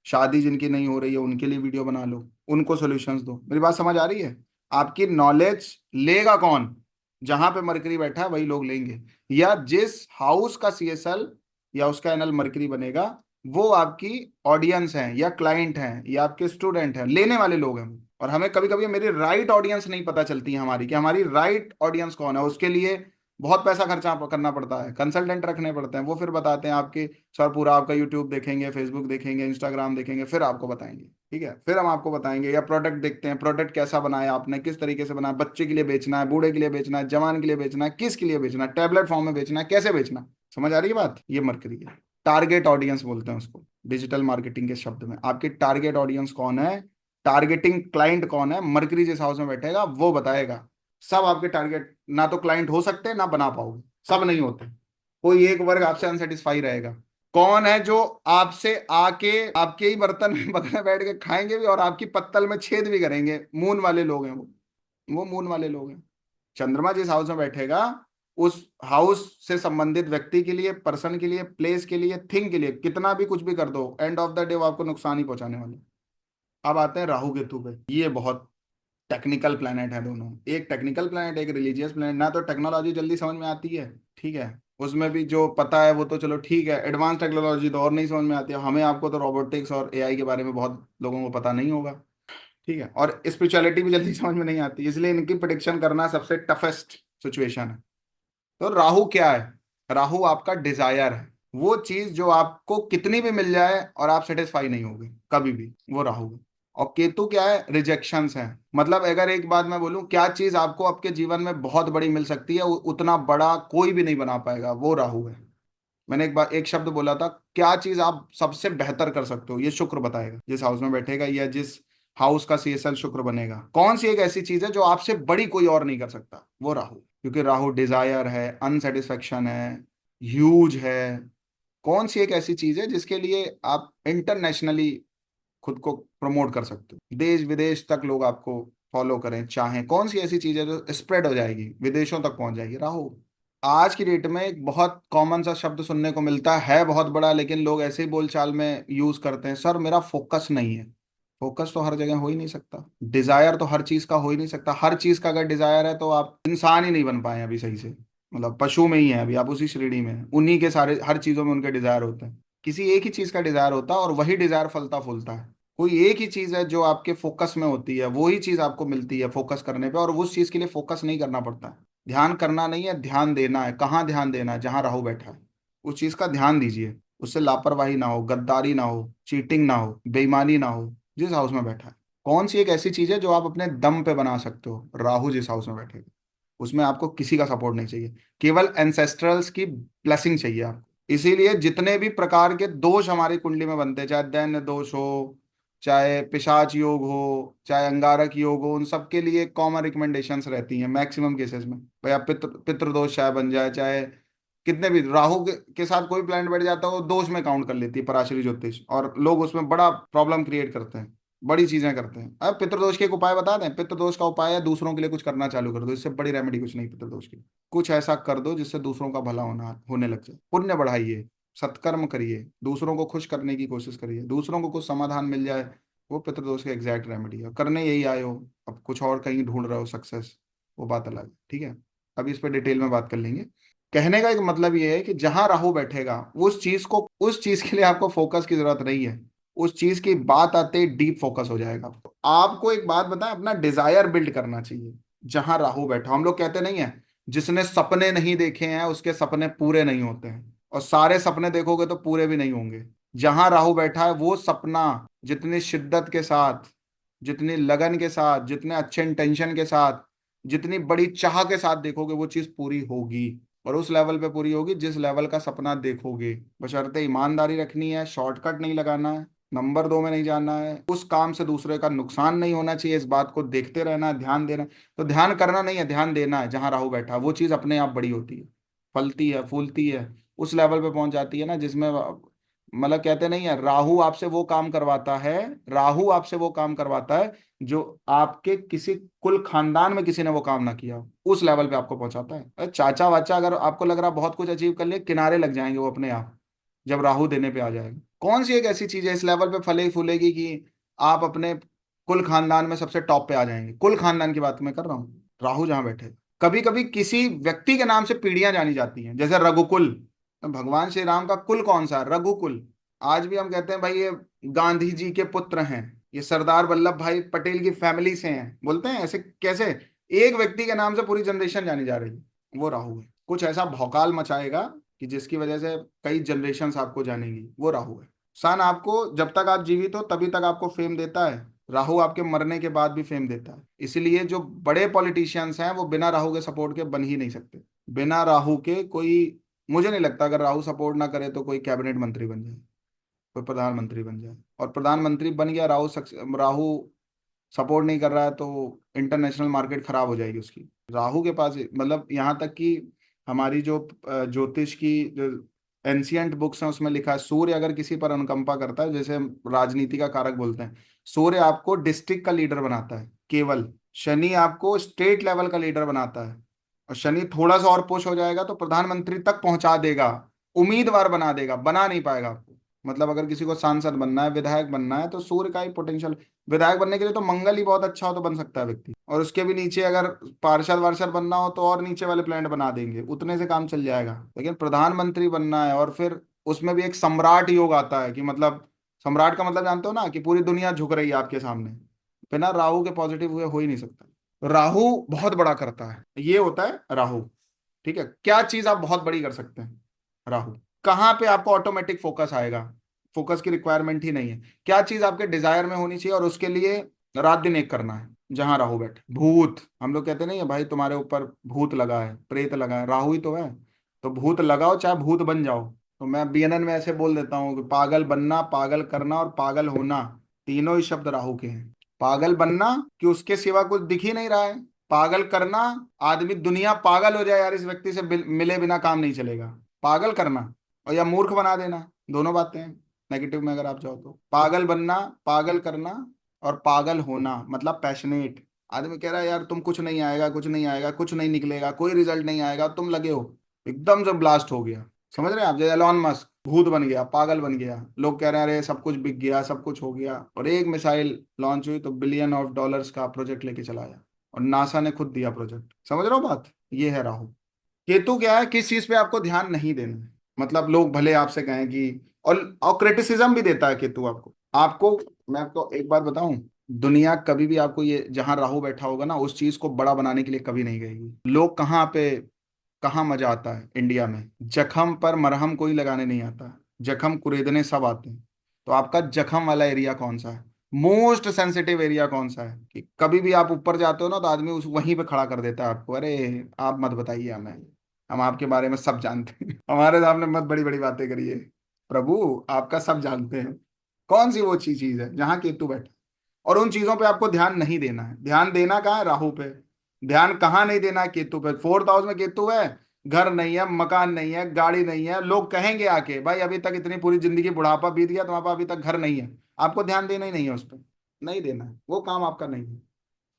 शादी जिनकी नहीं हो रही है उनके लिए वीडियो बना लो, उनको सॉल्यूशंस दो। मेरी बात समझ आ रही है? आपकी नॉलेज लेगा कौन? जहां पे मरकरी बैठा है वही लोग लेंगे, या जिस हाउस का सीएसएल या उसका एनएल मरकरी बनेगा वो आपकी ऑडियंस है, या क्लाइंट हैं, या आपके स्टूडेंट हैं, लेने वाले लोग हैं। और हमें कभी कभी मेरी राइट ऑडियंस नहीं पता चलती है हमारी, कि हमारी राइट ऑडियंस कौन है। उसके लिए बहुत पैसा खर्चा करना पड़ता है, कंसल्टेंट रखने पड़ते हैं, वो फिर बताते हैं आपके सर, पूरा आपका यूट्यूब देखेंगे, फेसबुक देखेंगे, इंस्टाग्राम देखेंगे, फिर आपको बताएंगे। ठीक है, फिर हम आपको बताएंगे। या प्रोडक्ट देखते हैं, प्रोडक्ट कैसा बनाया आपने, किस तरीके से बनाया, बच्चे के लिए बेचना है, बूढ़े के लिए बेचना है, जवान के लिए बेचना है, किसके लिए बेचना है, टैबलेट फॉर्म में बेचना है, कैसे बेचना है। समझ आ रही है बात? ये मरकरी है। टारगेट ऑडियंस बोलते हैं उसको डिजिटल मार्केटिंग के शब्द में। आपकी टारगेट ऑडियंस कौन है, टारगेटिंग क्लाइंट कौन है, मरकरी जिस हाउस में बैठेगा वो बताएगा। सब आपके टारगेट ना तो क्लाइंट हो सकते ना बना पाओगे, सब नहीं होते, कोई एक वर्ग आपसे अनसेटिस्फाई रहेगा। कौन है जो आपसे आके आपके ही बर्तन में बगल में बैठ के खाएंगे भी और आपकी पत्तल में छेद भी करेंगे? मून वाले लोग हैं वो मून वाले लोग हैं। चंद्रमा जिस हाउस में बैठेगा उस हाउस से संबंधित व्यक्ति के लिए, पर्सन के लिए, प्लेस के लिए, थिंग के लिए कितना भी कुछ भी कर दो, एंड ऑफ द डे वो आपको नुकसान ही पहुंचाने वाले। अब आते हैं राहु केतु पे। ये बहुत टेक्निकल प्लेनेट है दोनों, एक टेक्निकल प्लेनेट एक रिलीजियस प्लेनेट। ना तो टेक्नोलॉजी जल्दी समझ में आती है, ठीक है, उसमें भी जो पता है वो तो चलो ठीक है, एडवांस टेक्नोलॉजी तो और नहीं समझ में आती है हमें, आपको तो रोबोटिक्स और एआई के बारे में बहुत लोगों को पता नहीं होगा, ठीक है, और स्पिरिचुअलिटी भी जल्दी समझ में नहीं आती, इसलिए इनकी प्रिडिक्शन करना सबसे टफेस्ट सिचुएशन है। तो राहु क्या है? राहु आपका डिजायर है, वो चीज जो आपको कितनी भी मिल जाए और आप सेटिस्फाई नहीं होगे कभी भी, वो राहु है। और केतु क्या है? रिजेक्शंस है। मतलब अगर एक बात मैं बोलूं, क्या चीज आपको आपके जीवन में बहुत बड़ी मिल सकती है, उतना बड़ा कोई भी नहीं बना पाएगा, वो राहु है। मैंने एक बार एक शब्द बोला था, क्या चीज आप सबसे बेहतर कर सकते हो, ये शुक्र बताएगा जिस हाउस में बैठेगा, या जिस हाउस का सीएसएल शुक्र बनेगा। कौन सी एक ऐसी चीज है जो आपसे बड़ी कोई और नहीं कर सकता, वो राहु। क्योंकि राहु डिजायर है, अनसेटिस्फेक्शन है, ह्यूज है। कौन सी एक ऐसी चीज है जिसके लिए आप इंटरनेशनली खुद को प्रमोट कर सकते हो, देश विदेश तक लोग आपको फॉलो करें चाहें? कौन सी ऐसी चीज है जो स्प्रेड हो जाएगी, विदेशों तक पहुंच जाएगी? राहु। आज की डेट में एक बहुत कॉमन सा शब्द सुनने को मिलता है, बहुत बड़ा, लेकिन लोग ऐसे ही बोलचाल में यूज करते हैं, सर मेरा फोकस नहीं है। फोकस तो हर जगह हो ही नहीं सकता, डिजायर तो हर चीज का हो ही नहीं सकता। हर चीज का अगर डिजायर है तो आप इंसान ही नहीं बन पाए अभी सही से, मतलब पशु में ही है अभी आप, उसी श्रेणी में हैं। उन्हीं के सारे हर चीजों में उनके डिजायर होते हैं, किसी एक ही चीज का डिजायर होता है और वही डिजायर फलता फूलता है। कोई एक ही चीज है जो आपके फोकस में होती है, वही चीज आपको मिलती है फोकस करने पे, और उस चीज के लिए फोकस नहीं करना पड़ता है। ध्यान करना नहीं है, ध्यान देना है। कहाँ ध्यान देना है? जहां राहु बैठा है उस चीज का ध्यान दीजिए, उससे लापरवाही ना हो, गद्दारी ना हो, चीटिंग ना हो, बेईमानी ना हो। जिस हाउस में बैठा है, कौन सी एक ऐसी चीज है जो आप अपने दम पे बना सकते हो? राहु जिस हाउस में बैठेगा उसमें आपको किसी का सपोर्ट नहीं चाहिए, केवल एंसेस्ट्रल्स की ब्लेसिंग चाहिए आपको। इसीलिए जितने भी प्रकार के दोष हमारी कुंडली में बनते हैं, चाहे दैन्य दोष हो, चाहे पिशाच योग हो, चाहे अंगारक योग हो, उन सब के लिए कॉमन रिकमेंडेशंस रहती हैं मैक्सिमम केसेस में। भाई आप पितृदोष चाहे बन जाए, चाहे कितने भी राहु के साथ कोई प्लैनेट बैठ जाता है वो दोष में काउंट कर लेती है पराशरी ज्योतिष, और लोग उसमें बड़ा प्रॉब्लम क्रिएट करते हैं, बड़ी चीजें करते हैं। अब पितृदोष के एक उपाय बता दें? पितृदोष का उपाय है दूसरों के लिए कुछ करना चालू कर दो, इससे बड़ी रेमेडी कुछ नहीं पितृदोष की। कुछ ऐसा कर दो जिससे दूसरों का भला होने लग जाए, पुण्य बढ़ाइए, सत्कर्म करिए, दूसरों को खुश करने की कोशिश करिए, दूसरों को कुछ समाधान मिल जाए, वो पितृदोष की एग्जैक्ट रेमेडी है। करने यही आए हो, अब कुछ और कहीं ढूंढ रहे हो सक्सेस, वो बात अलग है, ठीक है। अभी इस पर डिटेल में बात कर लेंगे। कहने का एक मतलब ये है कि जहां राहु बैठेगा उस चीज के लिए आपको फोकस की जरूरत नहीं है, उस चीज की बात आते ही डीप फोकस हो जाएगा। तो आपको एक बात बताएं, अपना डिजायर बिल्ड करना चाहिए जहां राहु बैठा। हम लोग कहते नहीं है, जिसने सपने नहीं देखे हैं उसके सपने पूरे नहीं होते हैं, और सारे सपने देखोगे तो पूरे भी नहीं होंगे। जहां राहु बैठा है वो सपना जितनी शिद्दत के साथ, जितनी लगन के साथ, जितने अच्छे इंटेंशन के साथ, जितनी बड़ी चाह के साथ देखोगे वो चीज पूरी होगी, और उस लेवल पे पूरी होगी जिस लेवल का सपना देखोगे। बशर्ते ईमानदारी रखनी है, शॉर्टकट नहीं लगाना है, नंबर 2 में नहीं जाना है, उस काम से दूसरे का नुकसान नहीं होना चाहिए, इस बात को देखते रहना है, ध्यान देना है। तो ध्यान करना नहीं है, ध्यान देना है। जहां राहु बैठा वो चीज अपने आप बड़ी होती है, फलती है, फूलती है, उस लेवल पे पहुंच जाती है ना जिसमें, मतलब कहते नहीं है, राहु आपसे वो काम करवाता है, राहु आपसे वो काम करवाता है जो आपके किसी कुल खानदान में किसी ने वो काम ना किया हो, उस लेवल पे आपको पहुंचाता है। अरे चाचा वाचा अगर आपको लग रहा बहुत कुछ अचीव कर लिया, किनारे लग जाएंगे वो अपने आप, जब राहु देने पे आ जाएगा। कौन सी एक ऐसी चीज है इस लेवल पे फले फूलेगी कि आप अपने कुल खानदान में सबसे टॉप पे आ जाएंगे? कुल खानदान की बात मैं कर रहा हूँ, राहु जहां बैठे। कभी कभी किसी व्यक्ति के नाम से पीढ़ियां जानी जाती हैं, जैसे रघुकुल। तो भगवान श्री राम का कुल कौन सा है? रघुकुल। आज भी हम कहते हैं भाई ये गांधी जी के पुत्र हैं, ये सरदार वल्लभ भाई पटेल की फैमिली से हैं, बोलते हैं ऐसे कैसे? एक व्यक्ति के नाम से पूरी जनरेशन जानी जा रही है, वो राहु है। कुछ ऐसा भौकाल मचाएगा कि जिसकी वजह से कई जनरेशन आपको जानेंगी, वो राहु है। सन आपको जब तक आप जीवित हो तभी तक आपको फेम देता है, राहु आपके मरने के बाद भी फेम देता है। इसलिए जो बड़े पॉलिटिशियंस हैं वो बिना राहु के सपोर्ट के बन ही नहीं सकते। बिना राहु के कोई, मुझे नहीं लगता अगर राहु सपोर्ट ना करे तो कोई कैबिनेट मंत्री बन जाए, कोई प्रधानमंत्री बन जाए। और प्रधानमंत्री बन गया राहु राहु सपोर्ट नहीं कर रहा है तो इंटरनेशनल मार्केट खराब हो जाएगी उसकी। राहु के पास मतलब यहाँ तक कि हमारी जो ज्योतिष की जो एंशियंट बुक्स हैं उसमें लिखा है, सूर्य अगर किसी पर अनुकंपा करता है, जैसे राजनीति का कारक बोलते हैं, सूर्य आपको डिस्ट्रिक्ट का लीडर बनाता है केवल, शनि आपको स्टेट लेवल का लीडर बनाता है, और शनि थोड़ा सा और पुश हो जाएगा तो प्रधानमंत्री तक पहुंचा देगा, उम्मीदवार बना देगा, बना नहीं पाएगा आपको। मतलब अगर किसी को सांसद बनना है, विधायक बनना है, तो सूर्य का ही पोटेंशियल, विधायक बनने के लिए तो मंगल ही बहुत अच्छा हो तो बन सकता है व्यक्ति, और उसके भी नीचे अगर पार्षद वार्षद बनना हो तो और नीचे वाले प्लेनेट बना देंगे, उतने से काम चल जाएगा। लेकिन प्रधानमंत्री बनना है, और फिर उसमें भी एक सम्राट योग आता है कि मतलब सम्राट का मतलब जानते हो ना, कि पूरी दुनिया झुक रही है आपके सामने, बिना राहु के पॉजिटिव हुए हो ही नहीं सकता। राहु बहुत बड़ा करता है, ये होता है राहु। ठीक है, क्या चीज आप बहुत बड़ी कर सकते हैं? राहु। कहाँ पे आपको ऑटोमेटिक फोकस आएगा? फोकस की रिक्वायरमेंट ही नहीं है। क्या चीज आपके डिजायर में होनी चाहिए और उसके लिए रात दिन एक करना है? जहां राहु बैठे। भूत, हम लोग कहते नहीं है भाई तुम्हारे ऊपर भूत लगा है, प्रेत लगा है, राहु ही तो है। तो भूत लगाओ चाहे भूत बन जाओ। तो मैं बीएनएन में ऐसे बोल देता हूँ कि पागल बनना, पागल करना और पागल होना, तीनों ही शब्द राहु के हैं। पागल बनना कि उसके सिवा कुछ दिख ही नहीं रहा है, पागल करना आदमी दुनिया पागल हो जाए यार, इस व्यक्ति से मिले बिना काम नहीं चलेगा, पागल करना, और या मूर्ख बना देना, दोनों बातें हैं नेगेटिव में अगर आप जाओ तो। पागल बनना, पागल करना और पागल होना मतलब पैशनेट। आदमी कह रहा है यार तुम कुछ नहीं आएगा, कुछ नहीं आएगा, कुछ नहीं निकलेगा, कोई रिजल्ट नहीं आएगा, तुम लगे हो, एकदम से ब्लास्ट हो गया। समझ रहे हैं आप? जैसे एलॉन मस्क भूत बन गया, पागल बन गया, लोग कह रहे हैं अरे सब कुछ बिक गया, सब कुछ हो गया, और एक मिसाइल लॉन्च हुई तो बिलियन ऑफ डॉलर्स का प्रोजेक्ट लेके चला आया, और नासा ने खुद दिया प्रोजेक्ट। समझ रहे हो बात? ये है राहु। केतु क्या है, किस चीज पे आपको ध्यान नहीं देना है, मतलब लोग भले आपसे कहें कि, और क्रिटिसिज्म भी देता है केतु आपको। आपको मैं आपको एक बात बताऊं, दुनिया कभी भी आपको ये जहां राहु बैठा होगा ना, उस चीज को बड़ा बनाने के लिए कभी नहीं गएगी। लोग कहाँ पे, कहाँ मजा आता है इंडिया में, जख्म पर मरहम कोई लगाने नहीं आता, जख्म कुरेदने सब आते हैं। तो आपका जख्म वाला एरिया कौन सा है, मोस्ट सेंसिटिव एरिया कौन सा है, कि कभी भी आप ऊपर जाते हो ना तो आदमी उस वहीं पे खड़ा कर देता है आपको, अरे आप मत बताइए हमें, हम आपके बारे में सब जानते हैं हमारे सामने मत बड़ी बड़ी बातें करिए, प्रभु आपका सब जानते हैं। कौन सी वो चीज है जहां केतु बैठा? और उन चीजों पे आपको ध्यान नहीं देना है। ध्यान देना कहाँ है? राहु पे। ध्यान कहाँ नहीं देना है? केतु पे। फोर्थ हाउस में केतु है, घर नहीं है, मकान नहीं है, गाड़ी नहीं है, लोग कहेंगे आके भाई अभी तक इतनी पूरी जिंदगी बुढ़ापा बीत गया तुम्हारे पास, अभी तक घर नहीं है। आपको ध्यान देना ही नहीं है उस पर, नहीं देना है, वो काम आपका नहीं है,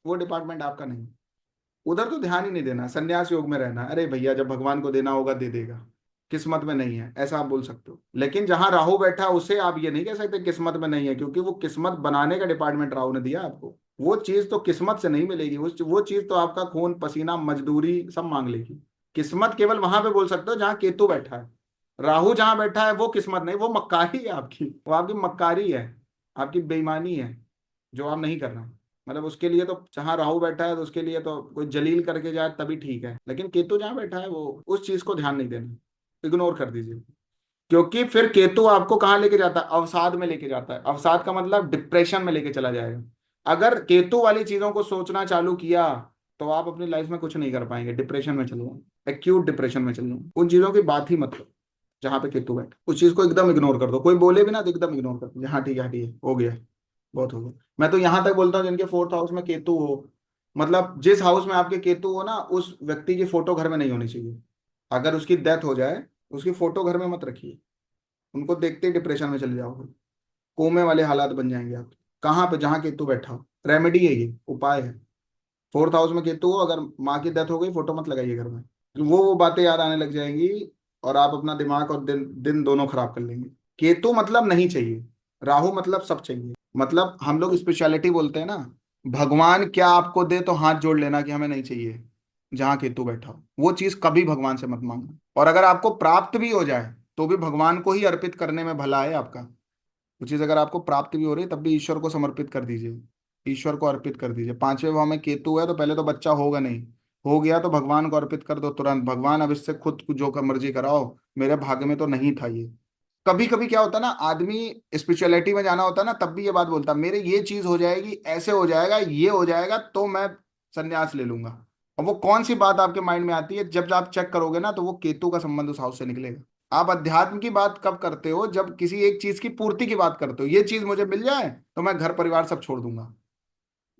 वो डिपार्टमेंट आपका नहीं है। उधर तो ध्यान ही नहीं देना, संन्यास योग में रहना है। अरे भैया जब भगवान को देना होगा दे देगा, किस्मत में नहीं है ऐसा आप बोल सकते हो। लेकिन जहां राहु बैठा उसे आप ये नहीं कह सकते किस्मत में नहीं है, क्योंकि वो किस्मत बनाने का डिपार्टमेंट राहु ने दिया आपको। वो चीज तो किस्मत से नहीं मिलेगी, वो चीज तो आपका खून पसीना मजदूरी सब मांग लेगी। किस्मत केवल वहां पे बोल सकते हो जहां केतु बैठा है। राहु जहां बैठा है वो किस्मत नहीं, वो मक्कारी है आपकी, वो आपकी मक्कारी है, आपकी बेईमानी है जो आप नहीं कर रहे। मतलब उसके लिए तो जहां राहु बैठा है तो उसके लिए तो कोई जलील करके जाए तभी ठीक है, लेकिन केतु जहां बैठा है वो उस चीज को ध्यान नहीं देना, इग्नोर कर दीजिए। क्योंकि फिर केतु आपको कहाँ लेके जाता है? अवसाद में लेके जाता है। अवसाद का मतलब डिप्रेशन में लेके चला जाएगा। अगर केतु वाली चीजों को सोचना चालू किया तो आप अपनी लाइफ में कुछ नहीं कर पाएंगे, डिप्रेशन में चलो, एक्यूट डिप्रेशन में चलो। उन चीजों की बात ही मत करो जहां पे केतु बैठे, उस चीज को एकदम इग्नोर कर दो। कोई बोले भी ना तो एकदम इग्नोर कर दो, हाँ ठीक है, ठीक है, हो गया, बहुत हो गया। मैं तो यहां तक बोलता हूँ जिनके फोर्थ हाउस में केतु हो, मतलब जिस हाउस में आपके केतु हो ना, उस व्यक्ति की फोटो घर में नहीं होनी चाहिए। अगर उसकी डेथ हो जाए उसकी फोटो घर में मत रखिए, उनको देखते ही डिप्रेशन में चले जाओगे, कोमे वाले हालात बन जाएंगे आपके। कहाँ पे? जहाँ केतु बैठा हो। रेमेडी है ये, उपाय है। फोर्थ हाउस में केतु हो, अगर माँ की डेथ हो गई फोटो मत लगाइए घर में, वो बातें याद आने लग जाएंगी और आप अपना दिमाग और दिन दिन दोनों खराब कर लेंगे। केतु मतलब नहीं चाहिए, राहु मतलब सब चाहिए। मतलब हम लोग स्पिरिचुअलिटी बोलते हैं ना, भगवान क्या आपको दे तो हाथ जोड़ लेना कि हमें नहीं चाहिए। जहां केतु बैठा हो वो चीज कभी भगवान से मत मांगना, और अगर आपको प्राप्त भी हो जाए तो भी भगवान को ही अर्पित करने में भला है आपका। वो चीज अगर आपको प्राप्त भी हो रही है तब भी ईश्वर को समर्पित कर दीजिए, ईश्वर को अर्पित कर दीजिए। पांचवें भाव में केतु है तो पहले तो बच्चा होगा नहीं, हो गया तो भगवान को अर्पित कर दो तुरंत, भगवान अब इससे खुद जो का मर्जी कराओ, मेरे भाग्य में तो नहीं था ये। कभी कभी क्या होता है ना, आदमी स्पिरिचुअलिटी में जाना होता है ना, तब भी ये बात बोलता है मेरे ये चीज हो जाएगी, ऐसे हो जाएगा, ये हो जाएगा तो मैं संन्यास ले लूंगा। और वो कौन सी बात आपके माइंड में आती है? जब आप चेक करोगे ना तो वो केतु का संबंध उस हाउस से निकलेगा। आप अध्यात्म की बात कब करते हो? जब किसी एक चीज की पूर्ति की बात करते हो, ये चीज मुझे मिल जाए तो मैं घर परिवार सब छोड़ दूंगा,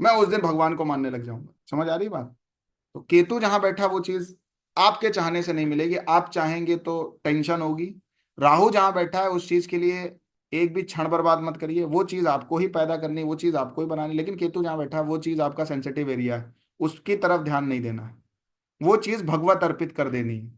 मैं उस दिन भगवान को मानने लग जाऊंगा। समझ आ रही बात? तो केतु जहां बैठा वो चीज आपके चाहने से नहीं मिलेगी, आप चाहेंगे तो टेंशन होगी। राहु जहां बैठा है उस चीज के लिए एक भी क्षण बर्बाद मत करिए, वो चीज आपको ही पैदा करनी, वो चीज आपको ही बनानी। लेकिन केतु जहां बैठा है वो चीज आपका सेंसिटिव एरिया है, उसकी तरफ ध्यान नहीं देना है। वो चीज भगवत अर्पित कर देनी है,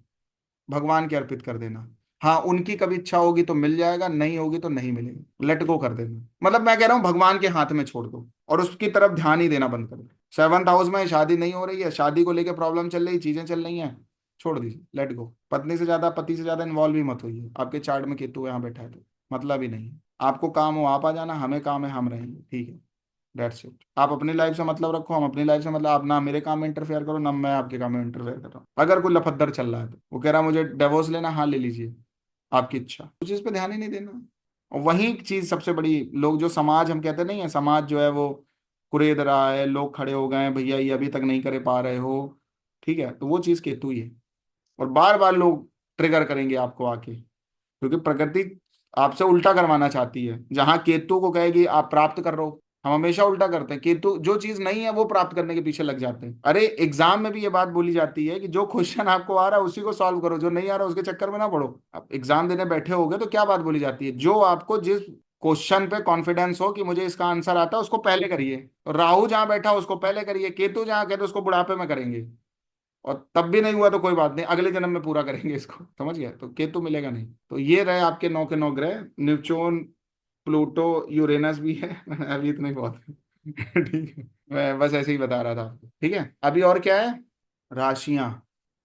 भगवान के अर्पित कर देना। हाँ, उनकी कभी इच्छा होगी तो मिल जाएगा, नहीं होगी तो नहीं मिलेगा, लेट गो कर देना। मतलब मैं कह रहा हूँ भगवान के हाथ में छोड़ दो और उसकी तरफ ध्यान ही देना बंद कर दो। 7th हाउस में शादी नहीं हो रही है, शादी को लेकर प्रॉब्लम चल रही, चीजें चल रही हैं, छोड़ दीजिए, लेट गो। पत्नी से ज्यादा, पति से ज्यादा इन्वॉल्व ही मत होइए। आपके चार्ट में केतु यहाँ बैठा है तो मतलब ही नहीं है। आपको काम हो आप आ जाना, हमें काम है हम रहेंगे, ठीक है, दैट्स इट। आप अपनी लाइफ से मतलब रखो, हम अपनी लाइफ से मतलब। आप ना मेरे काम में इंटरफेयर करो, ना मैं आपके काम में इंटरफेयर कर रहा हूँ। अगर कोई लफद्दर चल रहा है तो वो कह रहा है मुझे डिवोर्स लेना, हाँ ले लीजिए, आपकी इच्छा, उस चीज पे ध्यान ही नहीं देना। और वही चीज सबसे बड़ी, लोग जो समाज हम कहते नहीं है, समाज जो है वो कुरेद रहा है, लोग खड़े हो गए हैं, भैया ये अभी तक नहीं कर पा रहे हो, ठीक है, तो वो चीज केतु ही है। और बार बार लोग ट्रिगर करेंगे आपको आके, क्योंकि प्रकृति आपसे उल्टा करवाना चाहती है। जहां केतु को कहेगी आप प्राप्त कर रहे हो, हम हमेशा उल्टा करते हैं। केतु जो चीज नहीं है वो प्राप्त करने के पीछे लग जाते हैं। अरे एग्जाम में भी ये बात बोली जाती है कि जो क्वेश्चन आपको आ रहा है उसी को सॉल्व करो, जो नहीं आ रहा उसके चक्कर में ना पड़ो। आप एग्जाम देने बैठे होगे तो क्या बात बोली जाती है, जो आपको जिस क्वेश्चन पे कॉन्फिडेंस हो कि मुझे इसका आंसर आता है उसको पहले करिए। तो राहु जहां बैठा उसको पहले करिए, केतु जहां कहते उसको बुढ़ापे में करेंगे। और तब भी नहीं हुआ तो कोई बात नहीं, अगले जन्म में पूरा करेंगे इसको, समझ गए? तो केतु मिलेगा नहीं। तो ये रहे आपके 9 के 9 ग्रह। नेपच्यून, प्लूटो, यूरेनस भी है अभी इतने ही बहुत है ठीक है, मैं बस ऐसे ही बता रहा था आपको, ठीक है। अभी और क्या है, राशियां।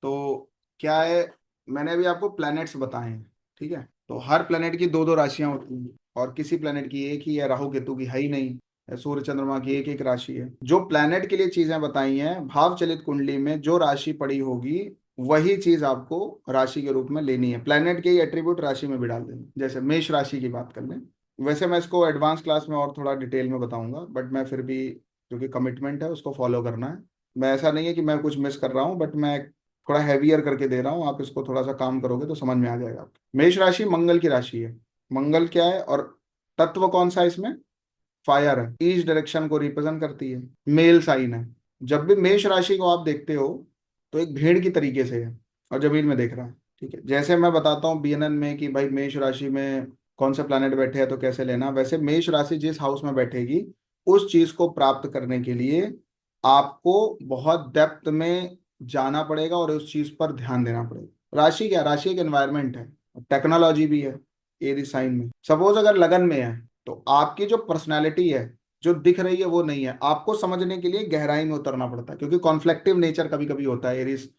तो क्या है, मैंने अभी आपको प्लैनेट्स बताए हैं, ठीक है। तो हर प्लैनेट की दो दो राशियां होती हैं, और किसी प्लैनेट की एक ही है, राहु केतु की है ही नहीं। सूर्य चंद्रमा की एक एक राशि है। जो प्लैनेट के लिए चीजें बताई हैं, भाव चलित कुंडली में जो राशि पड़ी होगी वही चीज आपको राशि के रूप में लेनी है। प्लैनेट के ही एट्रीब्यूट राशि में भी डाल देना। जैसे मेष राशि की बात कर लें, वैसे मैं इसको एडवांस क्लास में और थोड़ा डिटेल में बताऊंगा, बट मैं फिर भी, क्योंकि कमिटमेंट है उसको फॉलो करना है। मैं, ऐसा नहीं है कि मैं कुछ मिस कर रहा हूँ, बट मैं थोड़ा हैवियर करके दे रहा हूँ। आप इसको थोड़ा सा काम करोगे तो समझ में आ जाएगा आपको। मेष राशि मंगल की राशि है। मंगल क्या है और तत्व कौन सा है इसमें? फायर है, ईस्ट डायरेक्शन को रिप्रेजेंट करती है, मेल साइन है। जब भी मेष राशि को आप देखते हो तो एक भेड़ की तरीके से है और जमीन में देख रहा है, ठीक है। जैसे मैं बताता हूँ बीएनएन में कि भाई मेष राशि में कौन से प्लैनेट बैठे हैं तो कैसे लेना, वैसे मेष राशि जिस हाउस में बैठेगी उस चीज को प्राप्त करने के लिए आपको बहुत डेप्थ में जाना पड़ेगा और उस चीज पर ध्यान देना पड़ेगा। राशि क्या, राशि एक एनवायरनमेंट है, टेक्नोलॉजी भी है। एरी साइन में सपोज अगर लगन में है तो आपकी जो पर्सनैलिटी है, जो दिख रही है वो नहीं है। आपको समझने के लिए गहराई में उतरना पड़ता है, क्योंकि कॉन्फ्लिक्टिव नेचर कभी कभी होता है एरीज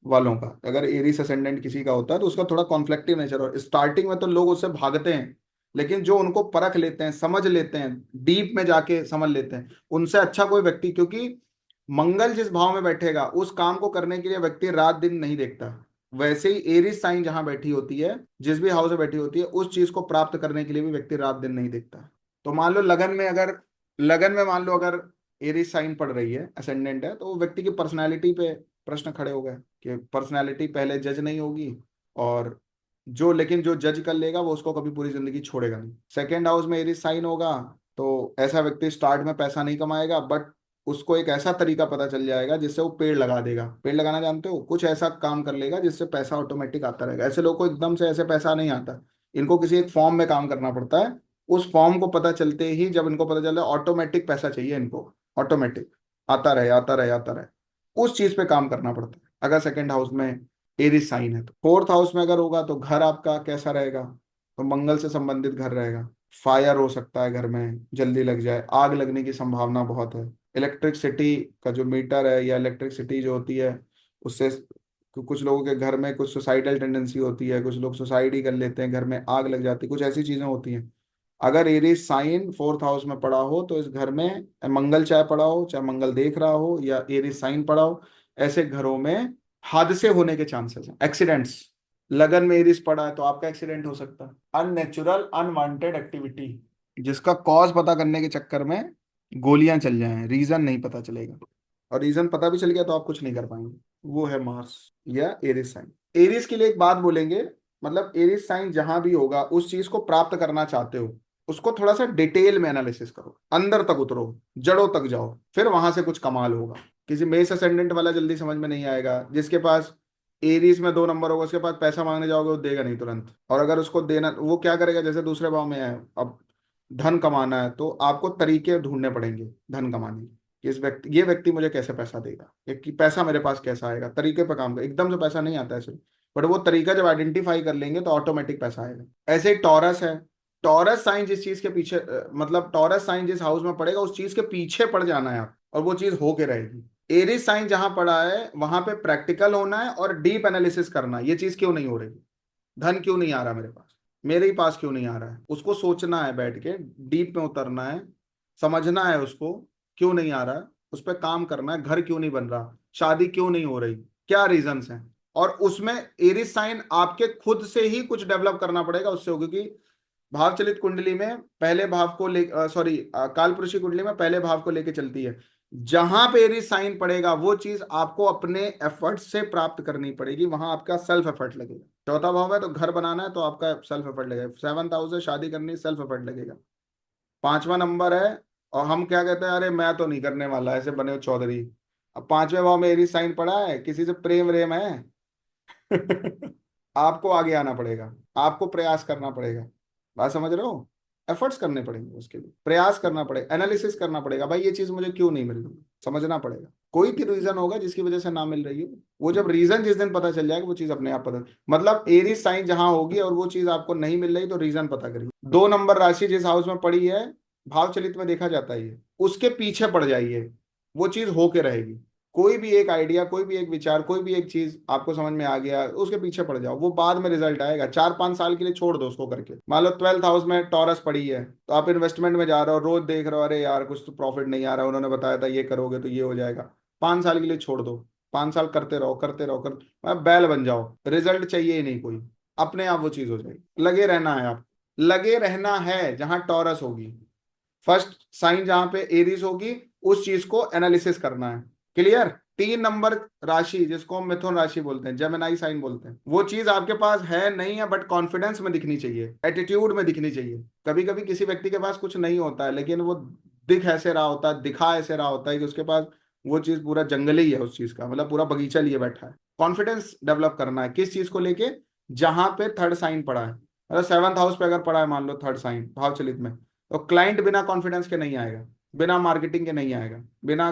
वालों का। अगर एरीज असेंडेंट किसी का होता है तो उसका थोड़ा कॉन्फ्लिक्टिव नेचर, और स्टार्टिंग में तो लोग उससे भागते हैं, लेकिन जो उनको परख लेते हैं, समझ लेते हैं, डीप में जाके समझ लेते हैं, उनसे अच्छा कोई व्यक्ति, क्योंकि मंगल जिस भाव में बैठेगा उस काम को करने के लिए व्यक्ति रात दिन नहीं देखता। वैसे ही एरीज साइन जहां बैठी होती है, जिस भी हाउस में बैठी होती है, उस चीज को प्राप्त करने के लिए भी व्यक्ति रात दिन नहीं देखता। तो मान लो लगन में, अगर लगन में मान लो अगर एरीज साइन पड़ रही है, असेंडेंट है, तो वो व्यक्ति की पर्सनैलिटी पे प्रश्न खड़े हो गए कि पर्सनैलिटी पहले जज नहीं होगी, और जो, लेकिन जो जज कर लेगा वो उसको कभी पूरी जिंदगी छोड़ेगा नहीं। सेकेंड हाउस में एरीज साइन होगा तो ऐसा व्यक्ति स्टार्ट में पैसा नहीं कमाएगा, बट उसको एक ऐसा तरीका पता चल जाएगा जिससे वो पेड़ लगा देगा। पेड़ लगाना जानते हो? कुछ ऐसा काम कर लेगा जिससे पैसा ऑटोमेटिक आता रहेगा। ऐसे लोगों को एकदम से ऐसे पैसा नहीं आता, इनको किसी एक फॉर्म में काम करना पड़ता है। उस फॉर्म को पता चलते ही, जब इनको पता चला ऑटोमेटिक पैसा चाहिए इनको, ऑटोमेटिक आता रहे आता रहे आता रहे, उस चीज पे काम करना पड़ता है। अगर सेकंड हाउस में एरीज साइन है तो फोर्थ हाउस में अगर होगा तो घर आपका कैसा रहेगा? तो मंगल से संबंधित घर रहेगा। फायर हो सकता है घर में, जल्दी लग जाए, आग लगने की संभावना बहुत है। इलेक्ट्रिसिटी का जो मीटर है या इलेक्ट्रिसिटी जो होती है उससे कुछ लोगों के घर में कुछ सुसाइडल टेंडेंसी होती है, कुछ लोग सुसाइड ही कर लेते हैं, घर में आग लग जाती है, कुछ ऐसी चीजें होती हैं। अगर एरीज साइन फोर्थ हाउस में पड़ा हो तो इस घर में, मंगल चाहे पड़ा हो, चाहे मंगल देख रहा हो या एरीज साइन पड़ा हो, ऐसे घरों में हादसे होने के चांसेस हैं, एक्सीडेंट्स। लगन में एरीज पड़ा है तो आपका एक्सीडेंट हो सकता है। अननेचुरल अनवांटेड एक्टिविटी, जिसका कॉज पता करने के चक्कर में गोलियां चल जाएं, रीजन नहीं पता चलेगा, और रीजन पता भी चल गया तो आप कुछ नहीं कर पाएंगे। वो है मार्स या एरीज साइन। एरीज के लिए एक बात बोलेंगे, मतलब एरीज साइन जहां भी होगा उस चीज को प्राप्त करना चाहते हो उसको थोड़ा सा डिटेल में एनालिसिस करो, अंदर तक उतरो, जड़ों तक जाओ, फिर वहां से कुछ कमाल होगा। किसी मेष असेंडेंट वाला जल्दी समझ में नहीं आएगा, जिसके पास एरीज में 2 नंबर होगा उसके पास पैसा मांगने जाओगे वो देगा नहीं तुरंत। और अगर उसको देना, वो क्या करेगा, जैसे दूसरे भाव में है, अब धन कमाना है तो आपको तरीके ढूंढने पड़ेंगे धन कमाने के, कि ये व्यक्ति मुझे कैसे पैसा देगा, या कि पैसा मेरे पास कैसा आएगा, तरीके पर काम कर, एकदम से पैसा नहीं आता है सिर्फ, बट वो तरीका जब आइडेंटिफाई कर लेंगे तो ऑटोमेटिक पैसा आएगा। ऐसे ही टॉरस है, टॉरस साइन जिस चीज के पीछे मतलब टॉरस साइन जिस हाउस में पड़ेगा उस चीज के पीछे पड़ जाना है आप, और वो चीज होके रहेगी। एरिस साइन जहां पड़ा है वहां पे प्रैक्टिकल होना है और डीप एनालिसिस करना है, ये चीज क्यों नहीं हो रही, धन क्यों नहीं आ रहा मेरे पास, मेरे ही पास क्यों नहीं आ रहा है, उसको सोचना है, बैठ के डीप में उतरना है, समझना है उसको क्यों नहीं आ रहा है, उस पर काम करना है। घर क्यों नहीं बन रहा, शादी क्यों नहीं हो रही, क्या रीजंस हैं, और उसमें एरिस साइन आपके खुद से ही कुछ डेवलप करना पड़ेगा उससे होगी। कि भाव चलित कुंडली में पहले भाव को ले सॉरी कालपुरुषी कुंडली में पहले भाव को लेके चलती है, जहां पे एरीज साइन पड़ेगा वो चीज आपको अपने एफर्ट से प्राप्त करनी पड़ेगी, वहां आपका सेल्फ एफर्ट लगेगा। चौथा भाव है तो घर बनाना है तो आपका सेल्फ एफर्ट लगेगा, 7th हाउस है शादी करनी, सेल्फ एफर्ट लगेगा। 5वां नंबर है, और हम क्या कहते हैं, अरे मैं तो नहीं करने वाला, ऐसे बने हो चौधरी। अब 5वें भाव में एरीज साइन पड़ा है, किसी से प्रेम व्रेम है आपको आगे आना पड़ेगा, आपको प्रयास करना पड़ेगा, बात समझ रहे हो, एफर्ट्स करने पड़ेंगे, उसके लिए प्रयास करना पड़ेगा, एनालिसिस करना पड़ेगा, भाई ये चीज मुझे क्यों नहीं मिल रही, समझना पड़ेगा। कोई भी रीजन होगा जिसकी वजह से ना मिल रही हो, वो जब रीजन जिस दिन पता चल जाएगा वो चीज अपने आप पता, मतलब एरीज साइन जहां होगी और वो चीज आपको नहीं मिल रही तो रीजन पता करिए। 2 नंबर राशि जिस हाउस में पड़ी है, भाव चलित में देखा जाता है ये, उसके पीछे पड़ जाइए, वो चीज होके रहेगी। कोई भी एक आइडिया, कोई भी एक विचार, कोई भी एक चीज आपको समझ में आ गया, उसके पीछे पड़ जाओ, वो बाद में रिजल्ट आएगा। 4-5 साल के लिए छोड़ दो उसको करके। मान लो 12th हाउस में टॉरस पड़ी है तो आप इन्वेस्टमेंट में जा रहे हो, रोज देख रहे हो, अरे यार कुछ तो प्रॉफिट नहीं आ रहा, उन्होंने बताया था ये करोगे तो ये हो जाएगा, 5 साल के लिए छोड़ दो, 5 साल करते रहो करते रहो बैल बन जाओ, रिजल्ट चाहिए ही नहीं कोई, अपने आप वो चीज हो जाएगी। लगे रहना है, आप लगे रहना है जहां टॉरस होगी, फर्स्ट साइन जहां पे एरीज होगी उस चीज को एनालिसिस करना है। क्लियर। 3 नंबर राशि जिसको हम मिथुन राशि बोलते हैं, जेमिनाई साइन बोलते हैं, वो चीज आपके पास है नहीं है, बट कॉन्फिडेंस में दिखनी चाहिए, एटीट्यूड में दिखनी चाहिए। कभी कभी किसी व्यक्ति के पास कुछ नहीं होता है लेकिन वो दिख ऐसे रहा होता है, दिखा ऐसे रहा होता है कि उसके पास वो चीज पूरा जंगल ही है, उस चीज का मतलब पूरा बगीचा लिए बैठा है। कॉन्फिडेंस डेवलप करना है किस चीज को लेके, जहां पे थर्ड साइन पड़ा है, मतलब 7th हाउस पे अगर पड़ा है मान लो थर्ड साइन भाव चलित में, तो क्लाइंट बिना कॉन्फिडेंस के नहीं आएगा, बिना मार्केटिंग के नहीं आएगा, बिना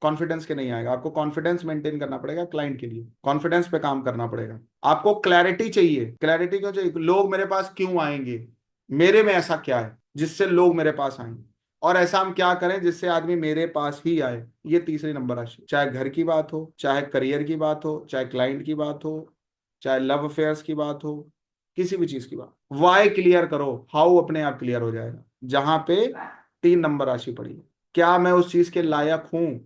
कॉन्फिडेंस के नहीं आएगा। आपको कॉन्फिडेंस मेंटेन करना पड़ेगा क्लाइंट के लिए, कॉन्फिडेंस पे काम करना पड़ेगा। आपको क्लैरिटी चाहिए, क्लैरिटी क्यों चाहिए, लोग मेरे पास क्यों आएंगे, मेरे में ऐसा क्या है जिससे लोग मेरे पास आएंगे, और ऐसा हम क्या करें जिससे आदमी मेरे पास ही आए। ये 3 नंबर राशि, चाहे घर की बात हो, चाहे करियर की बात हो, चाहे क्लाइंट की बात हो, चाहे लव अफेयर्स की बात हो, किसी भी चीज की बात, वाई क्लियर करो, हाउ अपने आप क्लियर हो जाएगा। जहां पे 3 नंबर राशि पड़ी है, क्या मैं उस चीज के लायक हूं,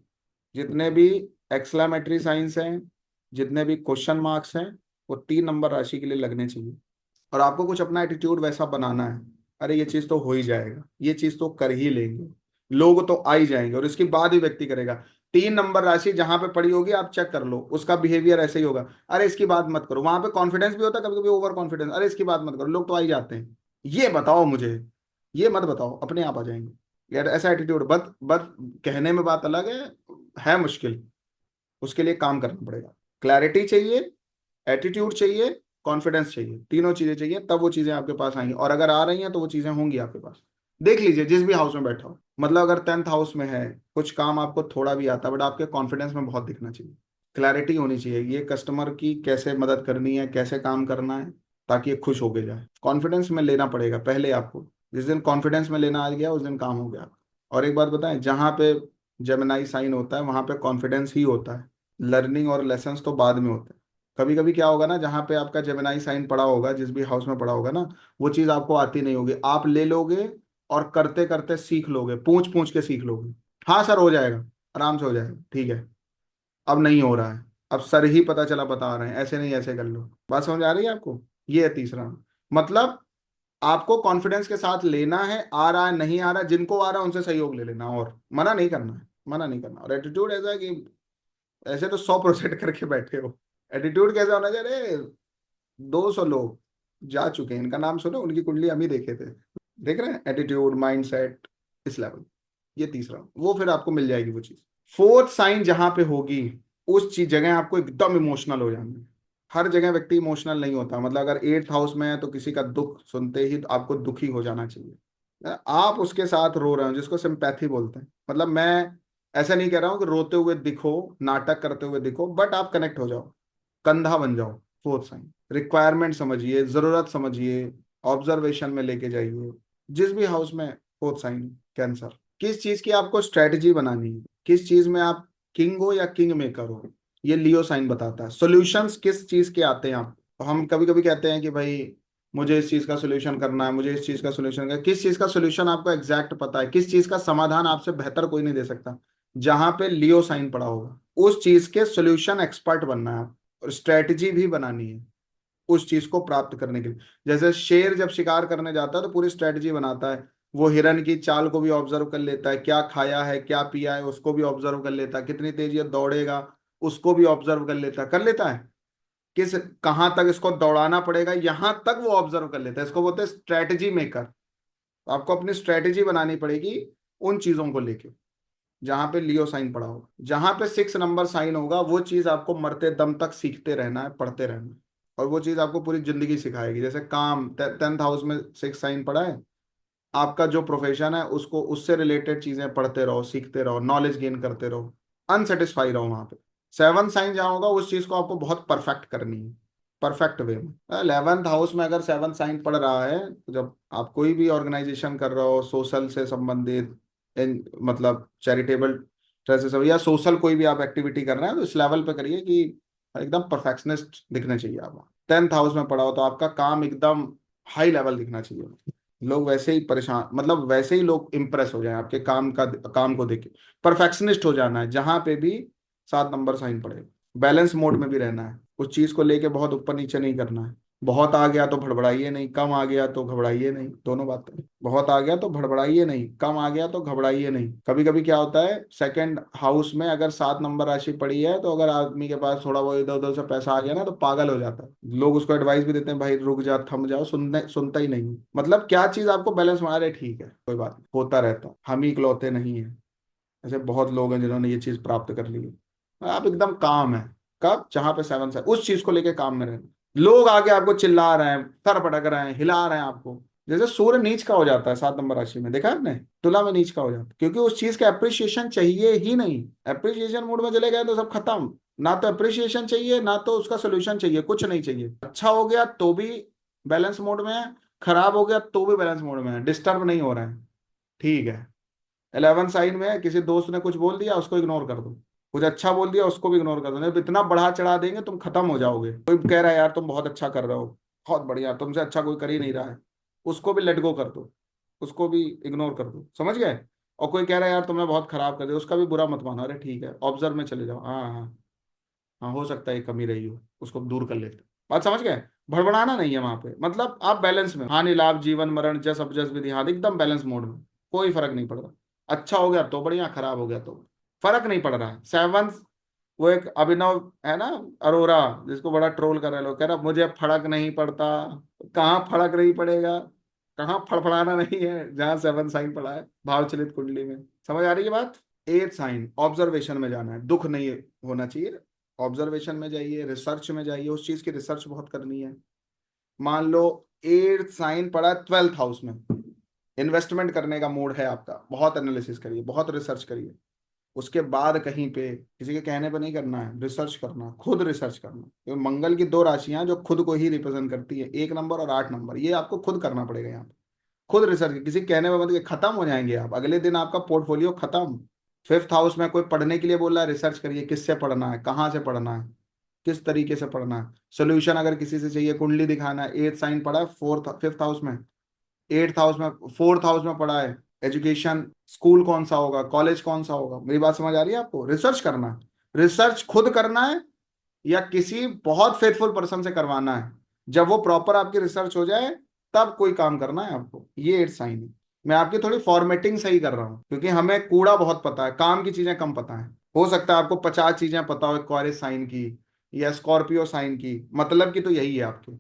जितने भी एक्सक्लेमेटरी साइंस हैं, जितने भी क्वेश्चन मार्क्स हैं, वो 3 नंबर राशि के लिए लगने चाहिए। और आपको कुछ अपना एटीट्यूड वैसा बनाना है, अरे ये चीज तो हो ही जाएगा, ये चीज तो कर ही लेंगे, लोग तो आ ही जाएंगे, और इसके बाद ही व्यक्ति करेगा। 3 नंबर राशि जहां पे पड़ी होगी आप चेक कर लो, उसका बिहेवियर ऐसे ही होगा, अरे इसकी बात मत करो, वहां पे कॉन्फिडेंस भी होता है कभी कभी, ओवर कॉन्फिडेंस, अरे इसकी बात मत करो, लोग तो आ ही जाते हैं, ये बताओ मुझे, ये मत बताओ, अपने आप आ जाएंगे। यार ऐसा एटीट्यूड, बस बस कहने में बात अलग है मुश्किल, उसके लिए काम करना पड़ेगा। क्लैरिटी चाहिए, एटीट्यूड चाहिए, कॉन्फिडेंस चाहिए, तीनों चीजें चाहिए, तब वो चीजें आपके पास आएंगी, और अगर आ रही हैं तो वो चीजें होंगी आपके पास। देख लीजिए जिस भी हाउस में बैठा हो, मतलब अगर 10th हाउस में है, कुछ काम आपको थोड़ा भी आता है बट आपके कॉन्फिडेंस में बहुत दिखना चाहिए, क्लैरिटी होनी चाहिए, ये कस्टमर की कैसे मदद करनी है, कैसे काम करना है, ताकि ये खुश होके जाए। कॉन्फिडेंस में लेना पड़ेगा पहले आपको, जिस दिन कॉन्फिडेंस में लेना आ गया उस दिन काम हो गया। और एक बात बताएं, जहाँ पे जेमिनाई साइन होता है वहां पे कॉन्फिडेंस ही होता है, लर्निंग और लेसन्स तो बाद में होते हैं। कभी कभी क्या होगा ना, जहाँ पे आपका जेमिनाई साइन पड़ा होगा, जिस भी हाउस में पड़ा होगा ना, वो चीज आपको आती नहीं होगी, आप ले लोगे और करते करते सीख लोगे, पूछ पूछ के सीख लोगे। हाँ सर हो जाएगा, आराम से हो जाएगा, ठीक है, अब नहीं हो रहा है, अब सर ही पता चला बता रहे हैं, ऐसे नहीं ऐसे कर लो। बात समझ आ रही है आपको। ये है तीसरा, मतलब आपको कॉन्फिडेंस के साथ लेना है, आ रहा है नहीं आ रहा है, जिनको आ रहा है उनसे सहयोग ले लेना, और मना नहीं करना है, मना नहीं करना। और एटीट्यूड ऐसा है कि ऐसे तो 100% करके बैठे हो, एटीट्यूड कैसा होना चाहिए, 200 लोग जा चुके हैं, इनका नाम सुनो, उनकी कुंडली हम ही देखे थे, देख रहे हैं, एटीट्यूड, माइंडसेट, इस लेवल, ये तीसरा, वो फिर आपको मिल जाएगी वो चीज। फोर्थ साइन जहां पे होगी उस चीज जगह आपको एकदम इमोशनल हो जाना है। हर जगह व्यक्ति इमोशनल नहीं होता, मतलब अगर 8th हाउस में है तो किसी का दुख सुनते ही तो आपको दुखी हो जाना चाहिए, आप उसके साथ रो रहे हो, जिसको सिंपैथी बोलते हैं। मतलब मैं ऐसा नहीं कह रहा हूँ कि रोते हुए दिखो, नाटक करते हुए दिखो, बट आप कनेक्ट हो जाओ, कंधा बन जाओ। फोर्थ साइन, रिक्वायरमेंट समझिए, जरूरत समझिए, ऑब्जर्वेशन में लेके जाइए। जिस भी हाउस में फोर्थ साइन, कैंसर, किस चीज की आपको स्ट्रेटजी बनानी है, किस चीज में आप किंग हो या किंग मेकर हो, ये लियो साइन बताता है। सॉल्यूशंस किस चीज के आते हैं आप, तो हम कभी कभी कहते हैं कि भाई मुझे इस चीज का सोल्यूशन करना है, मुझे इस चीज का सोल्यूशन करना है। किस चीज का सोल्यूशन आपको एग्जैक्ट पता है, किस चीज का समाधान आपसे बेहतर कोई नहीं दे सकता। जहां पे लियो साइन पड़ा होगा उस चीज के सोल्यूशन एक्सपर्ट बनना है आप, और स्ट्रेटजी भी बनानी है उस चीज को प्राप्त करने के लिए। जैसे शेर जब शिकार करने जाता है तो पूरी स्ट्रेटजी बनाता है, वो हिरन की चाल को भी ऑब्जर्व कर लेता है, क्या खाया है क्या पिया है उसको भी ऑब्जर्व कर लेता है, कितनी तेजी ये दौड़ेगा उसको भी ऑब्जर्व कर लेता है, किस कहाँ तक इसको दौड़ाना पड़ेगा यहां तक वो ऑब्जर्व कर लेता है। इसको बोलते हैं स्ट्रेटजी मेकर। तो आपको अपनी स्ट्रेटजी बनानी पड़ेगी उन चीजों को लेके जहां पे लियो साइन पड़ा होगा। जहां पे 6 नंबर साइन होगा वो चीज आपको मरते दम तक सीखते रहना है, पढ़ते रहना है, और वो चीज आपको पूरी जिंदगी सिखाएगी। जैसे काम, 10th हाउस में 6 साइन पड़ा है, आपका जो प्रोफेशन है उसको, उससे रिलेटेड चीजें पढ़ते रहो, सीखते रहो, नॉलेज गेन करते रहो, अनसेटिस्फाई रहो वहां पे। 7th साइन जहाँ होगा उस चीज को आपको बहुत परफेक्ट करनी है, परफेक्ट वे में। 11th हाउस में अगर 7th साइन पड़ रहा है तो जब आप कोई भी ऑर्गेनाइजेशन कर रहे हो सोशल से संबंधित, मतलब चैरिटेबल ट्रस्ट से या सोशल कोई भी आप एक्टिविटी कर रहे हैं तो इस लेवल पे करिए कि एकदम परफेक्शनिस्ट दिखने चाहिए आप। 10th हाउस में पड़ा हो तो आपका काम एकदम हाई लेवल दिखना चाहिए, लोग वैसे ही परेशान, मतलब वैसे ही लोग इंप्रेस हो जाएं आपके काम को देख के। परफेक्शनिस्ट हो जाना है जहां पे भी 7 नंबर साइन पड़े। बैलेंस मोड में भी रहना है, उस चीज को लेके बहुत ऊपर नीचे नहीं करना है। बहुत आ गया तो भड़बड़ाइए नहीं, कम आ गया तो घबराइए नहीं, दोनों बातें। बहुत आ गया तो भड़बड़ाइए नहीं, कम आ गया तो घबराइए नहीं। कभी कभी क्या होता है, सेकंड हाउस में अगर 7 नंबर राशि पड़ी है तो अगर आदमी के पास थोड़ा बहुत इधर उधर से पैसा आ गया ना तो पागल हो जाता है। लोग उसको एडवाइस भी देते हैं, भाई रुक जा, थम जाओ, सुनता ही नहीं। मतलब क्या चीज आपको बैलेंस में आ रही है, ठीक है कोई बात नहीं, होता रहता है, हम ही इकलौते नहीं है, ऐसे बहुत लोग हैं जिन्होंने ये चीज प्राप्त कर ली है। आप एकदम काम है, कब, जहां पे 7 है उस चीज को लेके काम में रहना। लोग आके आपको चिल्ला रहे हैं, सर पटक रहे हैं, हिला रहे हैं आपको, जैसे सूर्य नीच का हो जाता है 7 नंबर राशि में, देखा आपने, तुला में नीच का हो जाता है, क्योंकि उस चीज का अप्रिसिएशन चाहिए ही नहीं। अप्रिसिएशन मूड में चले गए तो सब खत्म, ना तो अप्रिसिएशन चाहिए ना तो उसका सोल्यूशन चाहिए, कुछ नहीं चाहिए। अच्छा हो गया तो भी बैलेंस मोड में है, खराब हो गया तो भी बैलेंस मोड में है, डिस्टर्ब नहीं हो रहे हैं, ठीक है। 11 साइन में है, किसी दोस्त ने कुछ बोल दिया उसको इग्नोर कर दो, कुछ अच्छा बोल दिया उसको भी इग्नोर कर दो, नहीं तो इतना बढ़ा चढ़ा देंगे तुम खत्म हो जाओगे। कोई कह रहा है यार तुम बहुत अच्छा कर रहे हो, बहुत बढ़िया, तुमसे अच्छा कोई कर ही नहीं रहा है, उसको भी लेट गो कर दो, उसको भी इग्नोर कर दो, समझ गए। और कोई कह रहा है यार तुमने बहुत खराब कर दिया, उसका भी बुरा मत मानो, अरे ठीक है ऑब्जर्व में चले जाओ, हाँ हाँ हाँ हो सकता है ये कमी रही हो, उसको दूर कर लेते, बात समझ गए। भड़बड़ाना नहीं है वहां पे, मतलब आप बैलेंस में, हानि लाभ जीवन मरण जस अपजस विधि, हाँ एकदम बैलेंस मोड में, कोई फर्क नहीं पड़ रहा। अच्छा हो गया तो बढ़िया, खराब हो गया तो फर्क नहीं पड़ रहा है। 7th, वो एक अभिनव है ना, अरोरा, जिसको बड़ा ट्रोल कर रहे हैं लोग, कह रहा मुझे फर्क नहीं पड़ता, कहाँ फर्क नहीं पड़ेगा, कहाँ फड़फड़ाना नहीं है जहाँ 7 साइन पड़ा है भाव चलित कुंडली में, समझ आ रही है बात। 8th साइन, ऑब्जर्वेशन में जाना है, दुख नहीं होना चाहिए, ऑब्जर्वेशन में जाइए, रिसर्च में जाइए, उस चीज की रिसर्च बहुत करनी है। मान लो 8th साइन पड़ा 12th हाउस में, इन्वेस्टमेंट करने का मूड है आपका, बहुत एनालिसिस करिए, बहुत रिसर्च करिए, उसके बाद कहीं पे किसी के कहने पर नहीं करना है, रिसर्च करना, खुद रिसर्च करना, क्योंकि मंगल की 2 राशियां जो खुद को ही रिप्रेजेंट करती है, 1 नंबर और 8 नंबर, ये आपको खुद करना पड़ेगा यहाँ पे। खुद रिसर्च, किसी कहने पर मतलब खत्म हो जाएंगे आप, अगले दिन आपका पोर्टफोलियो खत्म। 5th हाउस में कोई पढ़ने के लिए बोल रहा है, रिसर्च करिए, किससे पढ़ना है, कहाँ से पढ़ना है, किस तरीके से पढ़ना है, सोल्यूशन अगर किसी से चाहिए, कुंडली दिखाना है। 8th साइन पड़ा है 5th हाउस में, 8th हाउस में, 4th हाउस में पड़ा है, एजुकेशन, स्कूल कौन सा होगा, कॉलेज कौन सा होगा, मेरी बात समझ आ रही है आपको। रिसर्च करना है, रिसर्च खुद करना है या किसी बहुत फेथफुल पर्सन से करवाना है। जब वो प्रॉपर आपकी रिसर्च हो जाए तब कोई काम करना है आपको, ये 8th साइन है। मैं आपकी थोड़ी फॉर्मेटिंग सही कर रहा हूँ क्योंकि हमें कूड़ा बहुत पता है, काम की चीजें कम पता है। हो सकता है आपको 50 चीजें पता हो एक्वारिस साइन की या स्कॉर्पियो साइन की, मतलब की तो यही है आपकी,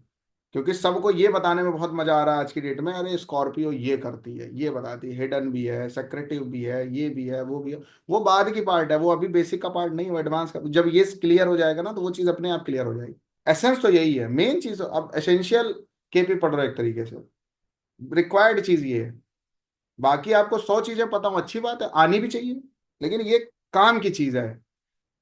क्योंकि सबको ये बताने में बहुत मजा आ रहा है आज की डेट में, अरे स्कॉर्पियो ये करती है, ये बताती है, हिडन भी है, सेक्रेटिव भी है, ये भी है, वो भी है। वो बाद की पार्ट है, वो अभी बेसिक का पार्ट नहीं, वो एडवांस का। जब ये क्लियर हो जाएगा ना तो वो चीज अपने आप क्लियर हो जाएगी। एसेंस तो यही है, मेन चीज। अब एसेंशियल केपी पढ़ रहे हो एक तरीके से, रिक्वायर्ड चीज ये है। बाकी आपको 100 चीजें पता हो, अच्छी बात है, आनी भी चाहिए, लेकिन ये काम की चीज है।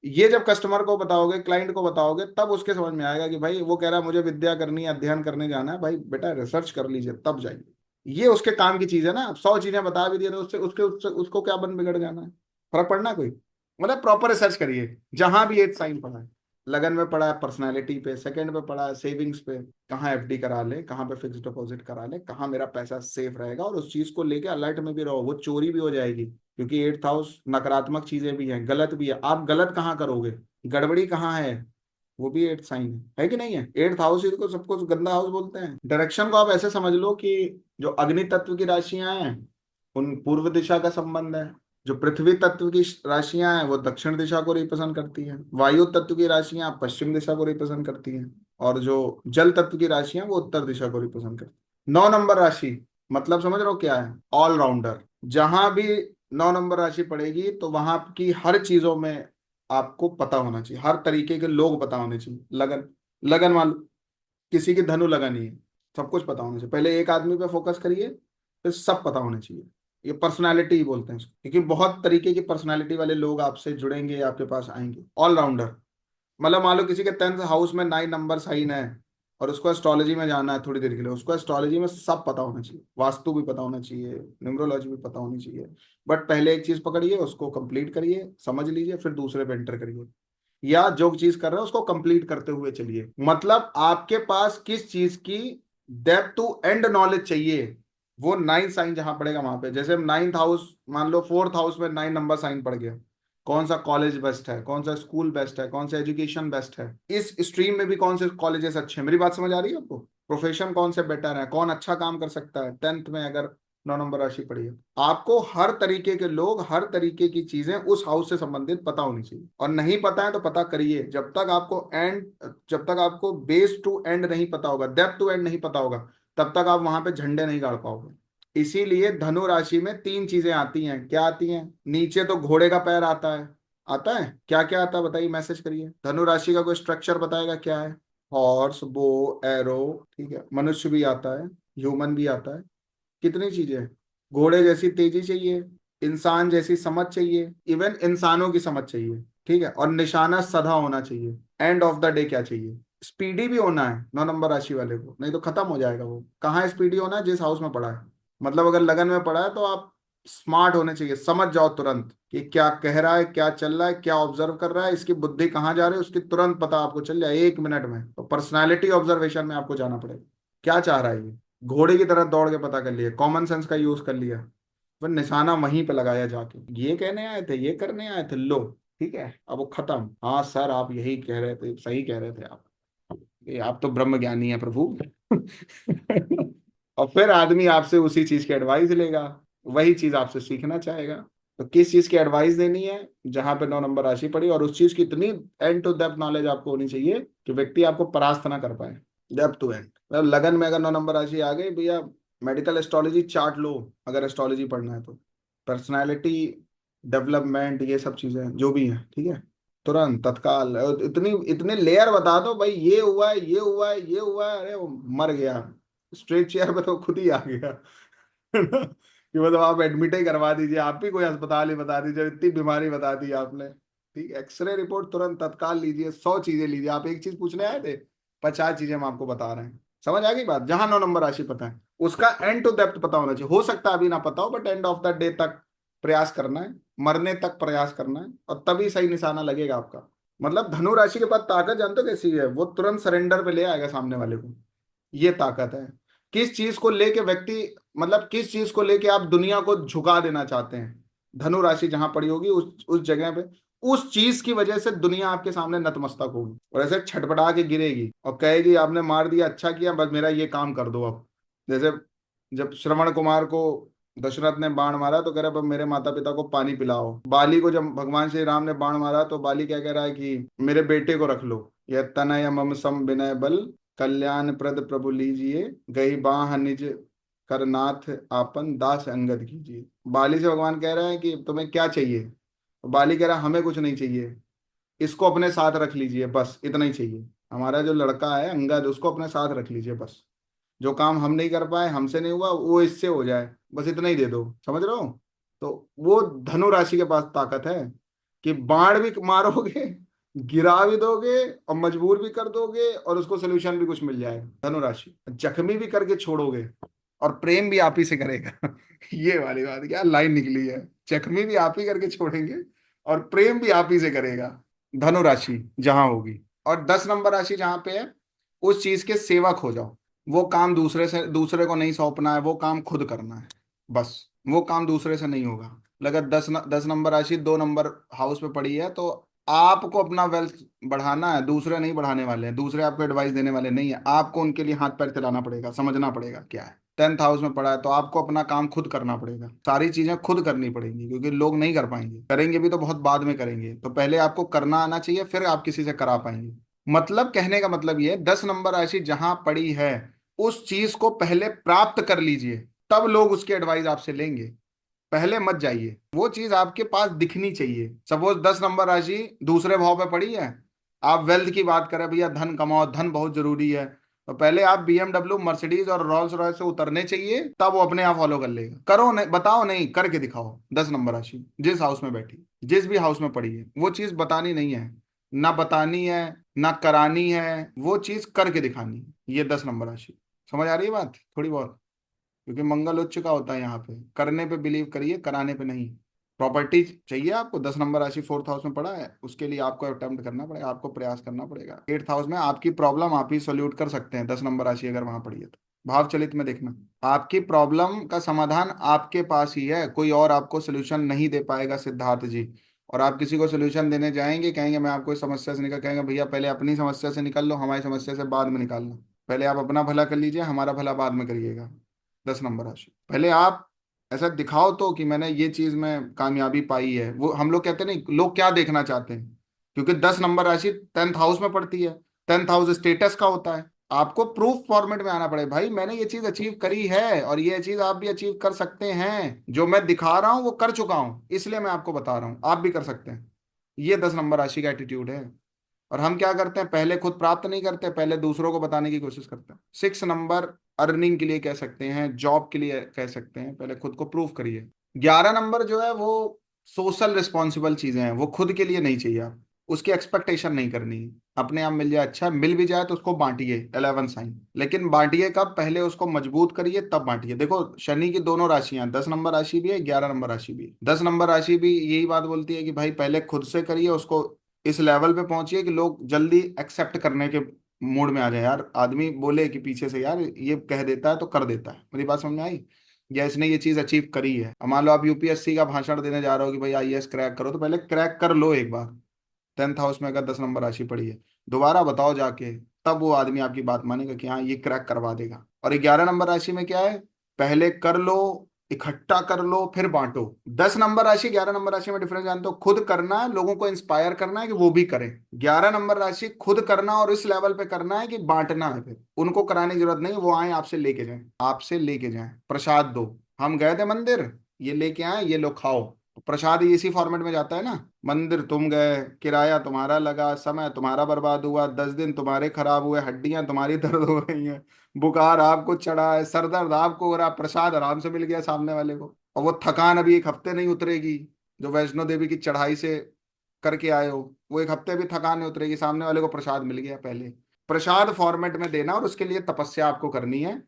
ये जब कस्टमर को बताओगे, क्लाइंट को बताओगे, तब उसके समझ में आएगा कि भाई वो कह रहा है मुझे विद्या करनी है, अध्ययन करने जाना है, भाई बेटा रिसर्च कर लीजिए तब जाइए। ये उसके काम की चीज है ना। 100 चीजें बता भी दिए तो उसको क्या बन बिगड़ जाना है, फर्क पड़ना कोई। मतलब प्रॉपर रिसर्च करिए। जहां भी एक साइन पड़ा है, लगन में पड़ा है पर्सनैलिटी पे, सेकंड पे पड़ा है सेविंग्स पे, कहाँ एफडी करा ले, कहाँ पे फिक्स डिपॉजिट करा ले, कहाँ मेरा पैसा सेफ रहेगा, और उस चीज को लेके अलर्ट में भी रहो। वो चोरी भी हो जाएगी, क्योंकि 8th हाउस नकारात्मक चीजें भी हैं, गलत भी है। आप गलत कहाँ करोगे, गड़बड़ी कहाँ है, वो भी 8th साइन है कि नहीं है। 8th हाउस को सबको गंदा हाउस बोलते हैं। डायरेक्शन को आप ऐसे समझ लो कि जो अग्नि तत्व की राशियां हैं उन पूर्व दिशा का संबंध है, जो पृथ्वी तत्व की राशियां हैं वो दक्षिण दिशा को रिप्रेजेंट करती हैं, वायु तत्व की राशियां पश्चिम दिशा को रिप्रेजेंट करती हैं, और जो जल तत्व की राशियां वो उत्तर दिशा को रिप्रेजेंट करती हैं। 9 नंबर राशि मतलब समझ रहे हो क्या है, ऑलराउंडर। जहां भी 9 नंबर राशि पड़ेगी तो वहां की हर चीजों में आपको पता होना चाहिए, हर तरीके के लोग पता होने चाहिए। लगन, लगन मान लो किसी की धनु लगन ही है, सब कुछ पता होना चाहिए। पहले एक आदमी पे फोकस करिए, फिर सब पता होना चाहिए। ये पर्सनालिटी ही बोलते हैं इसको, क्योंकि बहुत तरीके की पर्सनालिटी वाले लोग आपसे जुड़ेंगे, आपके पास आएंगे। ऑलराउंडर मतलब मान लो किसी के 10th हाउस में 9 नंबर साइन है और उसको एस्ट्रोलॉजी में जाना है थोड़ी देर के लिए, उसको एस्ट्रोलॉजी में सब पता होना चाहिए, वास्तु भी पता होना चाहिए, न्यूमरोलॉजी भी पता होनी चाहिए। बट पहले एक चीज पकड़िए, उसको कंप्लीट करिए, समझ लीजिए, फिर दूसरे पे एंटर करिए, या जो चीज कर रहे हैं उसको कंप्लीट करते हुए चलिए। मतलब आपके पास किस चीज की डेप्थ टू एंड नॉलेज चाहिए, वो 9th साइन जहां पड़ेगा वहां पे। जैसे 9th हाउस मान लो 4th हाउस में 9 नंबर साइन पड़ गया, कौन सा कॉलेज बेस्ट है, कौन सा स्कूल बेस्ट है, कौन सा एजुकेशन बेस्ट है, इस स्ट्रीम में भी कौन से कॉलेजेस अच्छे हैं, मेरी बात समझ आ रही है आपको। प्रोफेशन कौन से बेटर है, कौन अच्छा काम कर सकता है, 10th में अगर 9 नंबर राशि पड़ी है। आपको हर तरीके के लोग, हर तरीके की चीजें उस हाउस से संबंधित पता होनी चाहिए, और नहीं पता है तो पता करिए। जब तक आपको बेस टू एंड नहीं पता होगा, डेप्थ टू एंड नहीं पता होगा, तब तक आप वहां पे झंडे नहीं गाड़ पाओगे। इसीलिए धनु राशि में 3 चीजें आती हैं। क्या आती हैं, नीचे तो घोड़े का पैर आता है, आता है, क्या क्या आता है बताइए, मैसेज करिए। धनु राशि का कोई स्ट्रक्चर बताएगा क्या है, हॉर्स, बो, एरो, ठीक है, मनुष्य भी आता है, ह्यूमन भी आता है। कितनी चीजें हैं। घोड़े जैसी तेजी चाहिए, इंसान जैसी समझ चाहिए, इवन इंसानों की समझ चाहिए, ठीक है, और निशाना सधा होना चाहिए। एंड ऑफ द डे क्या चाहिए, स्पीडी भी होना है 9 नंबर राशि वाले को, नहीं तो खत्म हो जाएगा वो। कहाँ स्पीडी होना है, जिस हाउस में पड़ा है। मतलब अगर लगन में पड़ा है तो आप स्मार्ट होने चाहिए, समझ जाओ तुरंत कि क्या कह रहा है, क्या चल रहा है, क्या ऑब्जर्व कर रहा है, इसकी बुद्धि कहाँ जा रही है, उसकी तुरंत पता आपको चल जाए 1 मिनट में। तो पर्सनालिटी ऑब्जर्वेशन में आपको जाना पड़ेगा, क्या चाह रहा है ये, घोड़े की तरह दौड़ के पता कर लिया, कॉमन सेंस का यूज कर लिया, फिर निशाना वहीं पे लगाया जाके, ये कहने आए थे, ये करने आए थे, लो ठीक है, अब वो खत्म। हाँ सर आप यही कह रहे थे, सही कह रहे थे आप, ये आप तो ब्रह्म ज्ञानी है प्रभु। और फिर आदमी आपसे उसी चीज की एडवाइस लेगा, वही चीज आपसे सीखना चाहेगा। तो किस चीज की एडवाइस देनी है, जहां पे 9 नंबर राशि पड़ी, और उस चीज की इतनी एंड टू डेप्थ नॉलेज आपको होनी चाहिए कि व्यक्ति आपको परास्त ना कर पाए। डेप्थ टू एंड मतलब लगन में अगर 9 नंबर राशि आ गई भैया, मेडिकल एस्ट्रोलॉजी चार्ट लो, अगर एस्ट्रोलॉजी पढ़ना है तो, पर्सनालिटी डेवलपमेंट ये सब चीजें जो भी हैं, ठीक है, तुरंत तत्काल इतनी इतने लेयर बता दो भाई, ये हुआ है, ये हुआ है, ये हुआ है, अरे वो मर गया, स्ट्रेट चेयर पे तो खुद ही आ गया। है ना? कि मतलब आप एडमिट ही करवा दीजिए, आप ही कोई अस्पताल ही बता दीजिए, इतनी बीमारी बता दी आपने। ठीक, एक्सरे रिपोर्ट तुरंत तत्काल लीजिए, 100 चीजें लीजिए। आप एक चीज पूछने आए थे, 50 चीजें हम आपको बता रहे हैं। समझ आ गई बात। जहां 9 नंबर राशि पता है उसका एंड टू डेप्थ पता होना चाहिए। हो सकता है अभी ना पता हो, but end of the day तक प्रयास करना है, मरने तक प्रयास करना है, और तभी सही निशाना लगेगा आपका। मतलब धनु राशि के पास ताकत जानते हो कैसी है, वो तुरंत सरेंडर पे ले आएगा सामने वाले को, ये ताकत है। किस चीज को लेके व्यक्ति, मतलब किस चीज को लेके आप दुनिया को झुका देना चाहते हैं, धनु राशि जहां पड़ी होगी उस जगह पे, उस चीज की वजह से दुनिया आपके सामने नतमस्तक होगी, और ऐसे छटपटा के गिरेगी और कहेगी आपने मार दिया, अच्छा किया, बस मेरा ये काम कर दो अब। जैसे जब श्रवण कुमार को दशरथ ने बाण मारा तो कह रहा अब मेरे माता पिता को पानी पिलाओ। बाली को जब भगवान श्री राम ने बाण मारा तो बाली क्या कह रहा है कि मेरे बेटे को रख लो, यह तनय मम सम विनय बल कल्याण प्रद प्रभु लीजिए, गई बाह निज करनाथ आपन दास अंगद कीजिए। बाली से भगवान कह रहे हैं कि तुम्हें क्या चाहिए, तो बाली कह रहा है हमें कुछ नहीं चाहिए, इसको अपने साथ रख लीजिए, बस इतना ही चाहिए। हमारा जो लड़का है अंगद, उसको अपने साथ रख लीजिए बस। जो काम हम नहीं कर पाए, हमसे नहीं हुआ, वो इससे हो जाए, बस इतना ही दे दो। समझ रहे हो? तो वो धनु राशि के पास ताकत है कि बाण भी मारोगे, गिरा भी दोगे, और मजबूर भी कर दोगे, और उसको सोल्यूशन भी कुछ मिल जाएगा। धनु राशि जख्मी भी करके छोड़ोगे, और प्रेम भी आप ही से करेगा। ये वाली बात क्या लाइन निकली है, जख्मी भी आप ही करके छोड़ेंगे, और प्रेम भी आप ही से करेगा। धनु राशि जहां होगी, और 10 नंबर राशि जहां पे है, उस चीज के सेवक हो जाओ। वो काम दूसरे को नहीं सौंपना है, वो काम खुद करना है बस। वो काम दूसरे से नहीं होगा। अगर 10 नंबर राशि 2 नंबर हाउस पे पड़ी है, तो आपको अपना वेल्थ बढ़ाना है, दूसरे नहीं बढ़ाने वाले हैं, दूसरे आपको एडवाइस देने वाले नहीं है, आपको उनके लिए हाथ पैर चलाना पड़ेगा, समझना पड़ेगा क्या है। 10th हाउस में पड़ा है, तो आपको अपना काम खुद करना पड़ेगा, सारी चीजें खुद करनी पड़ेंगी, क्योंकि लोग नहीं कर पाएंगे, करेंगे भी तो बहुत बाद में करेंगे। तो पहले आपको करना आना चाहिए, फिर आप किसी से करा पाएंगे। मतलब कहने का मतलब ये, 10 नंबर राशि जहां पड़ी है, उस चीज को पहले प्राप्त कर लीजिए, तब लोग उसकी एडवाइस आपसे लेंगे। पहले मत जाइए, वो चीज आपके पास दिखनी चाहिए। सपोज 10 नंबर राशि दूसरे भाव पे पड़ी है, आप वेल्थ की बात करें, भैया धन कमाओ, धन बहुत जरूरी है, तो पहले आप BMW मर्सिडीज और रोल्स रॉयस से उतरने चाहिए, तब वो अपने आप फॉलो कर लेगा। करो नहीं, बताओ नहीं, करके दिखाओ। 10 नंबर राशि जिस हाउस में बैठी, जिस भी हाउस में पड़ी है, वो चीज बतानी नहीं है, ना बतानी है, ना करानी है, वो चीज करके दिखानी है। ये 10 नंबर राशि। समझ आ रही है बात थोड़ी बहुत? क्योंकि मंगल उच्च का होता है यहाँ पे, करने पे बिलीव करिए, कराने पे नहीं। प्रॉपर्टी चाहिए आपको, 10 नंबर राशि 4th हाउस में पड़ा है, उसके लिए आपको अटेम्प्ट करना पड़ेगा, आपको प्रयास करना पड़ेगा। 8th हाउस में आपकी प्रॉब्लम आप ही सोल्यूट कर सकते हैं। 10 नंबर राशि अगर वहां पड़ी है तो भाव चलित में देखना, आपकी प्रॉब्लम का समाधान आपके पास ही है, कोई और आपको सोल्यूशन नहीं दे पाएगा सिद्धार्थ जी। और आप किसी को सोल्यूशन देने जाएंगे, कहेंगे मैं आपको इस समस्या से निकल, कहेंगे भैया पहले अपनी समस्या से निकल लो, हमारी समस्या से बाद में निकालना। पहले आप अपना भला कर लीजिए, हमारा भला बाद में करिएगा। 10 नंबर राशि पहले आप ऐसा दिखाओ तो कि मैंने ये चीज में कामयाबी पाई है। वो हम लोग कहते नहीं, लोग क्या देखना चाहते हैं, क्योंकि 10 नंबर राशि 10th हाउस में पड़ती है। 10th हाउस स्टेटस का होता है। आपको प्रूफ फॉर्मेट में आना पड़े, भाई मैंने ये चीज अचीव करी है, और ये चीज आप भी अचीव कर सकते हैं। जो मैं दिखा रहा हूं वो कर चुका हूं, इसलिए मैं आपको बता रहा हूं, आप भी कर सकते हैं। ये 10 नंबर राशि का एटीट्यूड है। और हम क्या करते हैं, पहले खुद प्राप्त नहीं करते, पहले दूसरों को बताने की कोशिश करते हैं। 6 नंबर अर्निंग के लिए कह सकते हैं, जॉब के लिए कह सकते हैं, पहले खुद को प्रूव करिए। 11 नंबर जो है वो सोशल रिस्पॉन्सिबल चीजें हैं, वो खुद के लिए नहीं चाहिए। आप उसकी एक्सपेक्टेशन नहीं करनी है, अपने आप मिल जाए अच्छा, मिल भी जाए तो उसको बांटिए। 11 साइन, लेकिन बांटिए कब, पहले उसको मजबूत करिए तब बांटिए। देखो शनि की दोनों राशियां, 10 नंबर राशि भी है, 11 नंबर राशि भी है। 10 नंबर राशि भी यही बात बोलती है कि भाई पहले खुद से करिए, उसको इस लेवल पे पहुंचिए कि लोग जल्दी एक्सेप्ट करने के मूड में आ जाए। यार आदमी बोले कि पीछे से यार ये कह देता है तो कर देता है, मेरी बात समझ में आई? या इसने ये चीज अचीव करी है। अब मान लो आप UPSC का भाषण देने जा रहे हो कि भाई IAS क्रैक करो, तो पहले क्रैक कर लो एक बार। 10th हाउस में अगर 10 नंबर राशि पड़ी है, दोबारा बताओ जाके, तब वो आदमी आपकी बात मानेगा कि हाँ ये क्रैक करवा देगा। और 11 नंबर राशि में क्या है, पहले कर लो, इकट्ठा कर लो, फिर बांटो। 10 नंबर राशि 11 नंबर राशि में डिफरेंस जानते हो? खुद करना है, लोगों को इंस्पायर करना है कि वो भी करें। 11 नंबर राशि खुद करना, और इस लेवल पे करना है कि बांटना है, फिर उनको कराने की जरूरत नहीं, वो आए आपसे लेके जाएं, आपसे लेके जाएं। प्रसाद दो, हम गए थे मंदिर, ये लेके आए, ये लो खाओ। प्रसाद ही इसी फॉर्मेट में जाता है ना। मंदिर तुम गए, किराया तुम्हारा लगा, समय तुम्हारा बर्बाद हुआ, 10 दिन तुम्हारे खराब हुए, हड्डियां तुम्हारी दर्द हो रही हैं, बुखार आपको चढ़ा है, सर दर्द आपको हो रहा, प्रसाद आराम से मिल गया सामने वाले को, और वो थकान अभी 1 हफ्ते नहीं उतरेगी। जो वैष्णो देवी की चढ़ाई से करके आए हो, वो 1 हफ्ते भी थकान नहीं उतरेगी, सामने वाले को प्रसाद मिल गया। पहले प्रसाद फॉर्मेट में देना, और उसके लिए तपस्या आपको करनी है।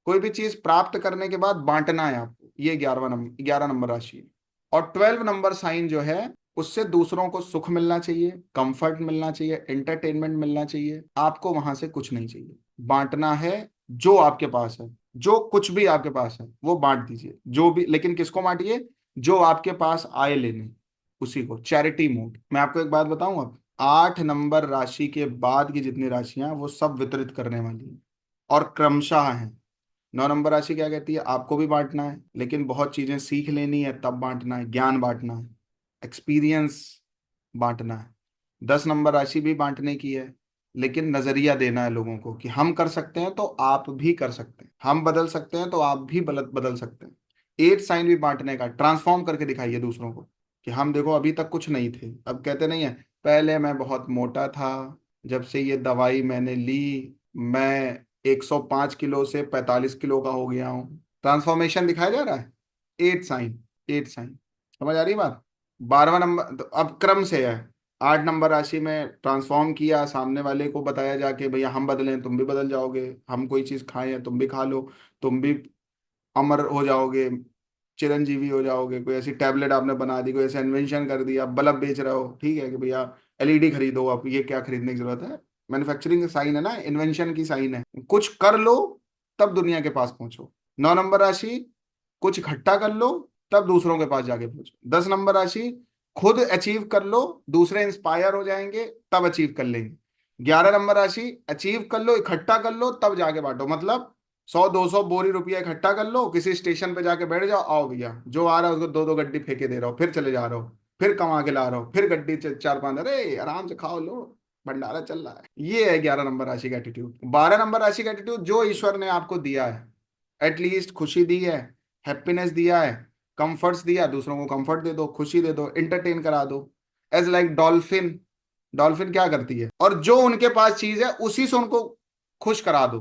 कोई भी चीज प्राप्त करने के बाद बांटना है आपको। ये 11 नंबर राशि है। और 12 नंबर साइन जो है, उससे दूसरों को सुख मिलना चाहिए, कंफर्ट मिलना चाहिए, एंटरटेनमेंट मिलना चाहिए, आपको वहां से कुछ नहीं चाहिए। बांटना है, जो आपके पास है, जो कुछ भी आपके पास है वो बांट दीजिए, जो भी, लेकिन किसको बांटिए, जो आपके पास आए लेने, उसी को। Charity mode. मैं आपको एक बात बताऊं, अब 8 नंबर राशि के बाद की जितनी राशियां हैं, वो सब वितरित करने वाली हैं, और क्रमशः हैं। 9 नंबर राशि क्या कहती है, आपको भी बांटना है, लेकिन बहुत चीजें सीख लेनी है तब बांटना है, ज्ञान बांटना है, एक्सपीरियंस बांटना है। 10 नंबर राशि भी बांटने की है, लेकिन नजरिया देना है लोगों को कि हम कर सकते हैं तो आप भी कर सकते हैं, हम बदल सकते हैं तो आप भी बदल सकते हैं। एट साइन भी बांटने का, ट्रांसफॉर्म करके दिखाइए दूसरों को कि हम देखो अभी तक कुछ नहीं थे, अब कहते नहीं है पहले मैं बहुत मोटा था, जब से ये दवाई मैंने ली मैं 105 किलो से 45 किलो का हो गया हूँ। ट्रांसफॉर्मेशन दिखाया जा रहा है। एट साइन, एट साइन, समझ आ रही है बात। 12वां नंबर तो अब क्रम से है। 8 नंबर राशि में ट्रांसफॉर्म किया, सामने वाले को बताया जाके भैया हम बदलें तुम भी बदल जाओगे, हम कोई चीज खाएं तुम भी खा लो, तुम भी अमर हो जाओगे, चिरंजीवी हो जाओगे। कोई ऐसी टैबलेट आपने बना दी, कोई ऐसा इन्वेंशन कर दिया, बल्ब बेच रहे हो, ठीक है कि भैया एलईडी खरीदो, आप ये क्या खरीदने की जरूरत है। मैन्युफैक्चरिंग का साइन है ना, इन्वेंशन की साइन है। कुछ कर लो तब दुनिया के पास पहुंचो। 9 नंबर राशि, कुछ इकट्ठा कर लो तब दूसरों के पास जाके पहुंचो। 10 नंबर राशि, खुद अचीव कर लो, दूसरे इंस्पायर हो जाएंगे तब अचीव कर लेंगे। 11 नंबर राशि, अचीव कर लो, इकट्ठा कर लो तब जाके बांटो। मतलब 100-200 बोरी रुपया इकट्ठा कर लो, किसी स्टेशन पे जाके बैठ जाओ, आओ भैया जो आ रहा है उसको दो दो गड्डी फेंके दे रहा हो, फिर चले जा रहा हो, फिर कमा के ला रहा हो, फिर गड्डी चार पांच, अरे आराम से खाओ लो, भंडारा चल रहा है। ये है 11 नंबर राशि का एटीट्यूड। 12 नंबर राशि का एटीट्यूड, जो ईश्वर ने आपको दिया है, एटलीस्ट खुशी दी है, हैप्पीनेस दिया है, कंफर्ट्स दिया, दूसरों को कंफर्ट दे दो, खुशी दे दो, एंटरटेन करा दो। एज लाइक डॉल्फिन, डॉल्फिन क्या करती है, और जो उनके पास चीज है उसी से उनको खुश करा दो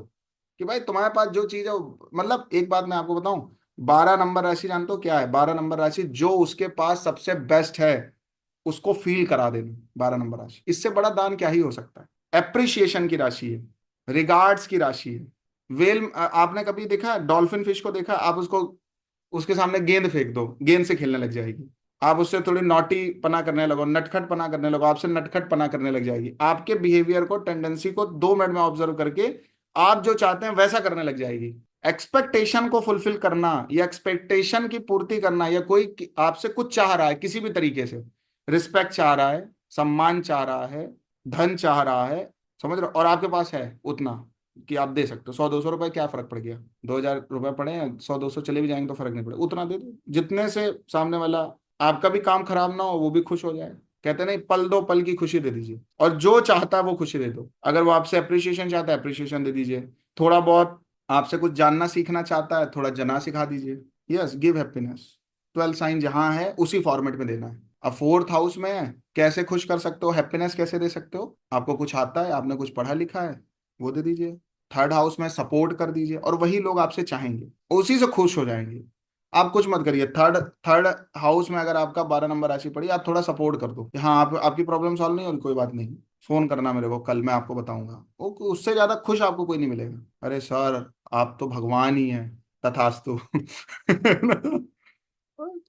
कि भाई तुम्हारे पास जो चीज है मतलब एक बात मैं आपको बताऊं, 12 नंबर राशि जानते हो क्या है? 12 नंबर राशि जो उसके पास सबसे बेस्ट है उसको फील करा देना। 12 नंबर राशि, इससे बड़ा दान क्या ही हो सकता है। एप्रिशिएशन की राशि है, रिगार्ड्स की राशि है। वेल आपने कभी देखा डॉल्फिन फिश को देखा? आप उसको उसके सामने गेंद फेंक दो, गेंद से खेलने लग जाएगी। आप उससे थोड़ी नॉटी पना करने लगो, नटखट पना करने लगो, आपसे नटखट पना करने लग जाएगी। आपके बिहेवियर को, टेंडेंसी को 2 मिनट में ऑब्जर्व करके आप जो चाहते हैं वैसा करने लग जाएगी। एक्सपेक्टेशन को फुलफिल करना या एक्सपेक्टेशन की पूर्ति करना, या कोई आपसे कुछ चाह रहा है किसी भी तरीके से, रिस्पेक्ट चाह रहा है, सम्मान चाह रहा है, धन चाह रहा है, समझ रहे हो, और आपके पास है उतना कि आप दे सकते हो, 100-200 रुपए क्या फर्क पड़ गया, 2,000 रुपए पड़े हैं, 100-200 चले भी जाएंगे तो फर्क नहीं पड़ेगा, उतना दे दो जितने से सामने वाला आपका भी काम खराब ना हो, वो भी खुश हो जाए। कहते नहीं, पल दो पल की खुशी दे दीजिए, और जो चाहता है वो खुशी दे दो। अगर वो आपसे अप्रिशिएशन चाहता है, अप्रिशिएशन दे दीजिए। थोड़ा बहुत आपसे कुछ जानना सीखना चाहता है, थोड़ा जना सिखा दीजिए। Yes, give happiness. 12 साइन जहां है उसी फॉर्मेट में देना है। अब फोर्थ हाउस में है, कैसे खुश कर सकते हो, हैप्पीनेस कैसे दे सकते हो? आपको कुछ आता है, आपने कुछ पढ़ा लिखा है, वो दे दीजिए। थर्ड हाउस में सपोर्ट कर दीजिए, और वही लोग आपसे चाहेंगे, उसी से खुश हो जाएंगे। आप कुछ मत करिए। थर्ड थर्ड हाउस में अगर आपका 12 नंबर राशि पड़ी, आप थोड़ा सपोर्ट कर दो कि हाँ आप आपकी प्रॉब्लम सॉल्व नहीं हो रही, कोई बात नहीं, फोन करना मेरे को, कल मैं आपको बताऊंगा। वो उससे ज्यादा खुश आपको कोई नहीं मिलेगा। अरे सर आप तो भगवान ही हैं, तथास्तु।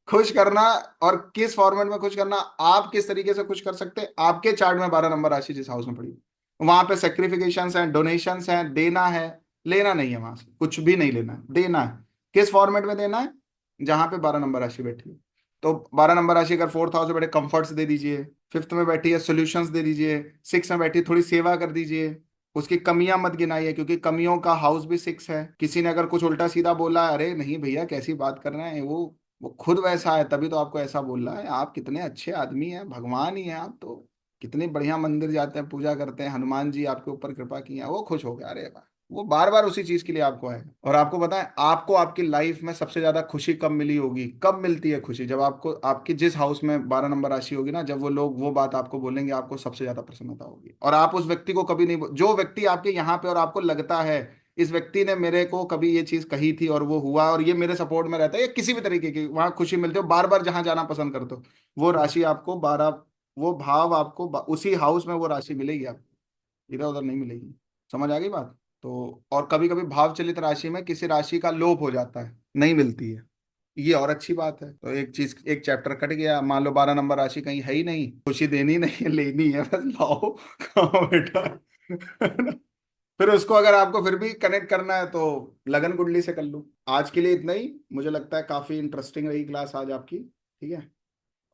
खुश करना, और किस फॉर्मेट में खुश करना, आप किस तरीके से खुश कर सकते हैं, आपके चार्ट में 12 नंबर राशि जिस हाउस में पड़ी वहां पे सेक्रिफिकेशंस हैं, डोनेशंस हैं, देना है, लेना नहीं है। वहां से कुछ भी नहीं लेना है, देना है। किस फॉर्मेट में देना है? जहां पे 12 नंबर राशि बैठी है। तो 12 नंबर राशि अगर फोर्थ हाउस में बैठे, कंफर्ट्स दे दीजिए। फिफ्थ में बैठी है, सोल्यूशंस दे दीजिए। सिक्स में बैठी है, थोड़ी सेवा कर दीजिए। उसकी कमियां मत गिनाइए, क्योंकि कमियों का हाउस भी 6 है। किसी ने अगर कुछ उल्टा सीधा बोला, अरे नहीं भैया कैसी बात कर रहे हैं, वो खुद वैसा है तभी तो आपको ऐसा बोल रहा है। आप कितने अच्छे आदमी हैं, भगवान ही हैं आप तो, कितने बढ़िया मंदिर जाते हैं, पूजा करते हैं, हनुमान जी आपके ऊपर कृपा की है। वो खुश हो गया, अरे वाह। वो बार बार उसी चीज के लिए आपको आएगा। और आपको पता है आपको आपकी लाइफ में सबसे ज्यादा खुशी कब मिली होगी, कब मिलती है खुशी? जब आपको आपकी जिस हाउस में 12 नंबर राशि होगी ना, जब वो लोग वो बात आपको बोलेंगे, आपको सबसे ज्यादा प्रसन्नता होगी। और आप उस व्यक्ति को कभी नहीं जो व्यक्ति आपके यहाँ पे और आपको लगता है इस व्यक्ति ने मेरे को कभी ये चीज कही थी और वो हुआ और ये मेरे सपोर्ट में रहता है, या किसी भी तरीके की वहां खुशी मिलती हो, बार बार जहां जाना पसंद करते हो, वो राशि आपको 12, वो भाव आपको उसी हाउस में वो राशि मिलेगी आपको, इधर उधर नहीं मिलेगी। समझ आ गई बात? तो और कभी कभी भाव चलित राशि में किसी राशि का लोप हो जाता है, नहीं मिलती है, ये और अच्छी बात है। तो एक चीज, एक चैप्टर कट गया। मान लो 12 नंबर राशि कहीं है ही नहीं, खुशी देनी नहीं है, लेनी है बस, लाओ खाओ बेटा। फिर उसको अगर आपको फिर भी कनेक्ट करना है तो लगन कुंडली से कर लो। आज के लिए इतना ही। मुझे लगता है काफी इंटरेस्टिंग रही क्लास आज आपकी, ठीक है,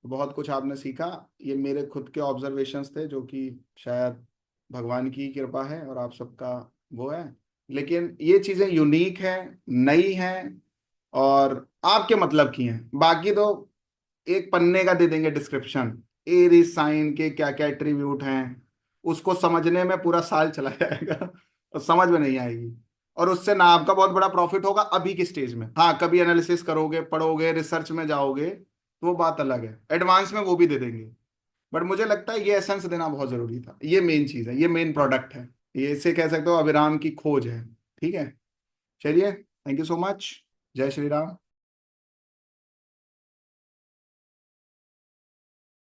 बहुत कुछ आपने सीखा। ये मेरे खुद के ऑब्जर्वेशंस थे जो कि शायद भगवान की कृपा है और आप सबका वो है, लेकिन ये चीजें यूनिक हैं, नई हैं, और आपके मतलब की हैं। बाकी तो एक पन्ने का दे देंगे डिस्क्रिप्शन, एरीज साइन के क्या क्या एट्रीब्यूट हैं, उसको समझने में पूरा साल चला जाएगा और समझ में नहीं आएगी, और उससे ना आपका बहुत बड़ा प्रॉफिट होगा अभी की स्टेज में। हाँ, कभी एनालिसिस करोगे, पढ़ोगे, रिसर्च में जाओगे तो वो बात अलग है, एडवांस में वो भी दे देंगे। बट मुझे लगता है ये एसेंस देना बहुत जरूरी था, ये मेन चीज है, ये मेन प्रोडक्ट है, ये इसे कह सकते हो अभिराम की खोज है। ठीक है, चलिए, थैंक यू सो मच। जय श्री राम।